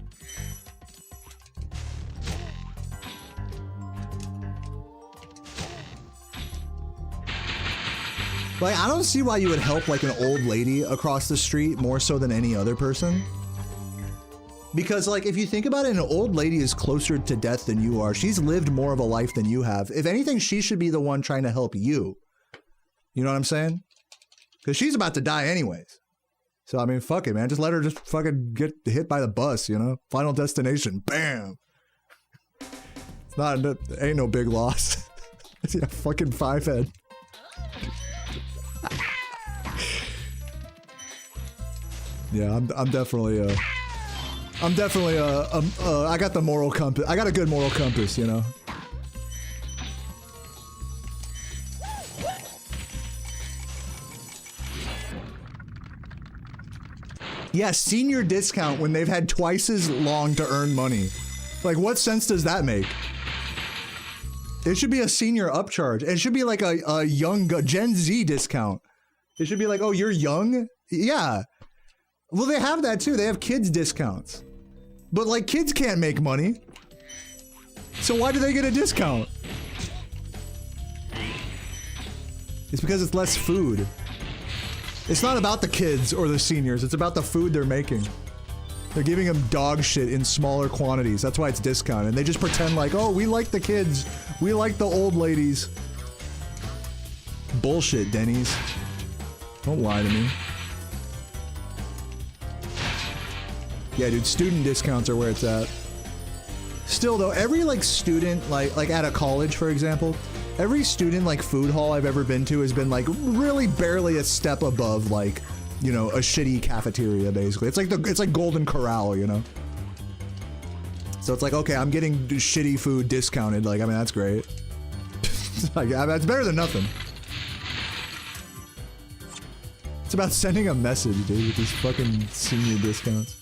Like, I don't see why you would help like an old lady across the street more so than any other person. Because like, if you think about it, an old lady is closer to death than you are. She's lived more of a life than you have. If anything, she should be the one trying to help you. You know what I'm saying? Because she's about to die anyways. So I mean, fuck it, man. Just let her just fucking get hit by the bus, you know? Final destination, bam. It's not, ain't no big loss. Yeah, fucking 5-head. Yeah, I'm definitely I got the moral compass. I got a good moral compass, you know. Yeah, senior discount when they've had twice as long to earn money. Like, what sense does that make? It should be a senior upcharge. It should be like a young Gen Z discount. It should be like, oh, you're young? Yeah. Well, they have that too. They have kids discounts. But like, kids can't make money. So why do they get a discount? It's because it's less food. It's not about the kids or the seniors. It's about the food they're making. They're giving them dog shit in smaller quantities. That's why it's discounted. And they just pretend like, oh, we like the kids. We like the old ladies. Bullshit, Denny's. Don't lie to me. Yeah, dude, student discounts are where it's at. Still though, every like student, like at a college, for example, every student like food hall I've ever been to has been like really barely a step above like, you know, a shitty cafeteria basically. It's like Golden Corral, you know? So it's like, okay, I'm getting shitty food discounted. Like, I mean, that's great. Like, that's better than nothing. It's about sending a message, dude, with these fucking senior discounts.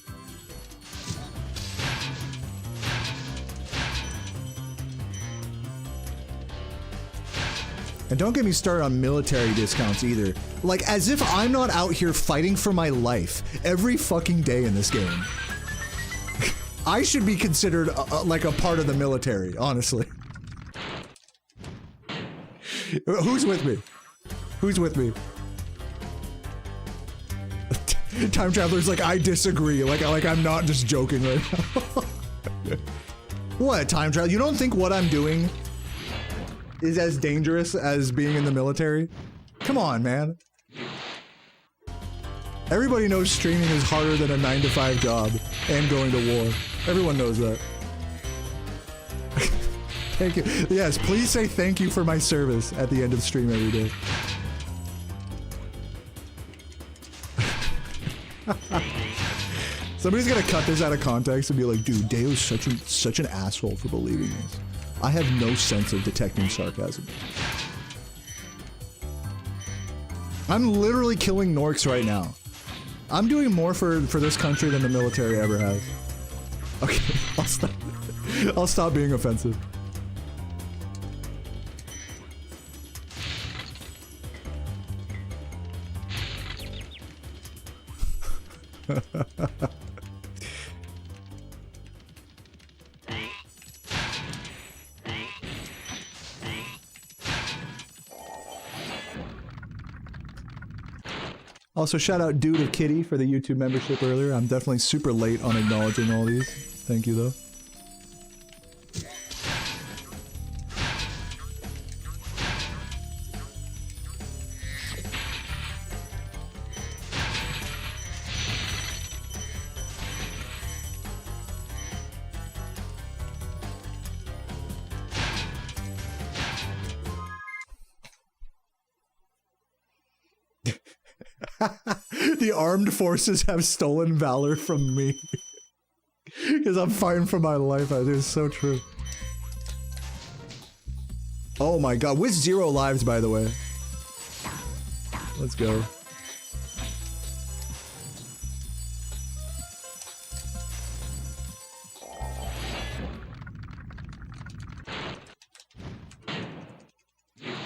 And don't get me started on military discounts either. Like, as if I'm not out here fighting for my life every fucking day in this game. I should be considered like a part of the military, honestly. Who's with me? Who's with me? Time Traveler's like, I disagree. Like I'm not just joking right now. What, Time Traveler? You don't think what I'm doing is as dangerous as being in the military? Come on, man. Everybody knows streaming is harder than a 9-to-5 job and going to war. Everyone knows that. Thank you. Yes, please say thank you for my service at the end of stream every day. Somebody's gonna cut this out of context and be like, dude, Deo's such an asshole for believing this. I have no sense of detecting sarcasm. I'm literally killing Norks right now. I'm doing more for this country than the military ever has. Okay, I'll stop being offensive. Also, shout out Dude of Kitty for the YouTube membership earlier. I'm definitely super late on acknowledging all these. Thank you, though. The armed forces have stolen valor from me. Because I'm fighting for my life. It is so true. Oh my god. With 0 lives, by the way. Let's go.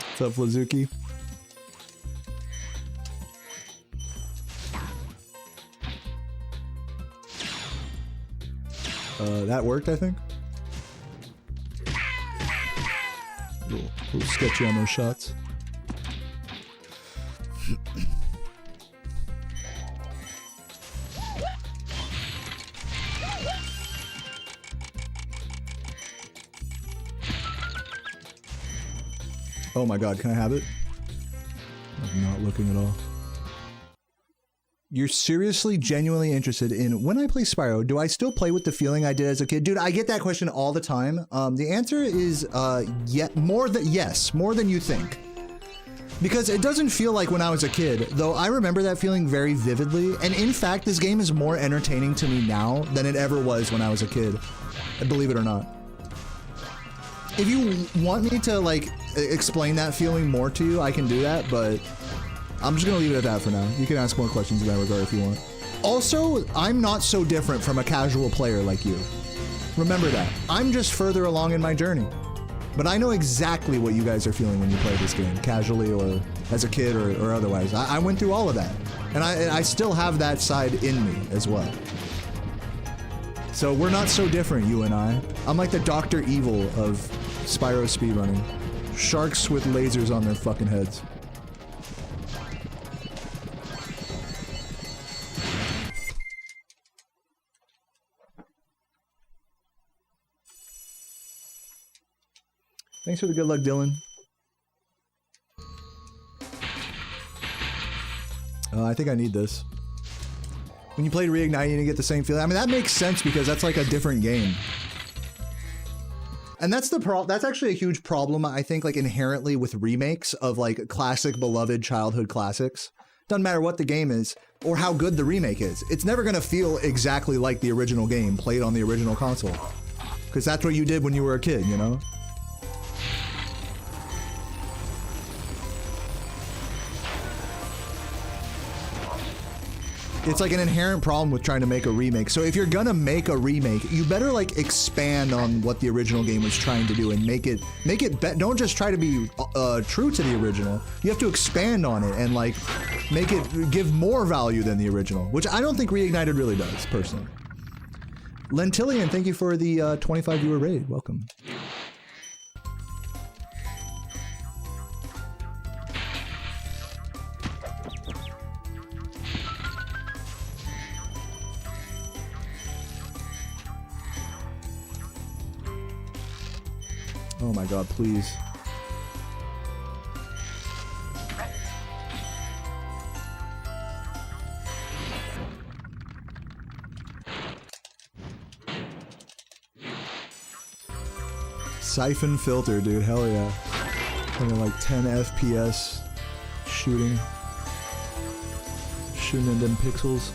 What's up, Flazuki? That worked, I think. A little sketchy on those shots. Oh my god, can I have it? I'm not looking at all. You're seriously, genuinely interested in, when I play Spyro, do I still play with the feeling I did as a kid? Dude, I get that question all the time. The answer is, yes, more than you think. Because it doesn't feel like when I was a kid, though I remember that feeling very vividly. And in fact, this game is more entertaining to me now than it ever was when I was a kid. Believe it or not. If you want me to, like, explain that feeling more to you, I can do that, but I'm just gonna leave it at that for now. You can ask more questions in that regard if you want. Also, I'm not so different from a casual player like you. Remember that. I'm just further along in my journey. But I know exactly what you guys are feeling when you play this game, casually or as a kid or otherwise. I went through all of that. And I still have that side in me as well. So we're not so different, you and I. I'm like the Dr. Evil of Spyro speedrunning. Sharks with lasers on their fucking heads. Thanks for the good luck, Dylan. I think I need this. When you played Reignited, you didn't get the same feeling. I mean, that makes sense because that's like a different game. And that's that's actually a huge problem, I think, like inherently with remakes of like classic beloved childhood classics. Doesn't matter what the game is or how good the remake is. It's never gonna feel exactly like the original game played on the original console. Because that's what you did when you were a kid, you know? It's like an inherent problem with trying to make a remake. So if you're gonna make a remake, you better like expand on what the original game was trying to do and make it don't just try to be true to the original. You have to expand on it and like make it give more value than the original, which I don't think Reignited really does, personally. Lentillion, thank you for the 25 viewer raid. Welcome. Oh my god, please. Siphon filter, dude, hell yeah. Something like 10 FPS shooting in them pixels.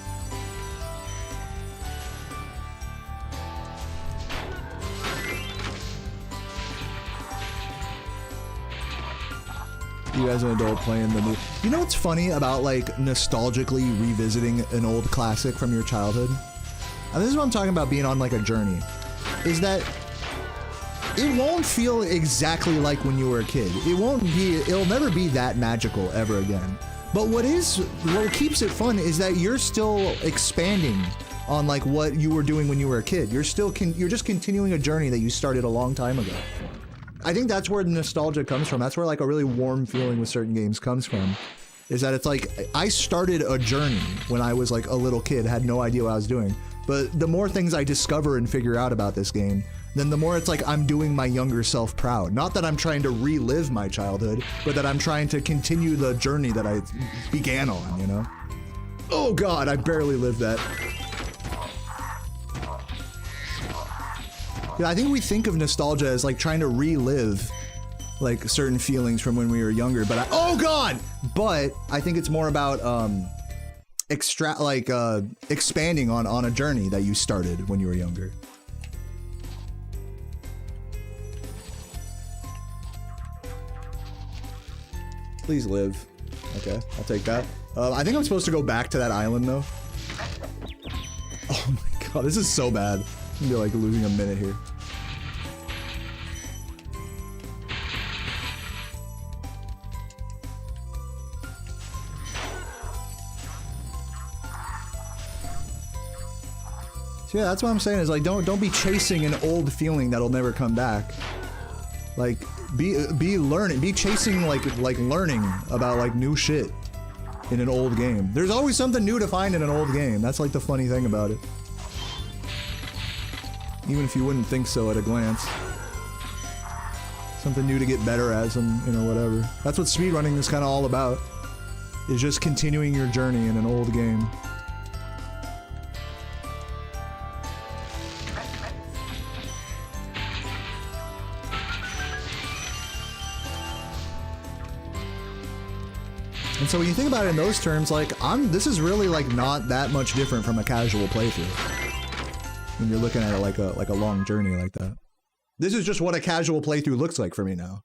You as an adult playing the new. You know what's funny about like nostalgically revisiting an old classic from your childhood? And this is what I'm talking about being on like a journey. Is that it won't feel exactly like when you were a kid. It'll never be that magical ever again. But what keeps it fun is that you're still expanding on like what you were doing when you were a kid. You're just continuing a journey that you started a long time ago. I think that's where the nostalgia comes from. That's where like a really warm feeling with certain games comes from. Is that it's like, I started a journey when I was like a little kid, had no idea what I was doing. But the more things I discover and figure out about this game, then the more it's like I'm doing my younger self proud. Not that I'm trying to relive my childhood, but that I'm trying to continue the journey that I began on, you know? Oh god, I barely lived that. Yeah, I think we think of nostalgia as like trying to relive like certain feelings from when we were younger, but oh god! But I think it's more about expanding on a journey that you started when you were younger. Please live. Okay, I'll take that. I think I'm supposed to go back to that island though. Oh my god, this is so bad. I'm gonna be like losing a minute here. So yeah, that's what I'm saying is like don't be chasing an old feeling that'll never come back. Like be chasing like learning about like new shit in an old game. There's always something new to find in an old game. That's like the funny thing about it. Even if you wouldn't think so at a glance. Something new to get better at, whatever. That's what speedrunning is kind of all about. Is just continuing your journey in an old game. And so when you think about it in those terms, like, this is really like not that much different from a casual playthrough. When you're looking at it like a long journey like that. This is just what a casual playthrough looks like for me now.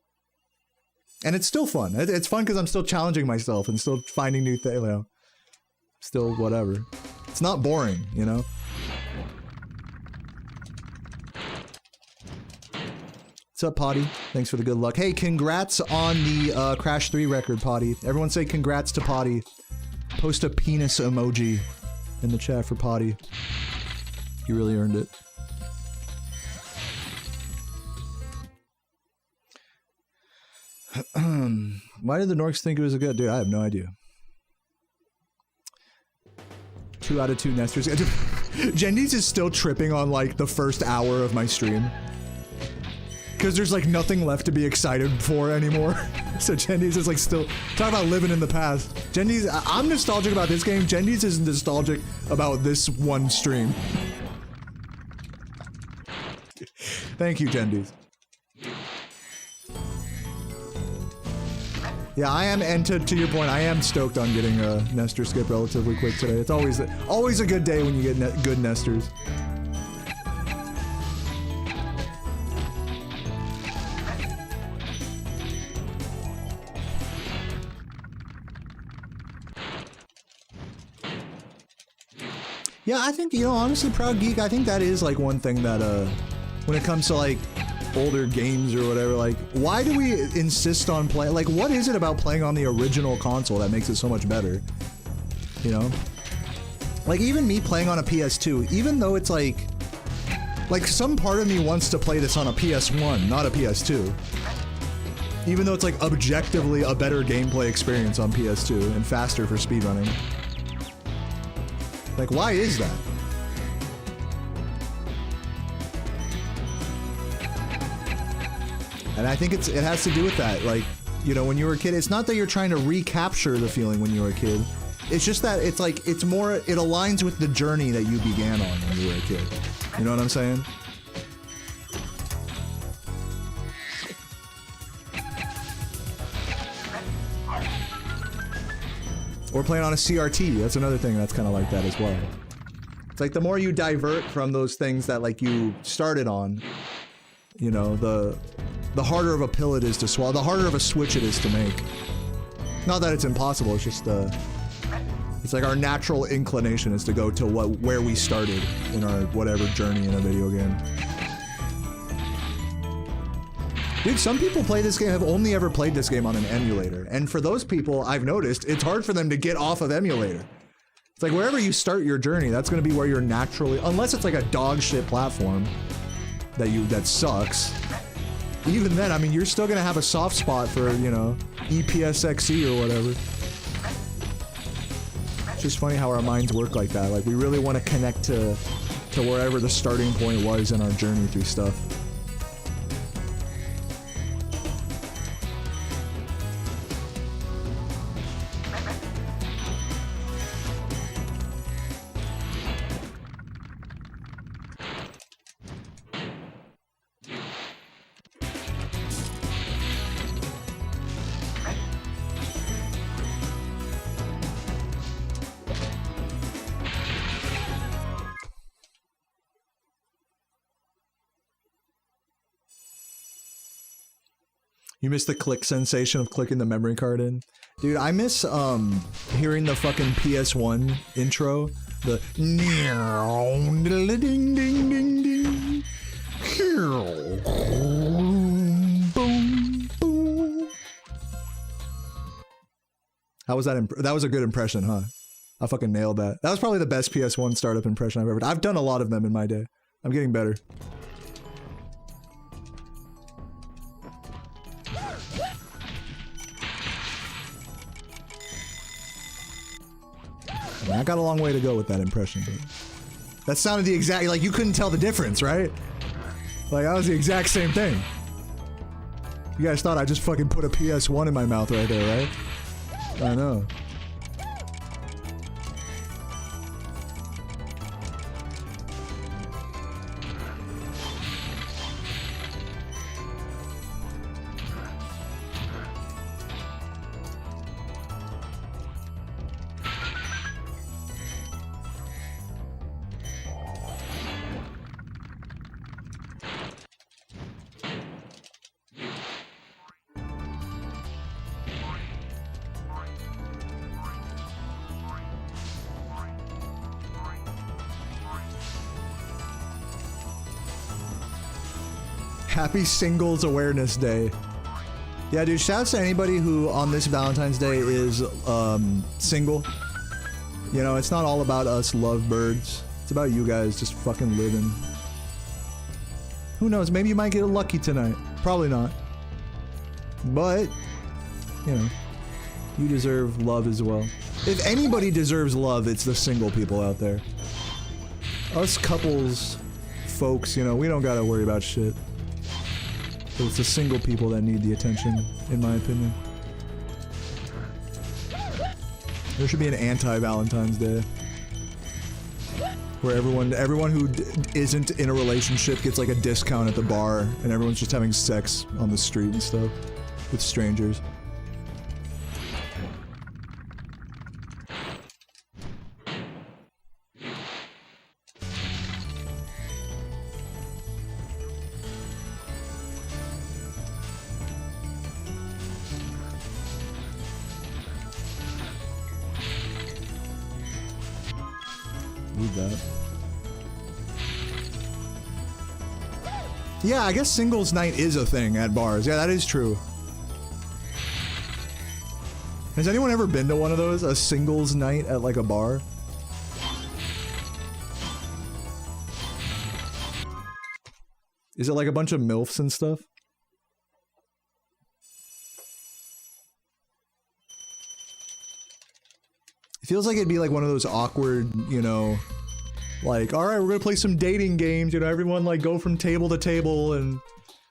And it's still fun. It's fun because I'm still challenging myself and still finding new things, you know. Still whatever. It's not boring, you know? What's up, Potty? Thanks for the good luck. Hey, congrats on the Crash 3 record, Potty. Everyone say congrats to Potty. Post a penis emoji in the chat for Potty. You really earned it. Why did the Norks think it was a good dude? I have no idea. 2 out of 2 Nesters. Jendy's is still tripping on like the first hour of my stream. Because there's like nothing left to be excited for anymore. So Jendy's is like still talk about living in the past. Jendy's, I'm nostalgic about this game. Jendy's is nostalgic about this one stream. Thank you, Jendy's. Yeah, I am, and to your point, I am stoked on getting a Nestor skip relatively quick today. It's always a good day when you get good Nestors. Yeah, I think, you know, honestly, Proud Geek, I think that is like one thing that, when it comes to like older games or whatever, like, why do we insist on playing, like, what is it about playing on the original console that makes it so much better? You know? Like, even me playing on a PS2, even though it's like some part of me wants to play this on a PS1, not a PS2. Even though it's like objectively a better gameplay experience on PS2 and faster for speedrunning. Like, why is that? And I think it has to do with that. Like, you know, when you were a kid, it's not that you're trying to recapture the feeling when you were a kid. It's just that it's like, it's more, it aligns with the journey that you began on when you were a kid. You know what I'm saying? Or playing on a CRT, that's another thing that's kind of like that as well. It's like the more you divert from those things that like you started on, you know, the harder of a pill it is to swallow, the harder of a switch it is to make. Not that it's impossible, it's just it's like our natural inclination is to go to where we started in our whatever journey in a video game. Dude, some people play this game, have only ever played this game on an emulator. And for those people, I've noticed, it's hard for them to get off of emulator. It's like wherever you start your journey, that's gonna be where you're naturally, unless it's like a dog shit platform that sucks. Even then, I mean, you're still gonna have a soft spot for, you know, EPSXE or whatever. It's just funny how our minds work like that. Like, we really want to connect to wherever the starting point was in our journey through stuff. You miss the click sensation of clicking the memory card in? Dude, I miss hearing the fucking PS1 intro. The ding ding ding ding. Boom boom. How was that? That was a good impression, huh? I fucking nailed that. That was probably the best PS1 startup impression I've ever done. I've done a lot of them in my day. I'm getting better. I got a long way to go with that impression, but that sounded the exact, like, you couldn't tell the difference, right? Like, that was the exact same thing. You guys thought I just fucking put a PS1 in my mouth right there, right? I know. Happy Singles Awareness Day. Yeah, dude, shouts to anybody who on this Valentine's Day is single. You know, it's not all about us lovebirds. It's about you guys just fucking living. Who knows, maybe you might get lucky tonight. Probably not. But, you know, you deserve love as well. If anybody deserves love, it's the single people out there. Us couples, folks, you know, we don't gotta worry about shit. But it's the single people that need the attention, in my opinion. There should be an anti-Valentine's Day. Where everyone who isn't in a relationship gets like a discount at the bar, and everyone's just having sex on the street and stuff with strangers. Read that. Yeah, I guess singles night is a thing at bars. Yeah, that is true. Has anyone ever been to one of those? A singles night at like a bar? Is it like a bunch of MILFs and stuff? It feels like it'd be like one of those awkward, you know, like, all right, we're gonna play some dating games, you know, everyone like go from table to table and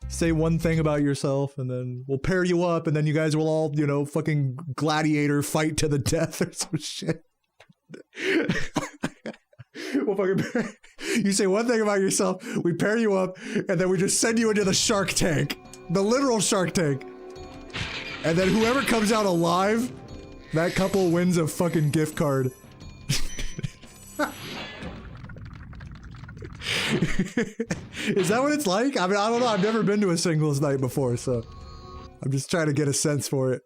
say one thing about yourself, and then we'll pair you up, and then you guys will all, you know, fucking gladiator fight to the death or some shit. We'll fucking you say one thing about yourself, we pair you up, and then we just send you into the Shark Tank, the literal Shark Tank, and then whoever comes out alive, that couple wins a fucking gift card. Is that what it's like? I mean, I don't know. I've never been to a singles night before, so I'm just trying to get a sense for it.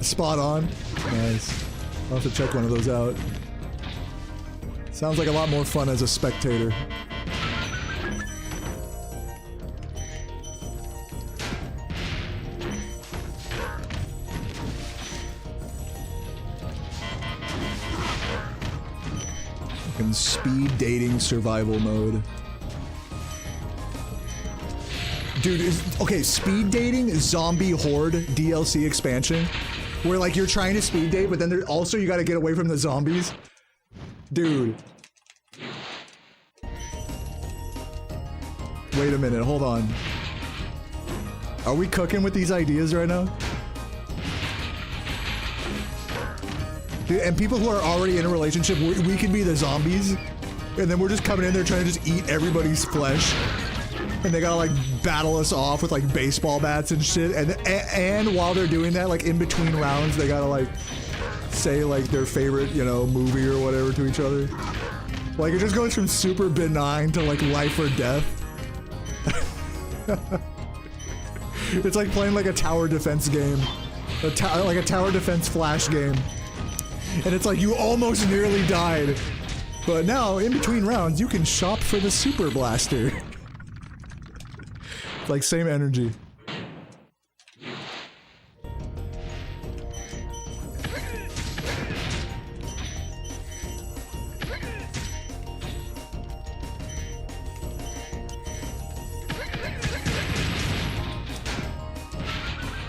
Spot on. Nice. I'll have to check one of those out. Sounds like a lot more fun as a spectator. Fucking speed dating survival mode. Dude, okay, speed dating zombie horde DLC expansion, where like you're trying to speed date, but then there also you gotta get away from the zombies. Dude. Wait a minute, hold on. Are we cooking with these ideas right now? Dude, and people who are already in a relationship, we could be the zombies, and then we're just coming in there trying to just eat everybody's flesh. And they gotta like battle us off with like baseball bats and shit, and while they're doing that, like in between rounds, they gotta like say like their favorite, you know, movie or whatever to each other. Like it just goes from super benign to like life or death. It's like playing like a tower defense game, like a tower defense flash game, and it's like you almost nearly died, but now in between rounds you can shop for the super blaster. Like same energy.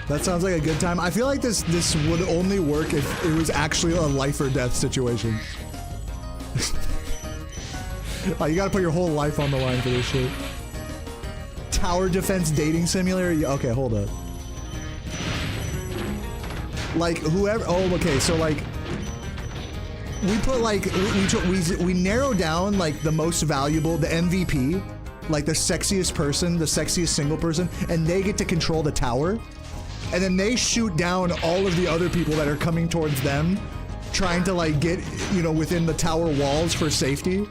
That sounds like a good time. I feel like this would only work if it was actually a life or death situation. Oh, you gotta put your whole life on the line for this shit. Tower defense dating simulator? Okay, hold up. Like whoever, oh, okay, so like we put like, we narrow down like the most valuable, the MVP, like the sexiest person, the sexiest single person, and they get to control the tower. And then they shoot down all of the other people that are coming towards them, trying to like get, you know, within the tower walls for safety.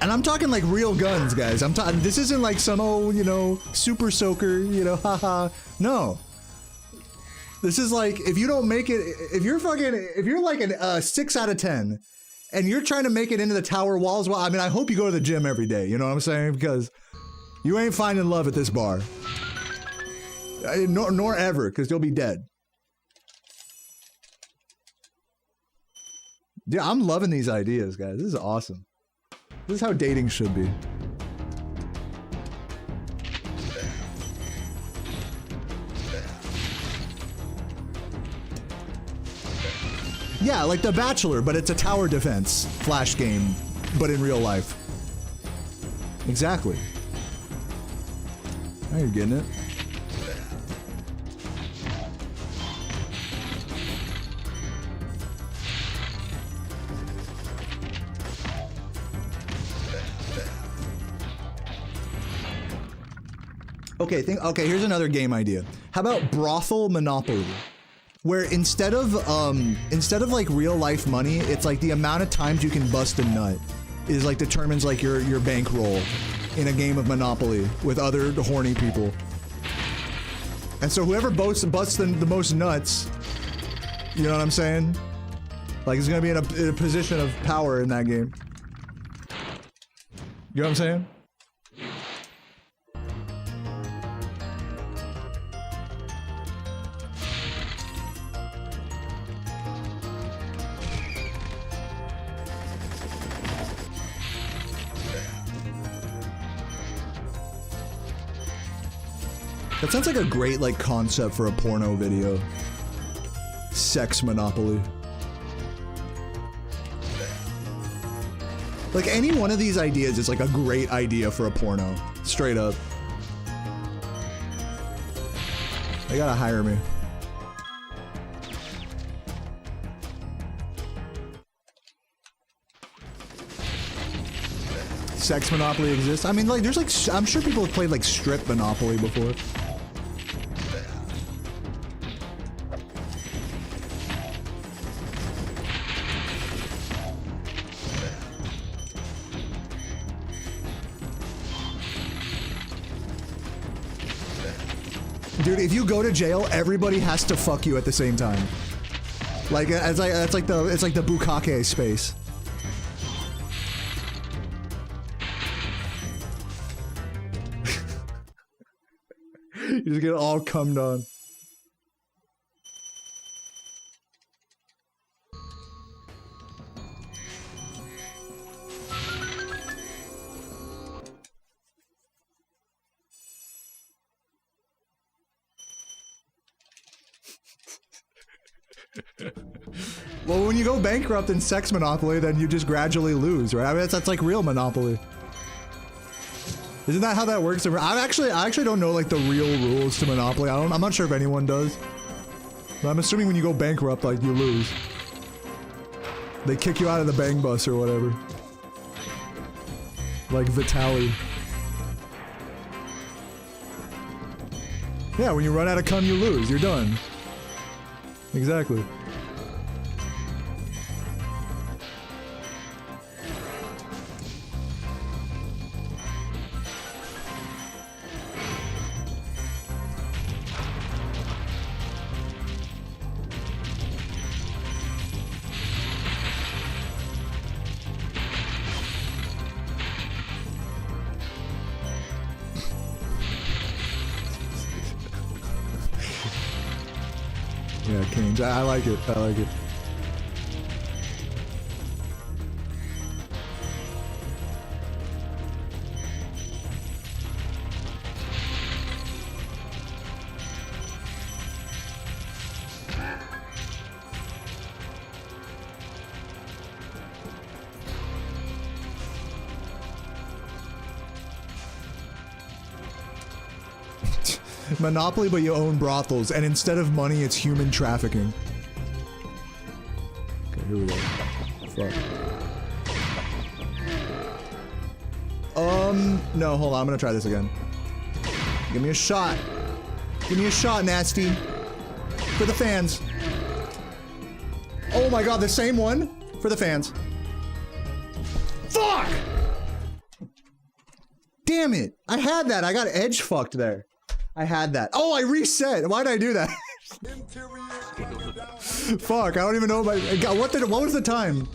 And I'm talking like real guns, guys. I'm talking, this isn't like some, oh, you know, super soaker, you know, haha. No. This is like, if you don't make it, if you're like a 6 out of 10, and you're trying to make it into the tower walls, well, I mean, I hope you go to the gym every day, you know what I'm saying? Because you ain't finding love at this bar. Nor ever, because you'll be dead. Yeah, I'm loving these ideas, guys. This is awesome. This is how dating should be. Yeah, like The Bachelor, but it's a tower defense flash game, but in real life. Exactly. Now you're getting it. Okay, here's another game idea. How about brothel Monopoly? Where instead of like real life money, it's like the amount of times you can bust a nut is like determines like your bankroll in a game of Monopoly with other horny people. And so whoever busts the most nuts, you know what I'm saying? Like is gonna be in a position of power in that game. You know what I'm saying? That sounds like a great like concept for a porno video. Sex Monopoly. Like any one of these ideas is like a great idea for a porno. Straight up. They gotta hire me. Sex Monopoly exists. I mean, like, there's like, I'm sure people have played like strip Monopoly before. Dude, if you go to jail, everybody has to fuck you at the same time. Like, it's like the bukkake space. You just get all cummed on. Well, when you go bankrupt in Sex Monopoly, then you just gradually lose, right? I mean, that's like real Monopoly. Isn't that how that works? I actually don't know like the real rules to Monopoly. I'm not sure if anyone does. But I'm assuming when you go bankrupt, like you lose. They kick you out of the bang bus or whatever. Like Vitaly. Yeah, when you run out of cum, you lose. You're done. Exactly. Yeah, Canes. I like it. I like it. Monopoly, but you own brothels, and instead of money, it's human trafficking. Okay, here we go. Fuck. No, hold on, I'm gonna try this again. Give me a shot. Give me a shot, Nasty. For the fans. Oh my god, the same one? For the fans. Fuck! Damn it! I had that, I got edge fucked there. I had that. Oh, I reset. Why did I do that? Fuck, I don't even know what was the time?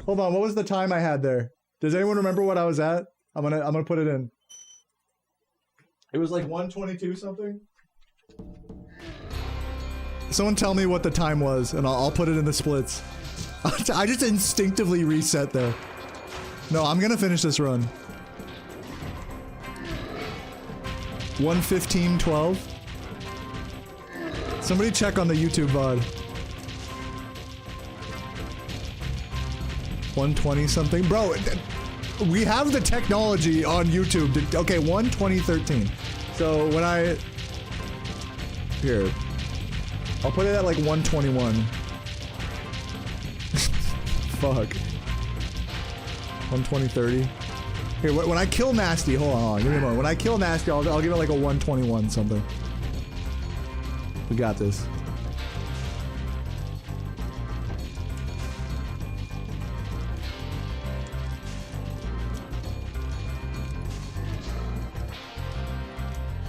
Hold on, what was the time I had there? Does anyone remember what I was at? I'm gonna put it in. It was like 1:22 something. Someone tell me what the time was, and I'll put it in the splits. I just instinctively reset there. No, I'm gonna finish this run. 1:15:12. Somebody check on the YouTube VOD. 120 something. Bro, we have the technology on YouTube. Okay, 12013. So when I... Here. I'll put it at like 121. Fuck. 12030. Here, when I kill Nasty, hold on, give me a moment. When I kill Nasty, I'll give it like a 121 something. We got this.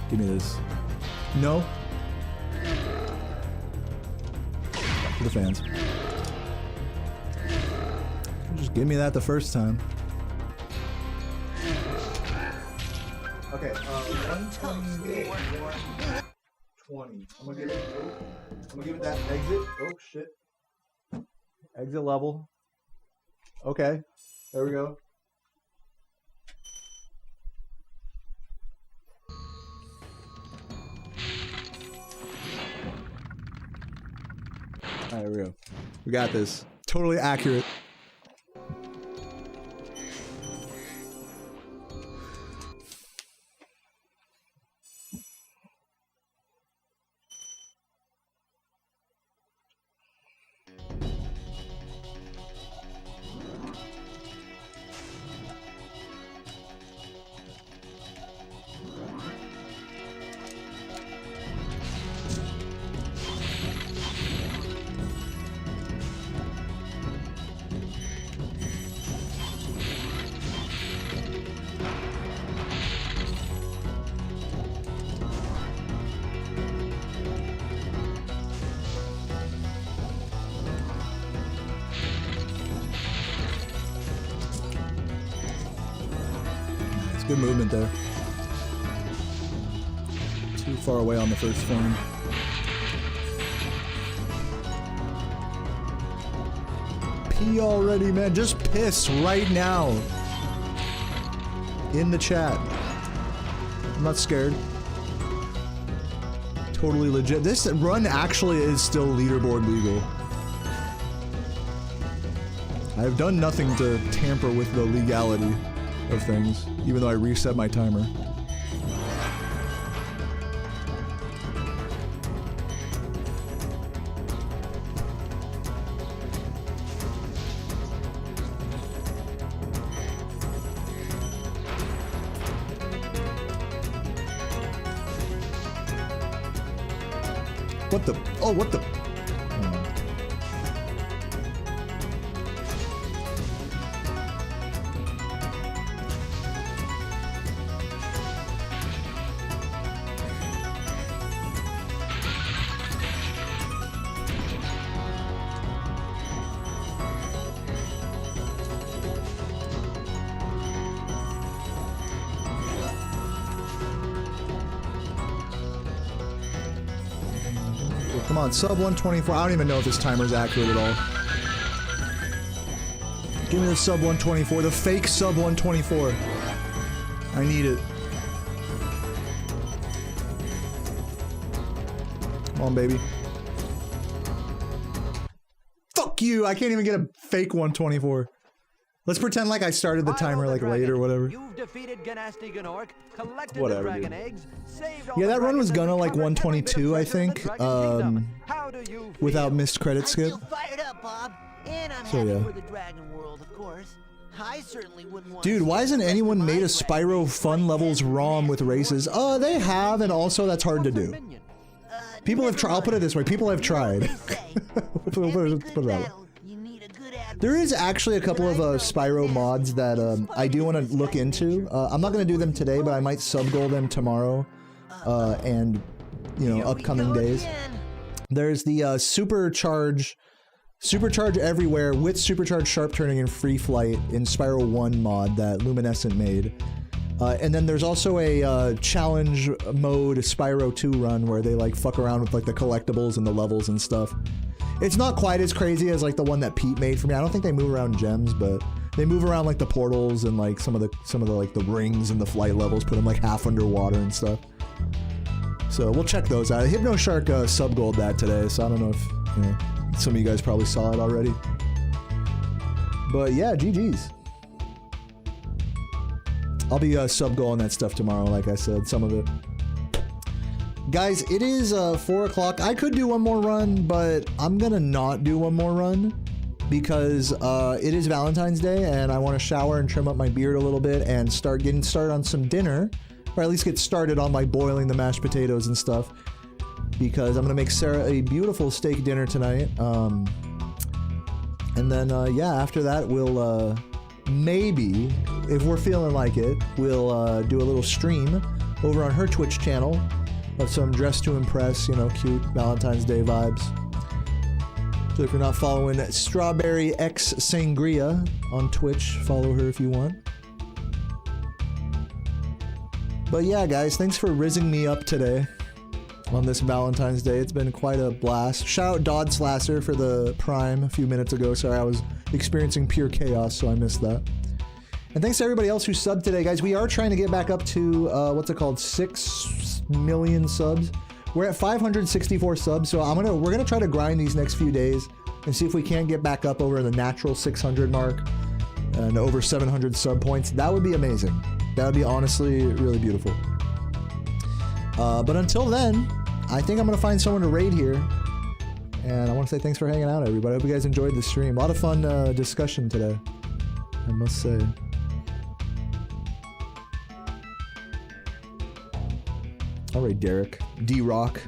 Give me this. No. For the fans. Just give me that the first time. Okay, 128. 20. I'm gonna give it that exit. Oh shit. Exit level. Okay. There we go. Alright, there we go. We got this. Totally accurate. Good movement there. Too far away on the first form. Pee already, man. Just piss right now. In the chat. I'm not scared. Totally legit. This run actually is still leaderboard legal. I've done nothing to tamper with the legality of things, even though I reset my timer. What the? Oh, what the? Come on, sub 124. I don't even know if this timer's accurate at all. Give me the sub 124, the fake sub 124. I need it. Come on, baby. Fuck you! I can't even get a fake 124. Let's pretend like I started the timer like late or whatever. You've defeated Ganasty Ganork, collected Whatever, the dragon dude. eggs, saved all Yeah, the that run was dragons, gonna and like recovered every bit of 122, I treasure in the think, Dragon Kingdom. How do you without feel? missed credit I skip. feel fired up, Bob. And I'm So, happy yeah. for the dragon world, of course. I certainly wouldn't want Dude, to why see hasn't the rest anyone of my made a dragon Spyro eggs Fun like Levels that ROM with nasty races? horse. They have, and also that's hard to do. People have tried. I'll put it this way: people have tried. We'll put it that way. There is actually a couple of Spyro mods that I do want to look into. I'm not going to do them today, but I might sub-goal them tomorrow and, you know, upcoming days. There's the Supercharge Everywhere with Supercharge Sharp Turning and Free Flight in Spyro 1 mod that Luminescent made. And then there's also a challenge mode Spyro 2 run where they like fuck around with like the collectibles and the levels and stuff. It's not quite as crazy as like the one that Pete made for me. I don't think they move around gems, but they move around like the portals and like some of the like the rings and the flight levels, put them like half underwater and stuff. So we'll check those out. Hypnoshark sub-gold that today, so I don't know if, you know, some of you guys probably saw it already. But yeah, GG's. I'll be sub goal on that stuff tomorrow, like I said, some of it. Guys, it is 4 o'clock. I could do one more run, but I'm gonna not do one more run because it is Valentine's Day and I want to shower and trim up my beard a little bit and start getting started on some dinner, or at least get started on like boiling the mashed potatoes and stuff, because I'm gonna make Sarah a beautiful steak dinner tonight. And then yeah, after that we'll maybe, if we're feeling like it, we'll do a little stream over on her Twitch channel of some Dress to Impress, you know, cute Valentine's Day vibes. So if you're not following Strawberry X Sangria on Twitch, follow her if you want. But yeah, guys, thanks for rizzing me up today on this Valentine's Day. It's been quite a blast. Shout out Dodd Slasser for the Prime a few minutes ago. Sorry, I was experiencing pure chaos, so I missed that. And thanks to everybody else who subbed today, guys. We are trying to get back up to, what's it called, 6 million subs. We're at 564 subs, so we're gonna try to grind these next few days and see if we can't get back up over the natural 600 mark and over 700 sub points. That would be amazing. That would be honestly really beautiful. But until then, I think I'm gonna find someone to raid here. And I want to say thanks for hanging out, everybody. I hope you guys enjoyed the stream. A lot of fun discussion today, I must say. All right, Derek. D-Rock.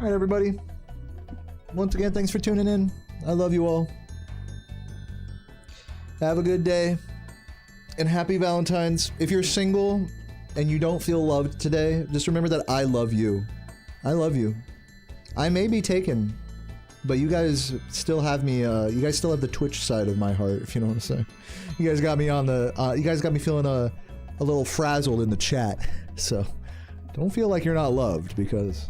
All right, everybody. Once again, thanks for tuning in. I love you all. Have a good day. And happy Valentine's. If you're single and you don't feel loved today, just remember that I love you. I love you. I may be taken, but you guys still have me, you guys still have the Twitch side of my heart, if you know what I'm saying. You guys got me on the, you guys got me feeling a little frazzled in the chat. So don't feel like you're not loved, because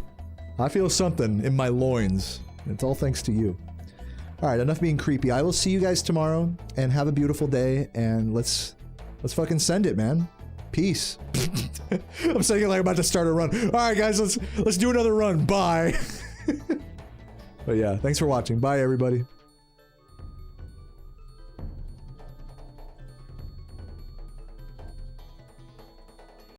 I feel something in my loins. It's all thanks to you. All right, enough being creepy. I will see you guys tomorrow, and have a beautiful day, and let's fucking send it, man. Peace. I'm saying it like I'm about to start a run. All right, guys, let's do another run. Bye. But yeah, thanks for watching. Bye, everybody.